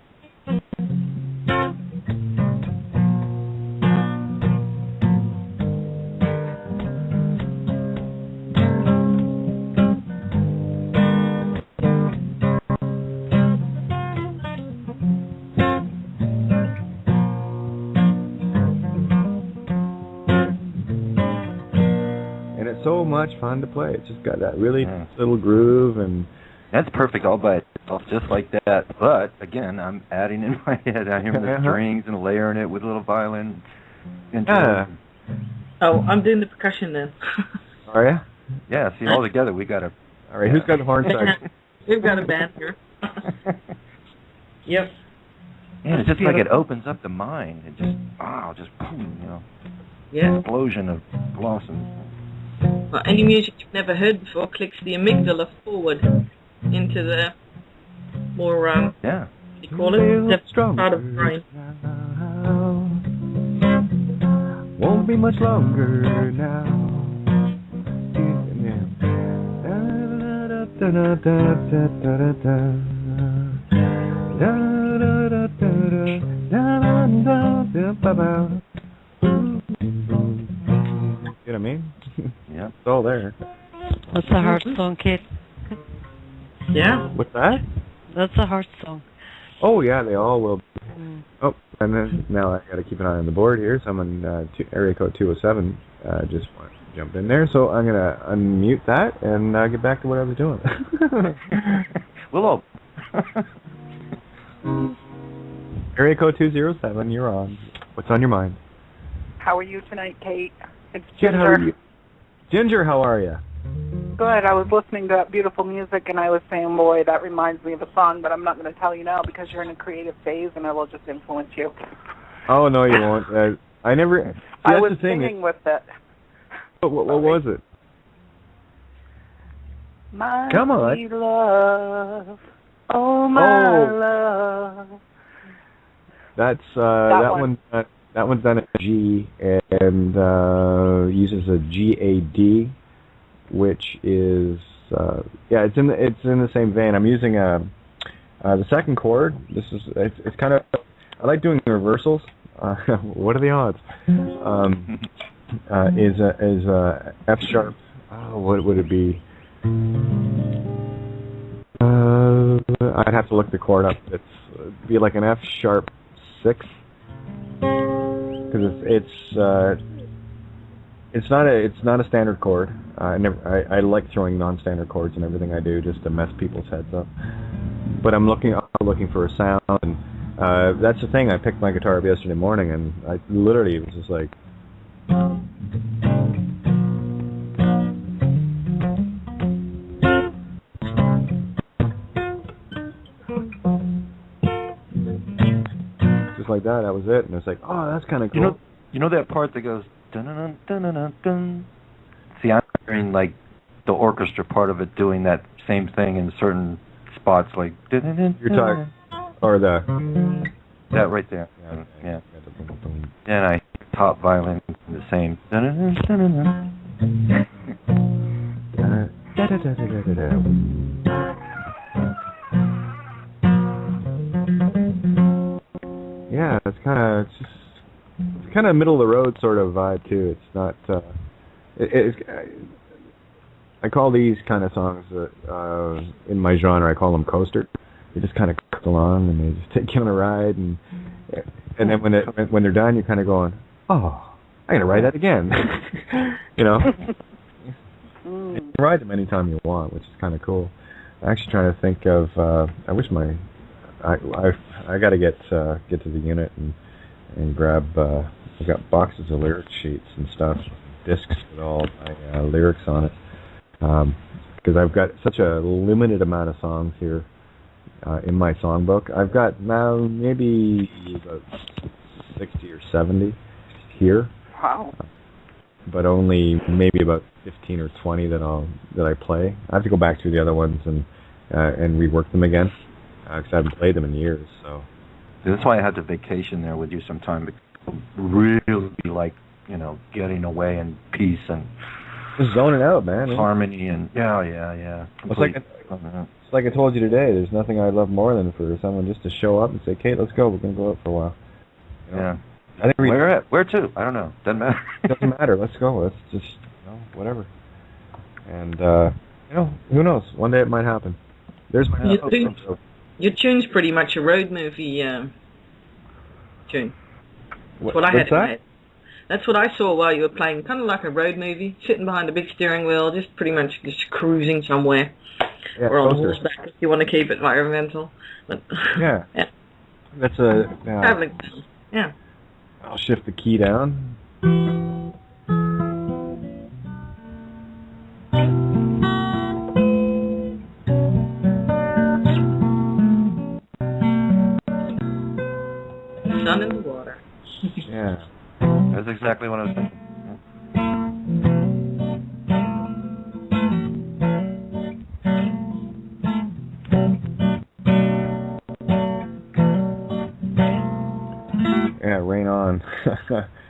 And it's so much fun to play. It's just got that really little groove, and that's perfect all by itself, just like that. But again, I'm adding in my head. I hear the strings and layering it with a little violin. Oh, I'm doing the percussion then. Are you? Yeah. See, all together we got a. All right, who's got the horn section? We've got a band here. Yep. Yeah, it's just like it opens up the mind. It just boom, Yeah. Explosion of blossoms. Well, any music you've never heard before clicks the amygdala forward into the more, what do you call it? The part of the brain. Won't be much longer now. You know what I mean? Yeah. It's all there. That's a heart song, Kate. Yeah. What's that? That's a heart song. Oh, yeah, they all will be. Oh, and then now I got to keep an eye on the board here. Someone, area code 207, just want to jump in there. So I'm going to unmute that and get back to what I was doing. We'll all. Area code 207, you're on. What's on your mind? How are you tonight, Kate? It's Good, Ginger. how are you? Ginger, how are you? Good. I was listening to that beautiful music, and I was saying, boy, that reminds me of a song, but I'm not going to tell you now because you're in a creative phase, and I will just influence you. Oh, no, you won't. I never... I was singing with it. What was it? My Come on. sweet love, oh, my love. That's that one's done in G and uses a GAD, which is it's in the same vein. I'm using the second chord. This is it's kind of, I like doing the reversals. What are the odds? Is a F sharp. What would it be? I'd have to look the chord up. It'd be like an F sharp 6. Because it's not a standard chord. I like throwing non-standard chords in everything I do just to mess people's heads up. But I'm looking for a sound, and that's the thing. I picked my guitar up yesterday morning, and I literally was just like. Just like that. That was it, and it's like, oh, that's kind of cool. You know that part that goes dun dun dun dun dun dun. See, I'm hearing like the orchestra part of it doing that same thing in certain spots, like dun dun dun. You're talking, or the that right there. Yeah. And I top violin the same. Dun dun dun dun dun. Yeah, it's kind of middle of the road sort of vibe too. It's not. I call these kind of songs in my genre. I call them coaster. They just kind of cook along and they just take you on a ride, and then when they're done, you're kind of going, oh, I'm gonna ride that again. You know. You can ride them anytime you want, which is kind of cool. I'm actually trying to think of. I wish I got to get to the unit and grab. I've got boxes of lyric sheets and stuff, discs with all my lyrics on it, because I've got such a limited amount of songs here in my songbook. I've got now maybe about 60 or 70 here. Wow. But only maybe about 15 or 20 that I play. I have to go back to the other ones and rework them again. Because I haven't played them in years, so. That's why I had to vacation there with you sometime, because really like, getting away in peace and just zoning out, man. Harmony and yeah. It's like I told you today. There's nothing I love more than for someone just to show up and say, "Kate, let's go. We're gonna go out for a while." Yeah. I think where to? I don't know. Doesn't matter. Doesn't matter. Let's go. Let's just whatever. And who knows? One day it might happen. There's my Your tune's pretty much a road movie tune. That's what I had in my head. That's what I saw while you were playing, kind of like a road movie, sitting behind a big steering wheel, just pretty much just cruising somewhere. Yeah, or on horseback if you want to keep it environmental. But yeah. That's a... traveling. Yeah. I'll shift the key down. Sun in the water. Yeah. That's exactly what I was thinking. Yeah, rain on.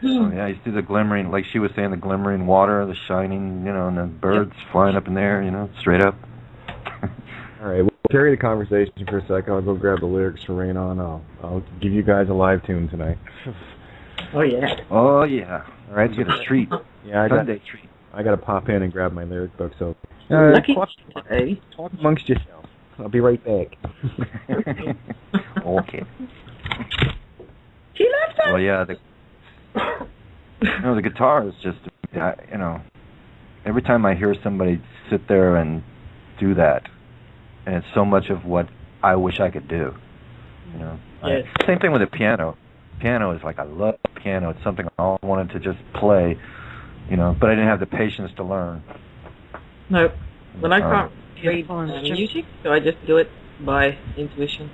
Oh, yeah, you see the glimmering, like she was saying, the glimmering water, the shining, and the birds flying up in there, straight up. All right, we'll carry the conversation for a second. I'll go grab the lyrics for Rain On. I'll give you guys a live tune tonight. Oh, yeah. Oh, yeah. All right, get a treat. Yeah, Sunday treat. I got to pop in and grab my lyric book, so... Lucky talk amongst yourselves. I'll be right back. Okay. She left us. Well, yeah, the guitar is just, every time I hear somebody sit there and do that, and it's so much of what I wish I could do. Yes. Same thing with the piano. Piano is like, I love piano. It's something I wanted to just play, but I didn't have the patience to learn. No. When I can't read music, so I just do it by intuition.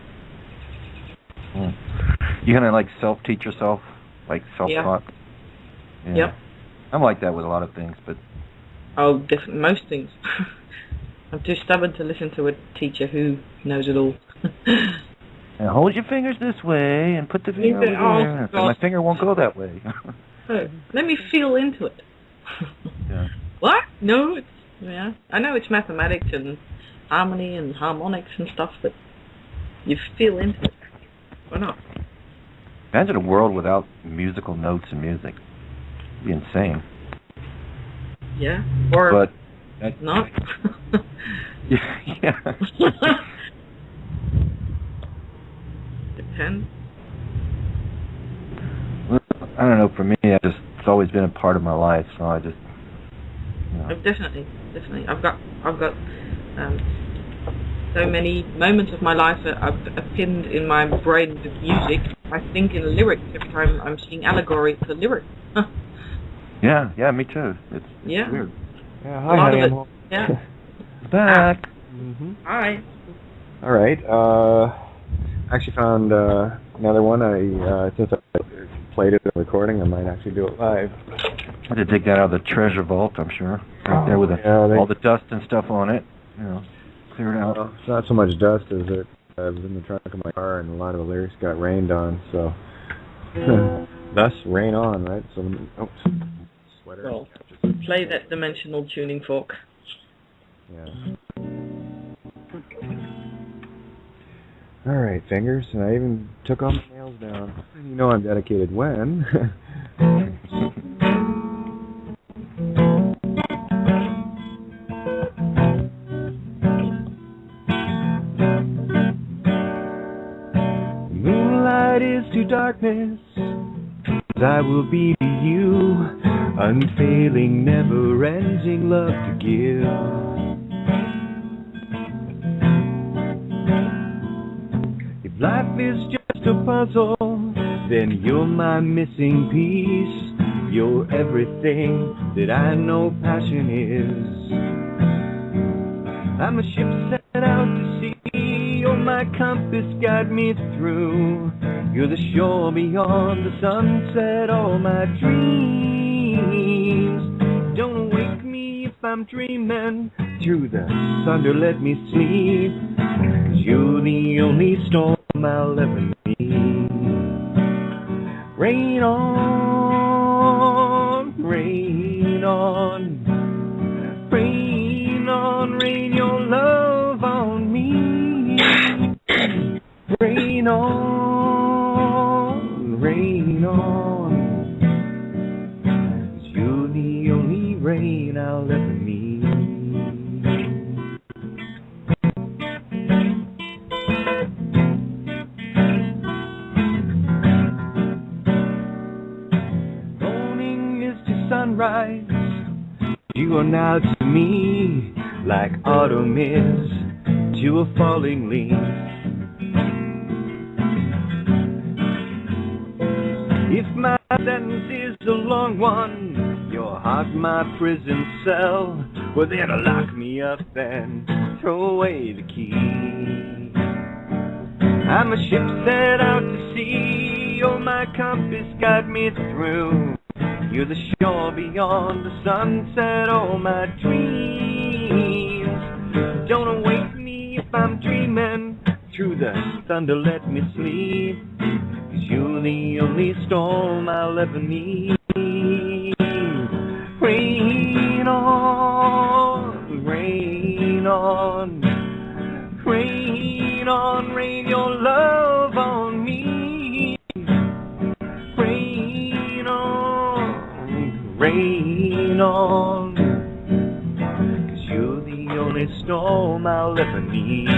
You kind of like self-teach yourself, like self-taught? Yeah. Yep. I'm like that with a lot of things, but... Oh, definitely, most things. I'm too stubborn to listen to a teacher who knows it all. Now hold your fingers this way and put the finger over there. My finger won't go that way. Let me feel into it. Yeah. What? No, I know it's mathematics and harmony and harmonics and stuff, but you feel into it. Why not? Imagine a world without musical notes and music. It'd be insane. Yeah. Or not. Yeah. Depends. always been a part of my life. So I just. Oh, definitely. I've got so many moments of my life that I've pinned in my brain with music. I think in lyrics every time I'm seeing allegory for lyrics. Huh. Yeah, me too. It's weird. Yeah, hi, honey. Yeah. Back. Mm-hmm. Hi. All right. I actually found another one. Since I played it in the recording, I might actually do it live. I had to dig that out of the treasure vault, I'm sure. Right there with all the dust and stuff on it. Cleared out. It's not so much dust as it was in the trunk of my car, and a lot of the lyrics got rained on, so thus rain on, right? So, sweater. Well, play that dimensional tuning fork. Yeah. All right, fingers, and I even took all my nails down. You know I'm dedicated when. Moonlight is to darkness, I will be to you, unfailing, never-ending love to give. If life is just a puzzle, then you're my missing piece. You're everything that I know passion is. I'm a ship set out to sea. You're my compass, guide me through. You're the shore beyond the sunset, all my dreams. Don't wake me if I'm dreaming. Through the thunder, let me sleep. 'Cause you're the only storm I'll ever need. Rain on, rain on. Rain on, rain your love on me. Rain on, rain on. 'Cause you're the only rain I'll ever need. Morning is to sunrise. You are now to me like autumn is to a falling leaf. If my sentence is a long one, your heart my prison cell, well then lock me up and throw away the key. I'm a ship set out to sea, you're my compass, guide me through. You're the shore beyond the sunset, all my dreams. Don't wake me if I'm dreaming. Through the thunder, let me sleep. 'Cause you're the only storm I'll ever need. Rain on, rain on. Rain on, rain your love on me. Rain on, rain on. 'Cause you're the only storm I'll ever need.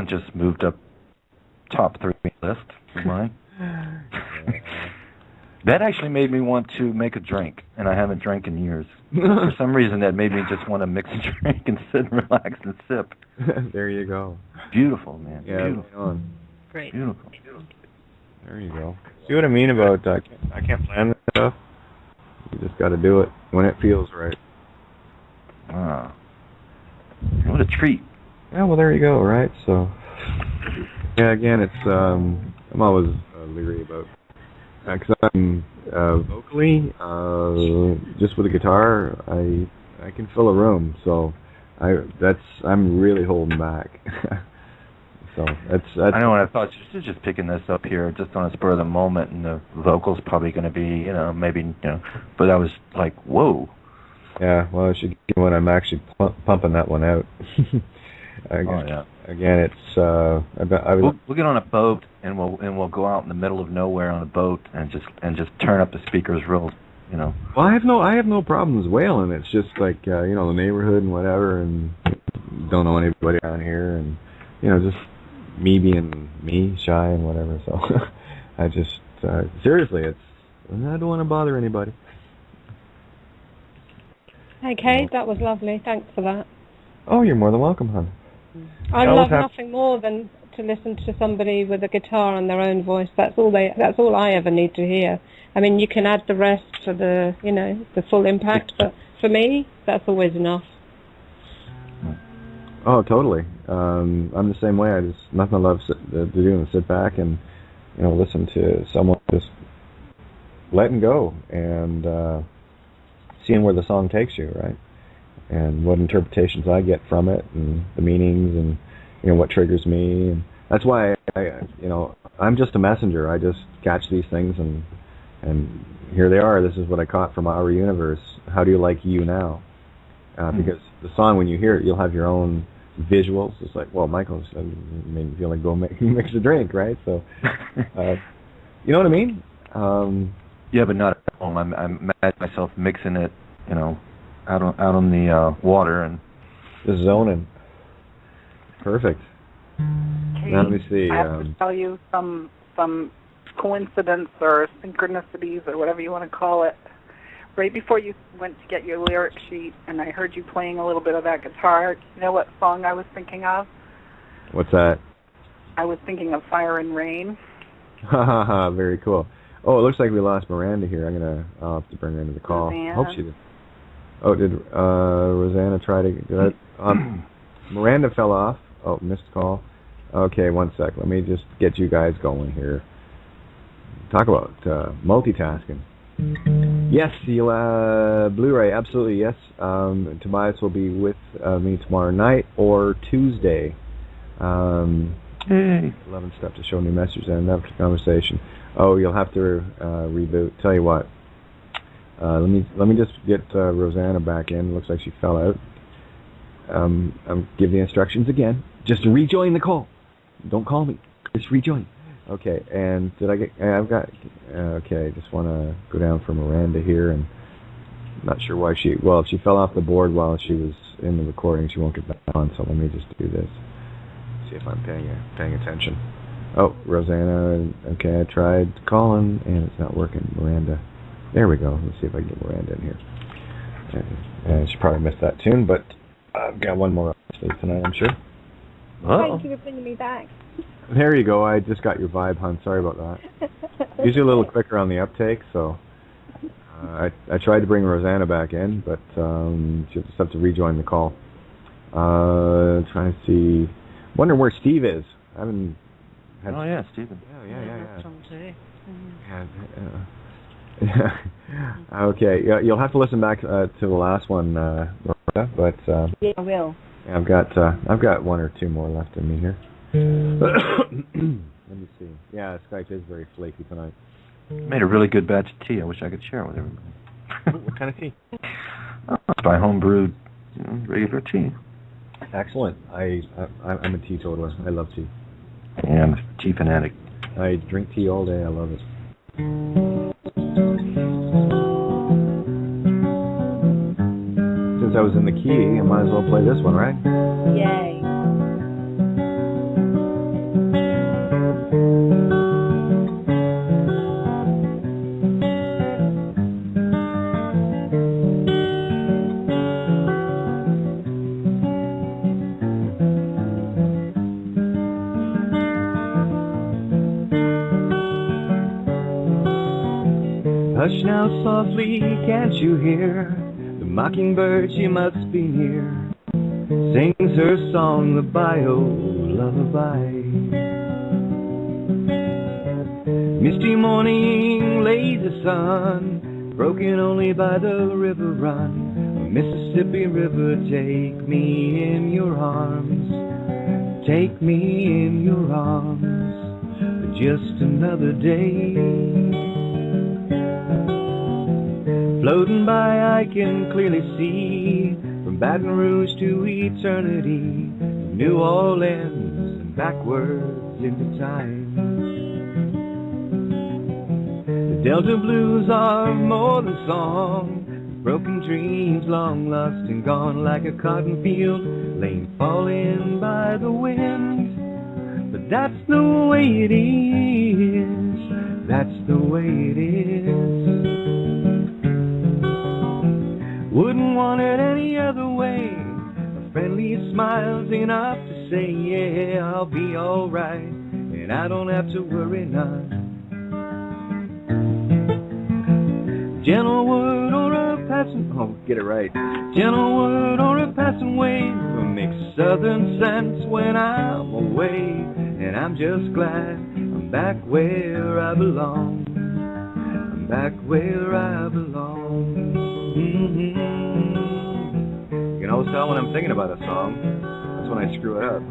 Just moved up top 3 list of mine. That actually made me want to make a drink, and I haven't drank in years. For some reason, that made me just want to mix a drink and sit and relax and sip. There you go. Beautiful, man. Yeah, Beautiful. Great. Beautiful. There you go. See what I mean about I can't plan this stuff. You just got to do it when it feels right. Ah. What a treat. Yeah, well, there you go, right? So, yeah, again, it's, I'm always leery about, because I'm vocally, just with a guitar, I can fill a room, so I'm really holding back. So that's I know, and I thought she's just picking this up here just on a spur of the moment, and the vocal's probably going to be, maybe, but I was like, whoa. Yeah, well, when I'm actually pumping that one out. Yeah. Again, it's we'll get on a boat and we'll go out in the middle of nowhere on a boat and just turn up the speakers real, Well, I have no problems wailing. It's just like the neighborhood and whatever, and don't know anybody down here, and just me being me, shy and whatever. So I just seriously, I don't want to bother anybody. Okay, that was lovely. Thanks for that. Oh, you're more than welcome, hon. I love nothing more than to listen to somebody with a guitar and their own voice. That's all I ever need to hear. I mean, you can add the rest for the, the full impact, but for me, that's always enough. Oh, totally. I'm the same way. Nothing I love to do than sit back and, listen to someone just letting go and seeing where the song takes you, right? And what interpretations I get from it, and the meanings, and what triggers me, and that's why I'm just a messenger. I just catch these things, and here they are. This is what I caught from Our Universe. How do you like you now? Because the song, when you hear it, you'll have your own visuals. It's like, well, Michael's made me feel like go mix a drink, right? So, you know what I mean? Yeah, but not at home. I'm mad at myself mixing it, out on the water and just zoning. Perfect. Kate, now let me see. I have to tell you some coincidence or synchronicities or whatever you want to call it. Right before you went to get your lyric sheet, and I heard you playing a little bit of that guitar. You know what song I was thinking of? What's that? I was thinking of Fire and Rain. Ha ha ha! Very cool. Oh, it looks like we lost Miranda here. I'll have to bring her into the call. Rosanna. Hope she did. Oh, did Rosanna try to do that? Miranda fell off. Oh, missed call. Okay, one sec. Let me just get you guys going here. Talk about multitasking. Yes, the Blu-ray, absolutely, yes. Tobias will be with me tomorrow night or Tuesday. 11 step to show new messages and after conversation. Oh, you'll have to reboot. Tell you what. Let me just get Rosanna back in. Looks like she fell out. Give the instructions again. Just rejoin the call. Don't call me. Just rejoin. Okay. And did I get? I've got. Okay. Just want to go down for Miranda here, and not sure why she. Well, if she fell off the board while she was in the recording, she won't get back on. So let me just do this. See if I'm paying attention. Oh, Rosanna. Okay, I tried calling and it's not working. Miranda. There we go. Let's see if I can get Miranda in here. She probably missed that tune, but I've got one more up tonight, I'm sure. Thank you for bringing me back. There you go. I just got your vibe, hon. Sorry about that. Usually a little quicker on the uptake, so I tried to bring Rosanna back in, but she'll just have to rejoin the call. Trying to see. Wonder where Steve is. I haven't had. Oh yeah, Stephen. Yeah. Okay. Yeah, you'll have to listen back to the last one, Miranda, but yeah, I will. I've got one or two more left in me here. Let me see. Yeah, Skype is very flaky tonight. Made a really good batch of tea. I wish I could share it with everybody. What kind of tea? It's by homebrewed, regular tea. Excellent. I'm a teetotaler. I love tea. Yeah, I'm a tea fanatic. I drink tea all day. I love it. Since I was in the key, I might as well play this one, right? Yay. Hush now softly, can't you hear? The mockingbird, she must be near. Sings her song, the bio lullaby. Misty morning, lazy sun, broken only by the river run. Mississippi River, take me in your arms. Take me in your arms. Just another day. Floating by, I can clearly see, from Baton Rouge to eternity, from New Orleans and backwards into time. The Delta blues are more than song, broken dreams long lost and gone, like a cotton field laying falling by the wind. But that's the way it is, that's the way it is. Wouldn't want it any other way. A friendly smile's enough to say, yeah, I'll be alright, and I don't have to worry none. Gentle word or a passing, oh, get it right. Gentle word or a passing wave will make southern sense when I'm away. And I'm just glad I'm back where I belong. I'm back where I belong. You can always tell when I'm thinking about a song. That's when I screw it up.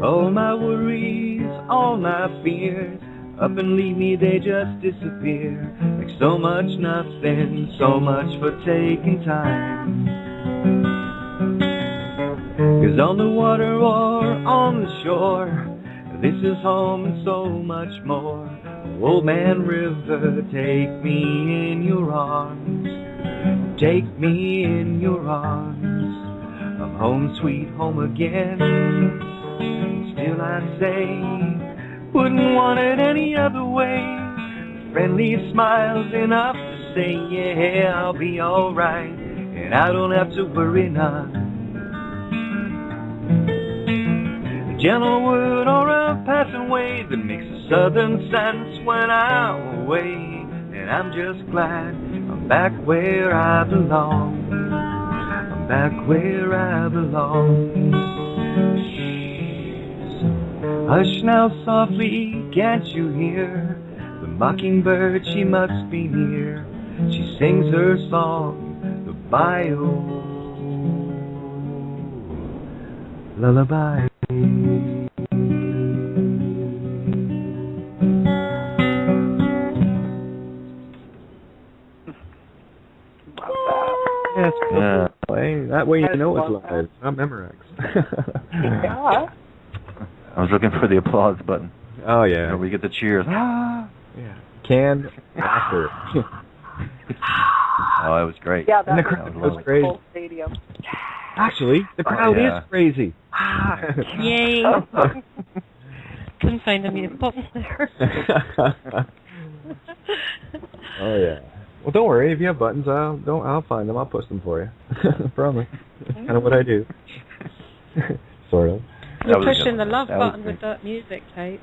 All my worries, all my fears, up and leave me, they just disappear. Like so much nothing, so much for taking time. 'Cause on the water or on the shore, this is home and so much more. Old Man River, take me in your arms. Take me in your arms. I'm home sweet home again. Still I say, wouldn't want it any other way. A friendly smile's enough to say, yeah, I'll be alright, and I don't have to worry none. A gentle word or a passing wave that makes a southern sense when I'm away. And I'm just glad I'm back where I belong. I'm back where I belong. Hush now softly, can't you hear? The mockingbird, she must be near. She sings her song, the bio lullaby. Yes, play. That way you know it's live, not Memorex. Yeah. I was looking for the applause button. Oh, yeah. Where we get the cheers. Yeah. Canned laughter. Oh, it was great. Yeah, and the crowd was crazy. Full stadium. Actually, the crowd is crazy. Yay. Couldn't find the mute button there. Oh, yeah. Well, don't worry. If you have buttons, I'll find them. I'll push them for you. Promise. Kind of what I do. Sort of. You're pushing the love button with that music, Kate.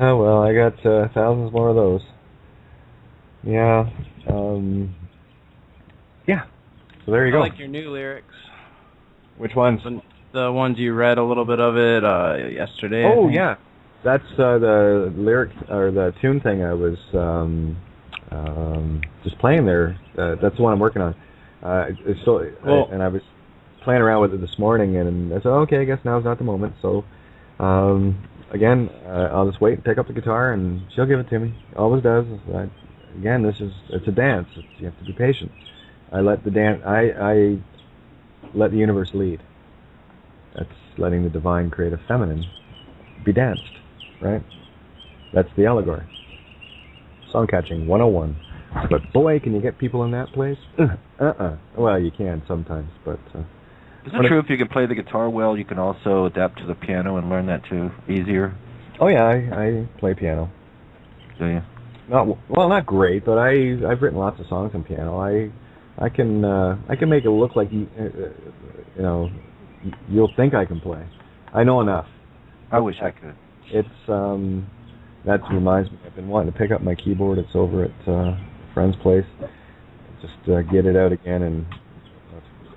Oh, well, I got thousands more of those. Yeah. Yeah. So there you go. I like your new lyrics. Which ones? The ones you read a little bit of it yesterday. Oh, yeah. That's the lyric or the tune thing I was just playing there. That's the one I'm working on. It's still, and I was playing around with it this morning, and I said, okay, I guess now's not the moment. So, again, I'll just wait and pick up the guitar, and she'll give it to me. Always does. Again, it's a dance. You have to be patient. I let the universe lead. That's letting the divine creative feminine be danced, right? That's the allegory. Song catching 101. But boy, can you get people in that place? Well, you can sometimes, but... Isn't it true if you can play the guitar well, you can also adapt to the piano and learn that too easier? Oh yeah, I play piano. Do you? not great, but I've written lots of songs on piano. I can make it look like you'll think I can play. I know enough. I wish I could. It's that reminds me. I've been wanting to pick up my keyboard. It's over at a friend's place. Just get it out again, and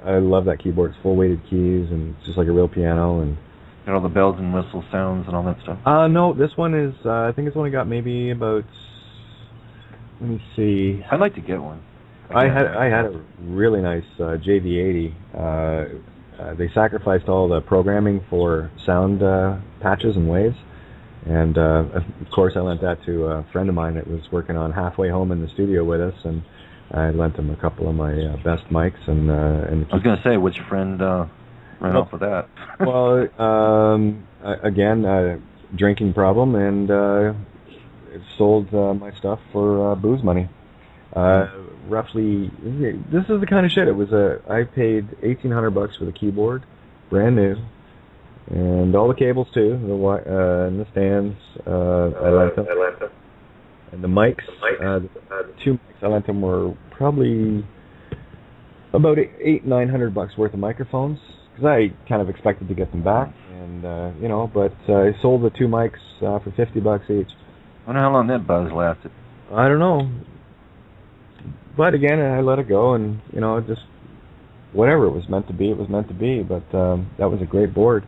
I love that keyboard. It's full weighted keys, and it's just like a real piano. And got all the bells and whistle sounds and all that stuff. No, this one is. I think it's only got maybe about. Let me see. I'd like to get one. I had a really nice JV80. They sacrificed all the programming for sound patches and waves, and of course I lent that to a friend of mine that was working on Halfway Home in the studio with us, and I lent him a couple of my best mics. And I was going to say, which friend ran off with that? Well, again, drinking problem, and sold my stuff for booze money. Roughly, this is the kind of shit. It was I paid $1,800 for the keyboard, brand new, and all the cables too, and the stands. I lent them, and the mics. The two mics I lent them were probably about $800-900 worth of microphones, because I kind of expected to get them back, and but I sold the two mics for $50 each. I wonder how long that buzz lasted. I don't know. But again, I let it go, and just whatever it was meant to be, it was meant to be. But that was a great board.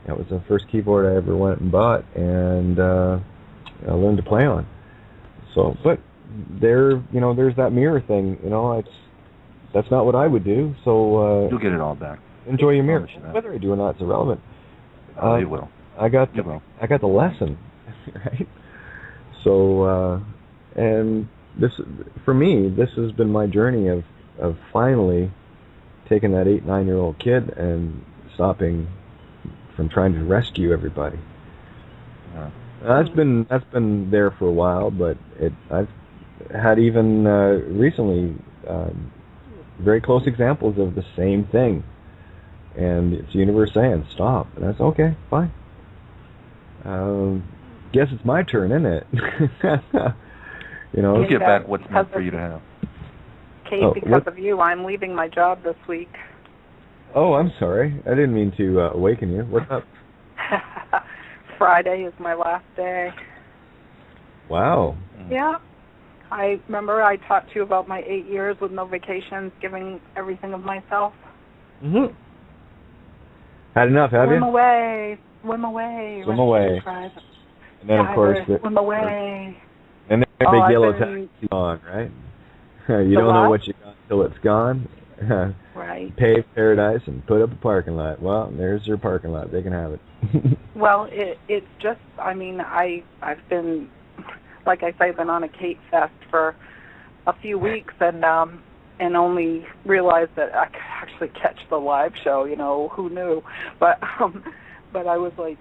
That was the first keyboard I ever went and bought, and I learned to play on. So, but there's that mirror thing. That's not what I would do. So you'll get it all back. Enjoy your mirror. Whether I do or not, it's irrelevant. You will. I got the lesson, right? So, and this, for me, this has been my journey of finally taking that 8-9-year-old kid and stopping from trying to rescue everybody. That's been there for a while, but I've had even recently very close examples of the same thing, and it's the universe saying stop, and that's okay, fine. Guess it's my turn, isn't it? We'll get back what's meant for you to have. Kate, because of you, I'm leaving my job this week. Oh, I'm sorry. I didn't mean to awaken you. What's up? Friday is my last day. Wow. Yeah. I remember I talked to you about my 8 years with no vacations, giving everything of myself. Mm-hmm. Had enough, have you? Swim away. Swim away. Swim away. And then, of course, swim away. And then the big yellow taxi's gone, right? You don't know what you got until it's gone. Right. Pave paradise and put up a parking lot. Well, there's your parking lot. They can have it. Well, it's just, I mean, I've been, like I say, been on a Kate Fest for a few weeks, and only realized that I could actually catch the live show. Who knew? But I was like,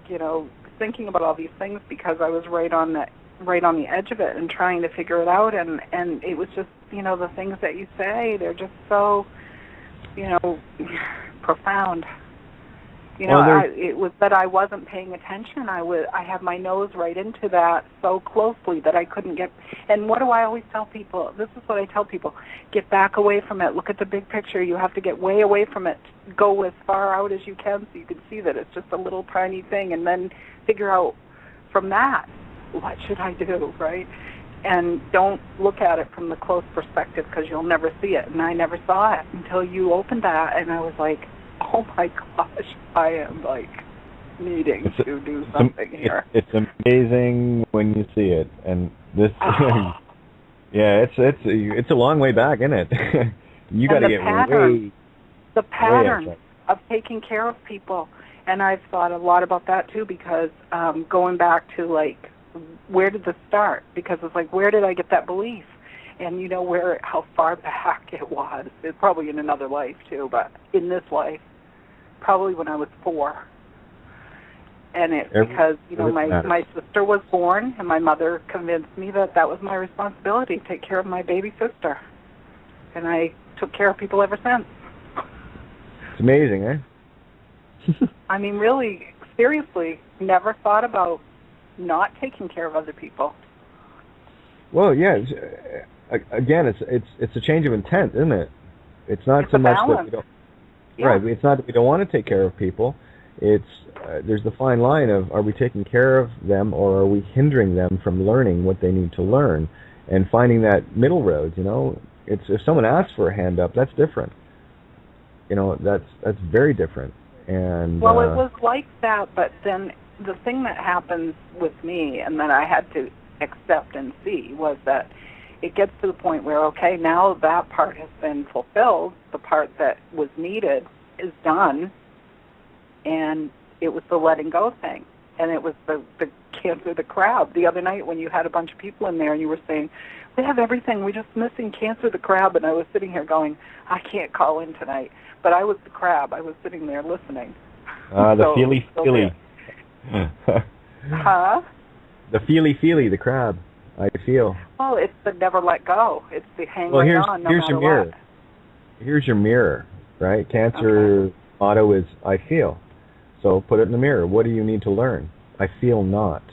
thinking about all these things because I was right on the edge of it and trying to figure it out, and it was just, the things that you say, they're just so, profound. It was that I wasn't paying attention. I had my nose right into that so closely that I couldn't get. And what do I always tell people? This is what I tell people: get back away from it. Look at the big picture. You have to get way away from it. Go as far out as you can so you can see that it's just a little tiny thing, and then figure out from that, what should I do, right? And don't look at it from the close perspective, because you'll never see it. And I never saw it until you opened that, and I was like, oh my gosh, I am like needing to do something here. It's amazing when you see it, and this, yeah, it's a long way back, isn't it? You got to get the pattern of taking care of people, and I've thought a lot about that too, because going back to like, where did this start? Because it's like, where did I get that belief? And how far back it was. It's probably in another life too, but in this life, probably when I was 4. And it's because, my sister was born, and my mother convinced me that was my responsibility, to take care of my baby sister. And I took care of people ever since. It's amazing, eh? I mean, really, seriously, never thought about not taking care of other people. Well, yeah. Again, it's a change of intent, isn't it? It's not so much that we don't. Yeah. Right. It's not that we don't want to take care of people. It's there's the fine line of, are we taking care of them, or are we hindering them from learning what they need to learn, and finding that middle road. It's, if someone asks for a hand up, that's different. That's very different. And well, it was like that, but then the thing that happens with me, and that I had to accept and see, was that it gets to the point where, okay, now that part has been fulfilled, the part that was needed is done, and it was the letting go thing. And it was the cancer the crab. The other night when you had a bunch of people in there and you were saying, we have everything, we're just missing cancer the crab, and I was sitting here going, I can't call in tonight. But I was the crab. I was sitting there listening. The feely. Huh? The feely, the crab. I feel. Well, it's the never let go. It's the hang on no here's matter your mirror. what. Here's your mirror, right? Cancer motto is, I feel. So put it in the mirror. What do you need to learn? I feel not.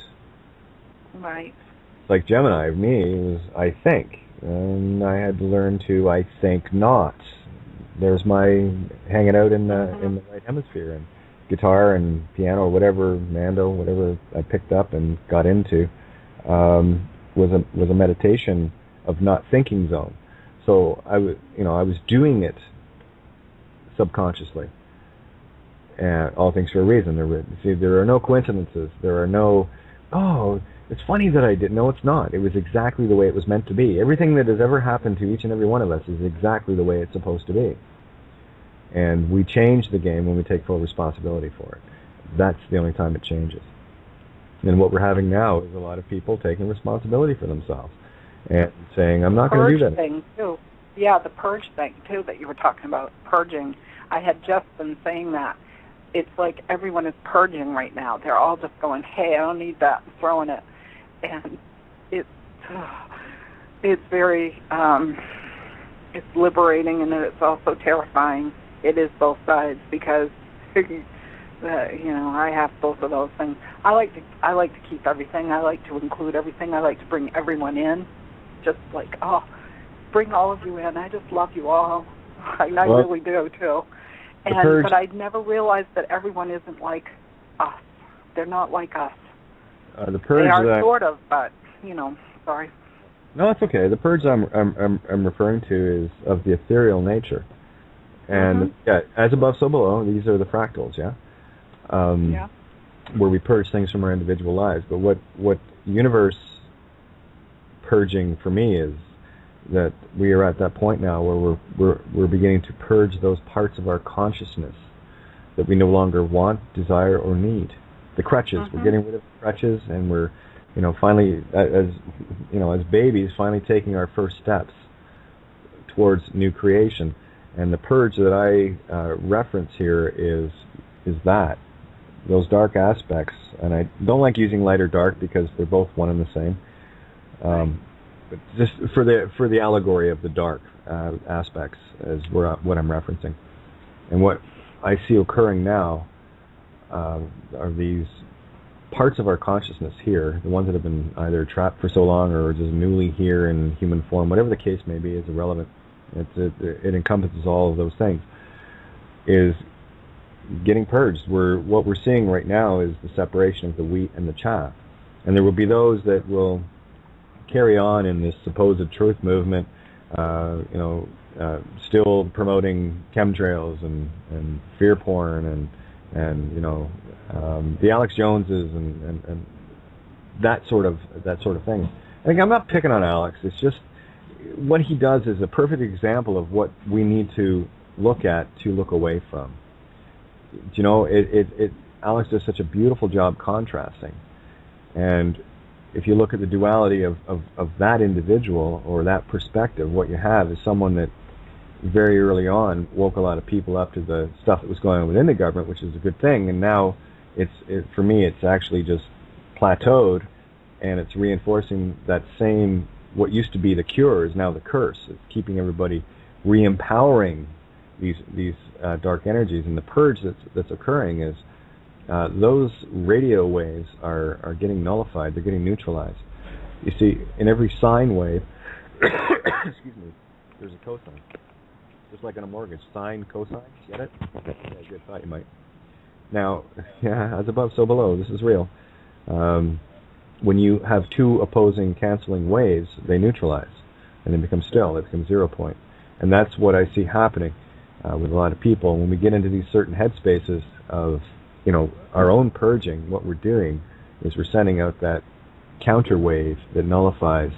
Right. It's like Gemini, me, it was I think. And I had to learn to I think not. There's my hanging out in the right hemisphere, and guitar and piano or whatever, mando, whatever I picked up and got into, was a meditation of not thinking zone. So I was doing it subconsciously, and all things for a reason. There are no coincidences. There are no, it's funny that I did. No, it's not. It was exactly the way it was meant to be. Everything that has ever happened to each and every one of us is exactly the way it's supposed to be. And we change the game when we take full responsibility for it. That's the only time it changes. And what we're having now is a lot of people taking responsibility for themselves and saying, I'm not going to do that. The purge thing, too. Yeah, the purge thing, too, that you were talking about, purging. I had just been saying that. It's like everyone is purging right now. They're all just going, hey, I don't need that, and throwing it. And it's very, it's liberating, and it's also terrifying. It is both sides, because I have both of those things. I like to keep everything. I like to include everything. I like to bring everyone in, just like, bring all of you in. I just love you all. I really do too. But I never realized that everyone isn't like us. They're not like us. The purge. They are sort of, but sorry. No, it's okay. The purge I'm referring to is of the ethereal nature. And as above, so below. These are the fractals, where we purge things from our individual lives. But what universe purging for me is that we are at that point now where we're beginning to purge those parts of our consciousness that we no longer want, desire, or need. The crutches. We're getting rid of the crutches, and we're finally, as babies, finally taking our first steps towards new creation. And the purge that I reference here is that, those dark aspects. And I don't like using light or dark because they're both one and the same. But just for the allegory of the dark aspects is what I'm referencing. And what I see occurring now are these parts of our consciousness here, the ones that have been either trapped for so long or just newly here in human form, whatever the case may be, is irrelevant. It encompasses all of those things, is getting purged. What we're seeing right now is the separation of the wheat and the chaff. And there will be those that will carry on in this supposed truth movement, still promoting chemtrails and fear porn and the Alex Joneses and that sort of thing. I think I'm not picking on Alex. It's just what he does is a perfect example of what we need to look at to look away from. Alex does such a beautiful job contrasting. And if you look at the duality of that individual or that perspective, what you have is someone that very early on woke a lot of people up to the stuff that was going on within the government, which is a good thing. And now for me, it's actually just plateaued, and it's reinforcing that same, what used to be the cure is now the curse. It's keeping everybody re-empowering these dark energies. And the purge that's occurring is those radio waves are getting nullified. They're getting neutralized. You see, in every sine wave, excuse me, there's a cosine. Just like on a mortgage, sine, cosine, get it? Yeah, good, thought you might. Now, yeah, as above, so below, this is real. When you have two opposing canceling waves, they neutralize, and they become still, they become 0 point. And that's what I see happening with a lot of people. When we get into these certain headspaces of, our own purging, what we're doing is we're sending out that counter wave that nullifies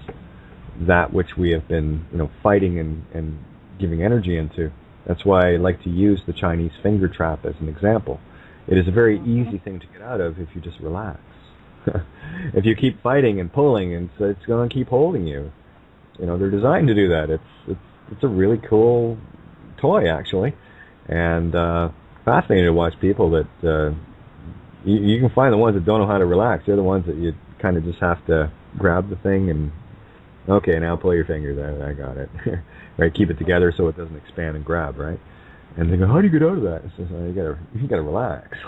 that which we have been, fighting and giving energy into. That's why I like to use the Chinese finger trap as an example. It is a very easy thing to get out of if you just relax. If you keep fighting and pulling, it's going to keep holding you. They're designed to do that. It's a really cool toy, actually, and fascinating to watch people that you can find the ones that don't know how to relax. They're the ones that you kind of just have to grab the thing and okay, now pull your fingers out. I got it. Right, keep it together so it doesn't expand and grab. Right, and they go, how do you get out of that? It says, you gotta relax.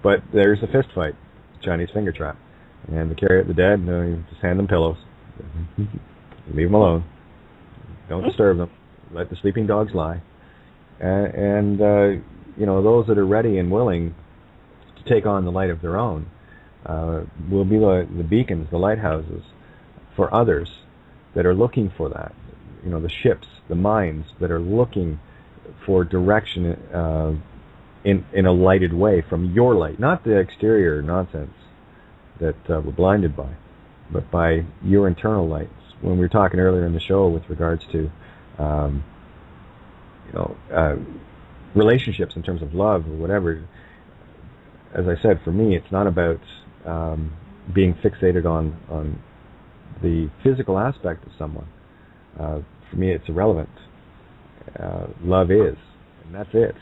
But there's a fist fight, Chinese finger trap, and to carry out the dead, you just hand them pillows, leave them alone, don't disturb them, let the sleeping dogs lie, and those that are ready and willing to take on the light of their own will be the beacons, the lighthouses for others that are looking for that. The ships, the minds that are looking for direction in a lighted way from your light, not the exterior nonsense that we're blinded by, but by your internal lights. When we were talking earlier in the show with regards to relationships in terms of love or whatever, as I said, for me, it's not about being fixated on the physical aspect of someone. For me, it's irrelevant. Love is, and that's it.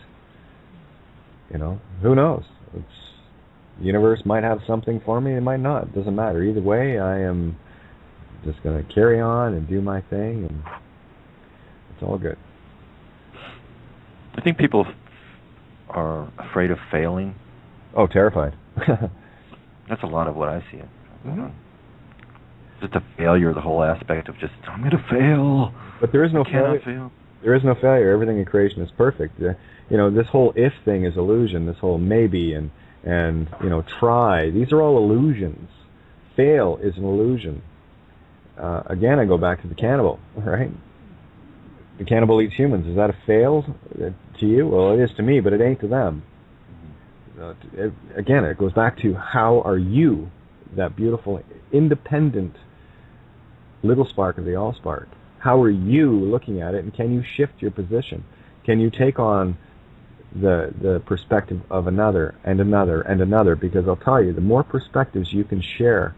Who knows? The universe might have something for me, it might not. It doesn't matter. Either way, I am just going to carry on and do my thing, and it's all good. I think people are afraid of failing. Oh, terrified. That's a lot of what I see. Just a failure, the whole aspect of just, I'm going to fail. But there is no failure. There is no failure. Everything in creation is perfect. This whole if thing is illusion. This whole maybe and try. These are all illusions. Fail is an illusion. Again, I go back to the cannibal, right? The cannibal eats humans. Is that a fail to you? Well, it is to me, but it ain't to them. Again, it goes back to how are you, that beautiful, independent little spark of the all-spark, how are you looking at it, and can you shift your position? Can you take on the perspective of another and another and another? Because I'll tell you, the more perspectives you can share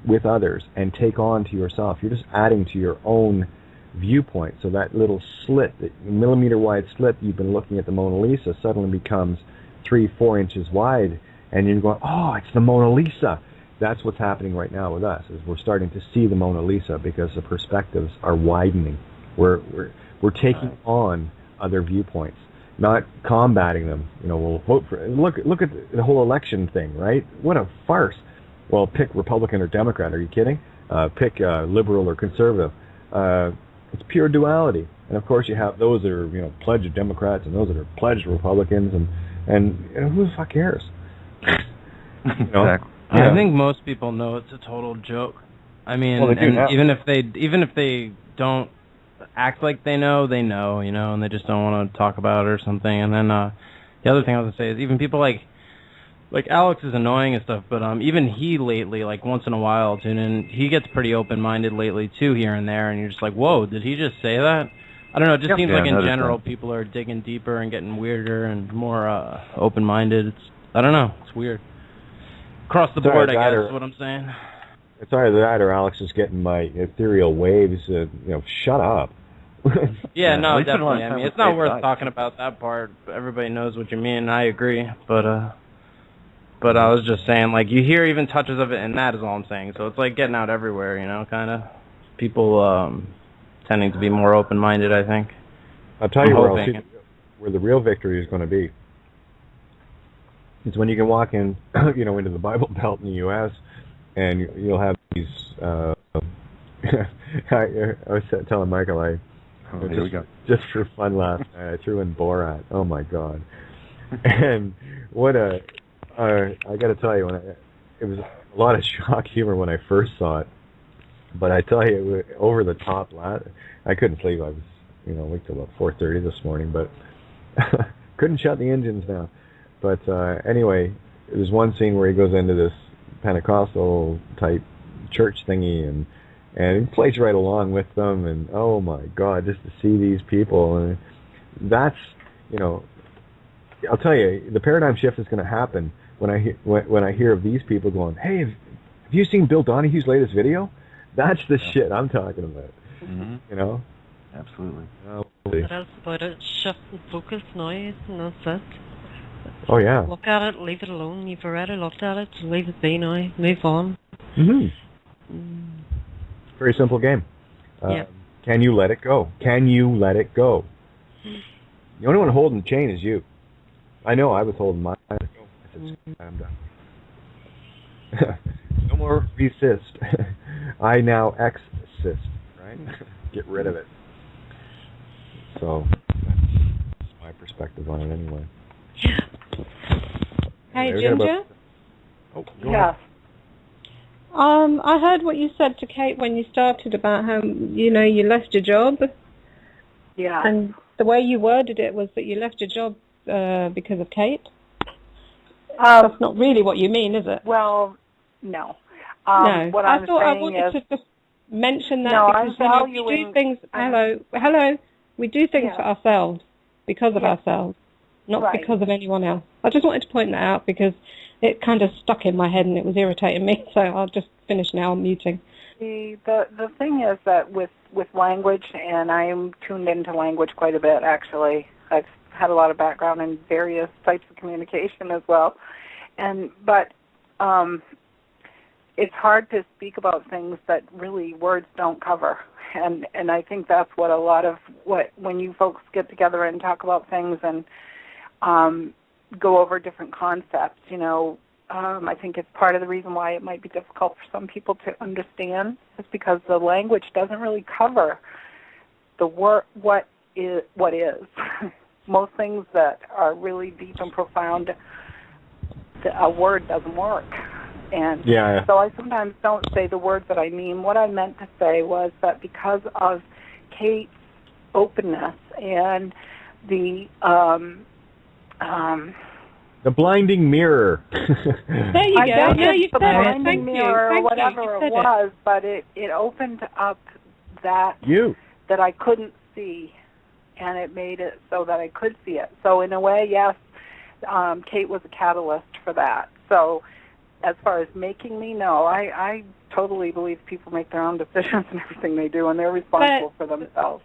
with others and take on to yourself, you're just adding to your own viewpoint. So that little slit, that millimeter-wide slit you've been looking at the Mona Lisa suddenly becomes 3-4 inches wide, and you're going, oh, it's the Mona Lisa. That's what's happening right now with us, is we're starting to see the Mona Lisa because the perspectives are widening. We're taking on other viewpoints, not combating them. We'll vote for. Look at the whole election thing, right? What a farce. Well, pick Republican or Democrat. Are you kidding? Pick liberal or conservative. It's pure duality. And of course, you have those that are pledged Democrats and those that are pledged Republicans, and who the fuck cares? Exactly. I think most people know it's a total joke. I mean, well, even if they don't act like they know, and they just don't want to talk about it or something. And then the other thing I was gonna say is even people like Alex is annoying and stuff, but even he lately, like once in a while, he gets pretty open-minded lately too, here and there, and you're just like, whoa, did he just say that? I don't know. It just seems like in general people are digging deeper and getting weirder and more open-minded. I don't know. It's weird. Across the board, I guess, is what I'm saying. It's either that or Alex is getting my ethereal waves. Shut up. Yeah, no, definitely. I mean, it's not worth talking about that part. Everybody knows what you mean. I agree. But I was just saying, like, you hear even touches of it, and that is all I'm saying. So it's like getting out everywhere, kind of. People tending to be more open-minded, I think. I'll tell you where the real victory is going to be. It's when you can walk in, into the Bible Belt in the U.S., and you'll have these. I was telling Michael, here we go. Just for fun last night, I threw in Borat. Oh my God! And what a I got to tell you, it was a lot of shock humor when I first saw it. But I tell you, it was over the top. I couldn't sleep. I was, awake till about 4:30 this morning, but couldn't shut the engines down. But anyway, there's one scene where he goes into this Pentecostal type church thingy, and he plays right along with them. And oh my God, just to see these people, and that's, I'll tell you, the paradigm shift is going to happen when I hear of these people going, "Hey, have you seen Bill Donohue's latest video?" That's the shit I'm talking about. Mm-hmm. Absolutely. That's about it. Shift and focus now, and that's it. Oh yeah. Look at it, leave it alone. You've already looked at it, leave it be now. Move on. Very simple game. Yeah. Can you let it go? Can you let it go? The only one holding the chain is you. I know I was holding mine. I said, I'm done. No more resist. I now exist, right? Get rid of it. So that's my perspective on it anyway. Hey, Ginger? Yes. I heard what you said to Kate when you started about how, you left your job. Yeah. And the way you worded it was that you left your job because of Kate. That's not really what you mean, is it? Well, no. No. What I I'm thought I saying wanted to just mention that because we do things. Hello. We do things for ourselves because of ourselves, not because of anyone else. I just wanted to point that out because it kind of stuck in my head and it was irritating me. So I'll just finish now. I'm muting. The thing is that with language, and I'm tuned into language quite a bit actually. I've had a lot of background in various types of communication as well, but it's hard to speak about things that really words don't cover, and I think that's what a lot of when you folks get together and talk about things and go over different concepts, I think it's part of the reason why it might be difficult for some people to understand is because the language doesn't really cover the what is. Most things that are really deep and profound, a word doesn't work. And so I sometimes don't say the words that I mean. What I meant to say was that because of Kate's openness and the blinding mirror. There you go. Yeah, you the said it. blinding Thank mirror, you. whatever it was, but it opened up that I couldn't see, and it made it so that I could see it. So in a way, yes, Kate was a catalyst for that. So as far as making me, no, I totally believe people make their own decisions and everything they do, and they're responsible for themselves.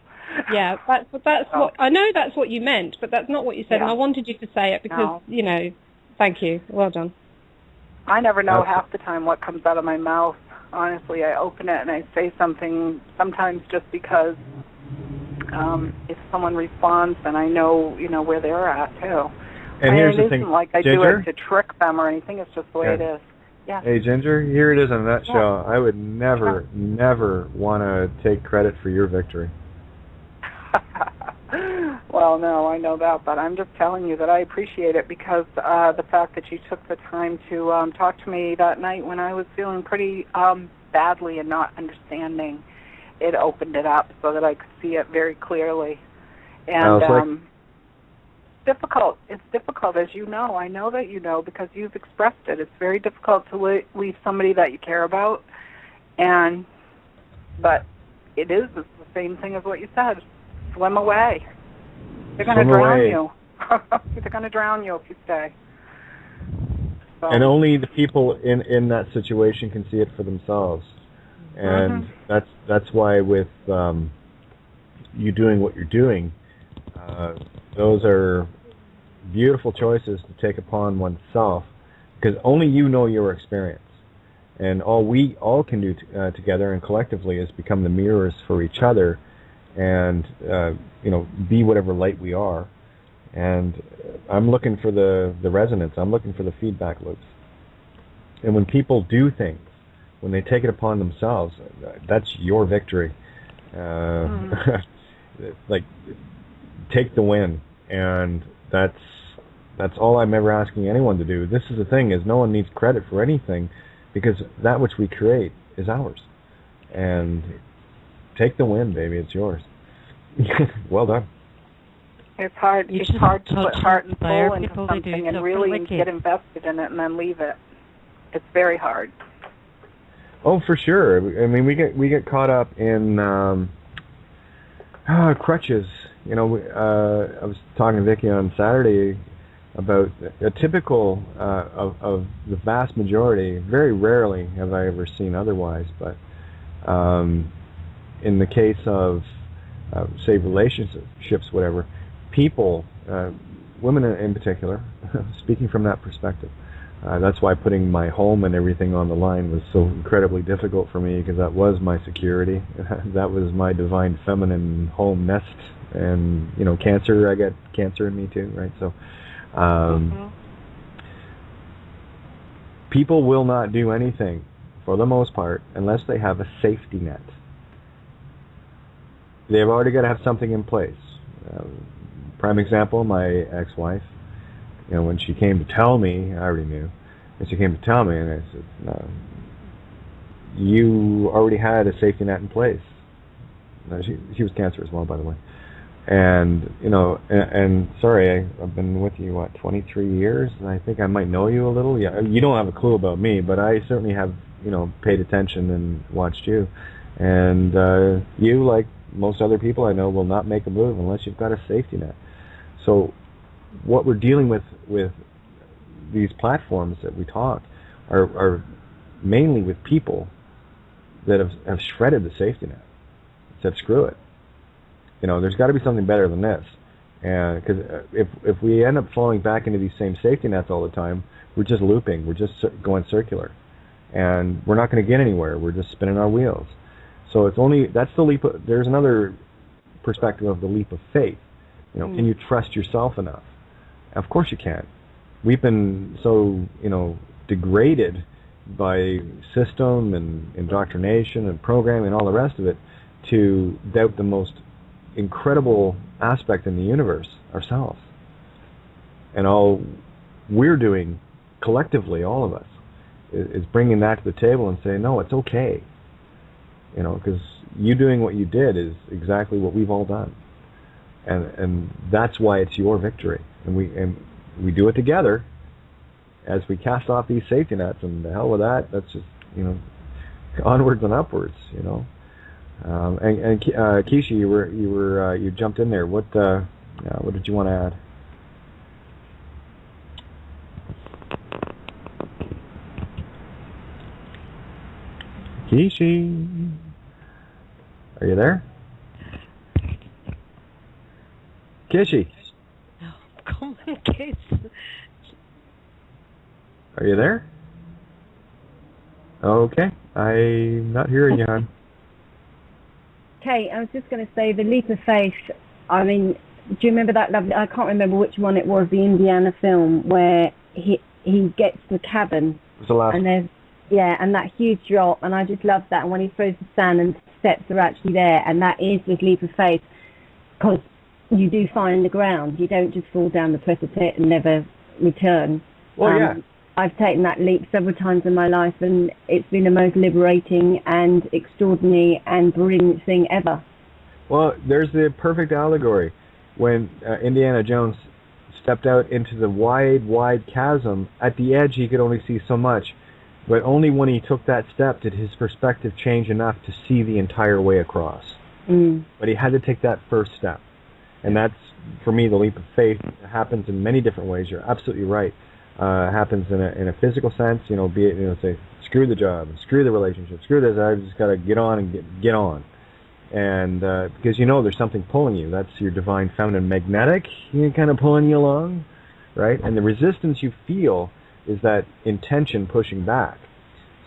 Yeah, that's what I know. That's what you meant, but that's not what you said. And I wanted you to say it because Thank you. Well done. I never know half the time what comes out of my mouth. Honestly, I open it and I say something. Sometimes just because if someone responds, then I know where they're at too. And here's the thing, it isn't like I do it to trick them or anything. It's just the way it is. Yeah. Hey, Ginger, here it is in a nutshell. I would never want to take credit for your victory. Well, no, I know that, but I'm just telling you that I appreciate it because the fact that you took the time to talk to me that night when I was feeling pretty badly and not understanding, it opened it up so that I could see it very clearly. And difficult. It's difficult, as you know. I know that you know because you've expressed it. It's very difficult to leave somebody that you care about, but it's the same thing as what you said. Swim away. They're going to drown you. They're going to drown you if you stay. So. And only the people in that situation can see it for themselves. And that's why with you doing what you're doing, those are beautiful choices to take upon oneself, because only you know your experience. And all we all can do together and collectively is become the mirrors for each other and be whatever light we are. And I'm looking for the resonance. I'm looking for the feedback loops. And when people do things when they take it upon themselves, that's your victory. Like, take the win, and that's all I'm ever asking anyone to do. This is the thing, is no one needs credit for anything, because that which we create is ours. And take the win, baby. It's yours. Well done. It's hard. It's hard to put heart and soul into something and really get invested in it and then leave it. It's very hard. Oh, for sure. I mean, we get caught up in crutches. You know, I was talking to Vicky on Saturday about a typical of the vast majority. Very rarely have I ever seen otherwise, but in the case of say relationships, whatever, people, women in particular, speaking from that perspective. That's why putting my home and everything on the line was so incredibly difficult for me, because that was my security. That was my divine feminine home nest. And, you know, cancer, I got cancer in me too, right? So people will not do anything, for the most part, unless they have a safety net. They've already got to have something in place. Prime example, my ex-wife, you know, when she came to tell me, I already knew, and she came to tell me, and I said, no, you already had a safety net in place. No, she was cancer as well, by the way. And, you know, and sorry, I've been with you, 23 years, and I think I might know you a little. Yeah, you don't have a clue about me, but I certainly have, you know, paid attention and watched you. And you, like most other people I know, will not make a move unless you've got a safety net. So what we're dealing with these platforms that we talk are mainly with people that have shredded the safety net, said screw it. You know, there's got to be something better than this. And because if we end up falling back into these same safety nets all the time, we're just looping, we're just going circular, and we're not going to get anywhere. We're just spinning our wheels. So that's the leap. There's another perspective of the leap of faith. You know, can you trust yourself enough? Of course you can. We've been so, you know, degraded by system and indoctrination and programming and all the rest of it to doubt the most incredible aspect in the universe, ourselves. And all we're doing collectively, all of us, is bringing that to the table and saying, no, it's okay. You know, because you doing what you did is exactly what we've all done. And that's why it's your victory. And we do it together as we cast off these safety nets, and the hell with that. That's just, you know, onwards and upwards, you know. And Keisha, you jumped in there. What did you want to add? Kishi, are you there? Kishi. No, come on, kids. Are you there? Okay, I'm not hearing you, hon. Okay, I was just going to say the leap of faith. I mean, do you remember that lovely? I can't remember which one it was. The Indiana film where he gets the cabin. It was the last. And there's and that huge drop, and I just love that. And when he throws the sand and steps are actually there, and that is this leap of faith, because you do find the ground. You don't just fall down the precipice and never return. Well, I've taken that leap several times in my life, and it's been the most liberating and extraordinary and brilliant thing ever. Well, there's the perfect allegory. When Indiana Jones stepped out into the wide chasm, at the edge he could only see so much, but only when he took that step did his perspective change enough to see the entire way across. But he had to take that first step. And that's, for me, the leap of faith. It happens in many different ways. You're absolutely right. Happens in a physical sense, you know, be it, you know, say, screw the job, screw the relationship, screw this, I've just got to get on and get on. And because you know there's something pulling you. That's your divine feminine magnetic, kind of pulling you along, right? And the resistance you feel is that intention pushing back.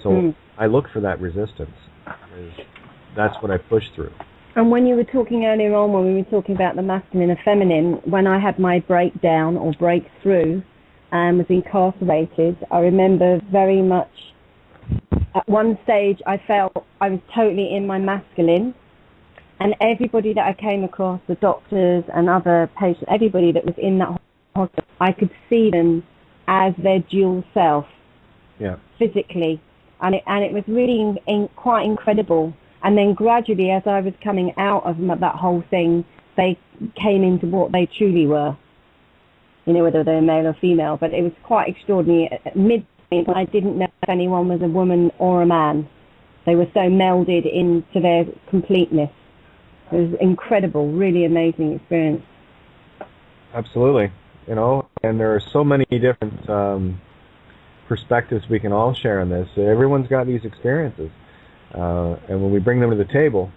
So I look for that resistance. That's what I push through. And when you were talking earlier on, when we were talking about the masculine and feminine, when I had my breakdown or breakthrough and was incarcerated, I remember very much At one stage, I felt I was totally in my masculine, and everybody that I came across, the doctors and other patients, everybody that was in that hospital, I could see them as their dual self, physically, and it was really quite incredible. And then gradually, as I was coming out of that whole thing, they came into what they truly were. You know, whether they're male or female, but it was quite extraordinary. At mid-point, I didn't know if anyone was a woman or a man. They were so melded into their completeness. It was incredible, really amazing experience. Absolutely. You know, and there are so many different perspectives we can all share on this. Everyone's got these experiences. And when we bring them to the table,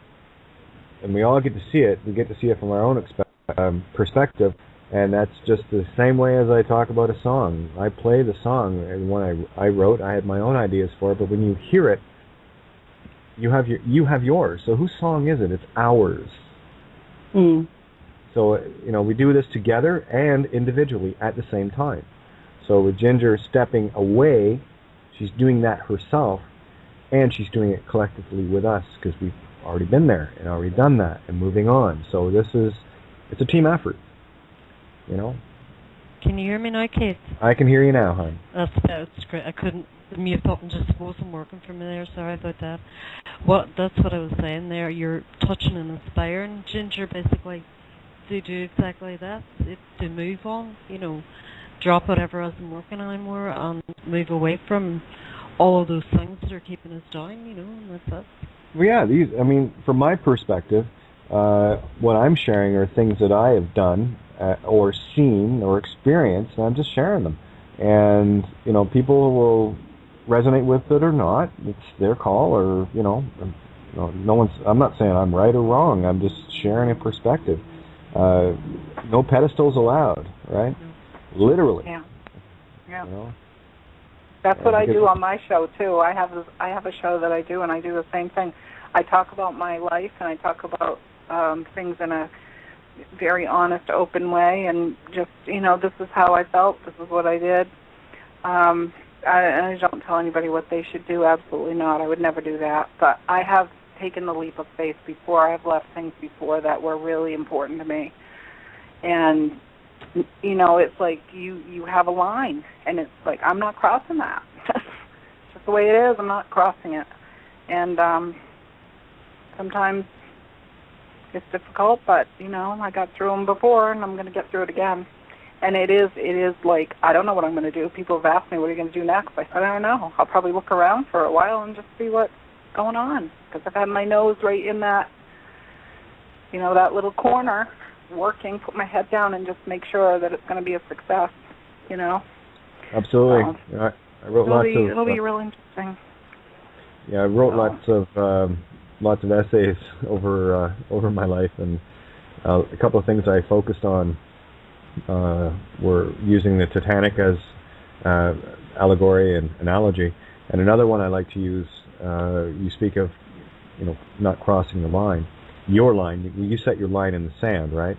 and we all get to see it, we get to see it from our own perspective, and that's just the same way as I talk about a song. I play the song, and when I wrote, I had my own ideas for it, but when you hear it, you have yours. So whose song is it? It's ours. So, you know, we do this together and individually at the same time. So with Ginger stepping away, she's doing that herself, and she's doing it collectively with us, because we've already been there and already done that and moving on. So it's a team effort, you know. Can you hear me now, Kate? I can hear you now, hon. That's great. I couldn't, the mute button just wasn't working for me there. Sorry about that. That's what I was saying there. You're touching and inspiring Ginger, basically, to do exactly that, to move on, you know, drop whatever isn't working anymore and move away from all of those things that are keeping us down, you know, and that's it. Well, yeah, from my perspective, what I'm sharing are things that I have done or seen or experienced, and I'm just sharing them. And, you know, people will resonate with it or not. It's their call, or, you know, I'm not saying I'm right or wrong. I'm just sharing a perspective. No pedestals allowed, right? Literally. Yeah. You know? That's what I do on my show too. I have a show that I do, and I do the same thing. I talk about my life, and I talk about things in a very honest, open way, and just, you know, this is how I felt. This is what I did. I don't tell anybody what they should do. Absolutely not. I would never do that. But I have taken the leap of faith before. I've left things before that were really important to me, and you know, it's like you have a line, and it's like, I'm not crossing that. It's just the way it is. I'm not crossing it. And sometimes it's difficult, but, you know, I got through them before, and I'm going to get through it again. And it is like, I don't know what I'm going to do. People have asked me, what are you going to do next? I said, I don't know. I'll probably look around for a while and just see what's going on, because I've had my nose right in that, you know, that little corner, working, put my head down and just make sure that it's going to be a success, you know. Absolutely. I wrote it'll be real interesting. Yeah, I wrote lots of essays over my life, and a couple of things I focused on were using the Titanic as allegory and analogy, and another one I like to use. You speak of, you know, not crossing the line. Your line, you set your line in the sand, right?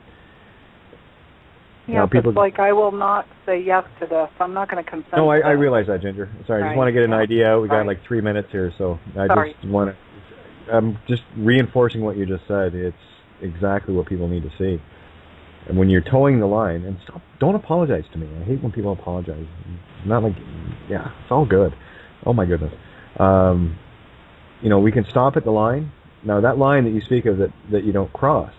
Yeah, now, people, like, I will not say yes to this. I'm not going to consent. No, I realize that, Ginger. Sorry, I just want to get an idea out. We got like 3 minutes here, so just want to. I'm just reinforcing what you just said. It's exactly what people need to see. And when you're towing the line, and don't apologize to me. I hate when people apologize. It's not like, yeah, it's all good. Oh my goodness. You know, we can stop at the line. Now, that line that you speak of that you don't cross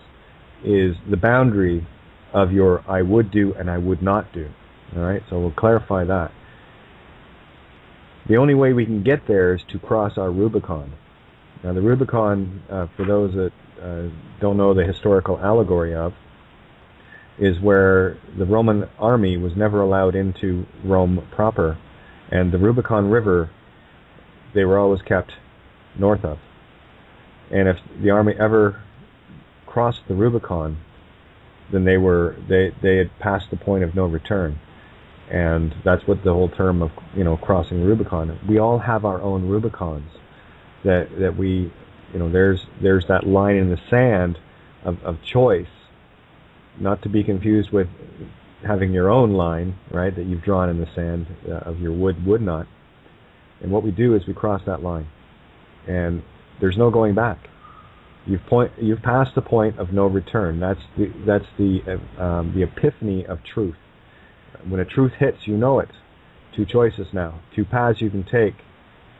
is the boundary of your I would do and I would not do. All right? So we'll clarify that. The only way we can get there is to cross our Rubicon. Now, the Rubicon, for those that don't know the historical allegory of, is where the Roman army was never allowed into Rome proper, and the Rubicon River, they were always kept north of. And if the army ever crossed the Rubicon, then they had passed the point of no return. And that's what the whole term of, you know, crossing the Rubicon. We all have our own Rubicons that we, you know, there's that line in the sand of choice, not to be confused with having your own line, right, that you've drawn in the sand of your would not. And what we do is we cross that line, and there's no going back. You've passed the point of no return. That's the epiphany of truth. When a truth hits, you know it. 2 choices now, 2 paths you can take,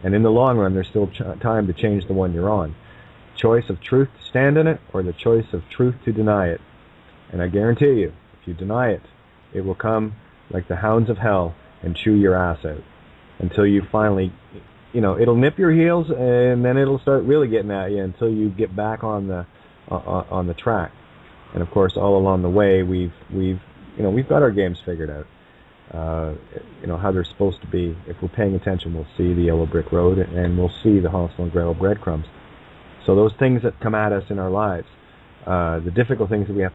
and in the long run, there's still time to change the one you're on. Choice of truth to stand in it, or the choice of truth to deny it. And I guarantee you, if you deny it, it will come like the hounds of hell and chew your ass out until you finally, it'll nip your heels, and then it'll start really getting at you until you get back on the track. And of course, all along the way, we've got our games figured out. How they're supposed to be. If we're paying attention, we'll see the yellow brick road, and we'll see the Hansel and Gretel breadcrumbs. So those things that come at us in our lives, the difficult things that we have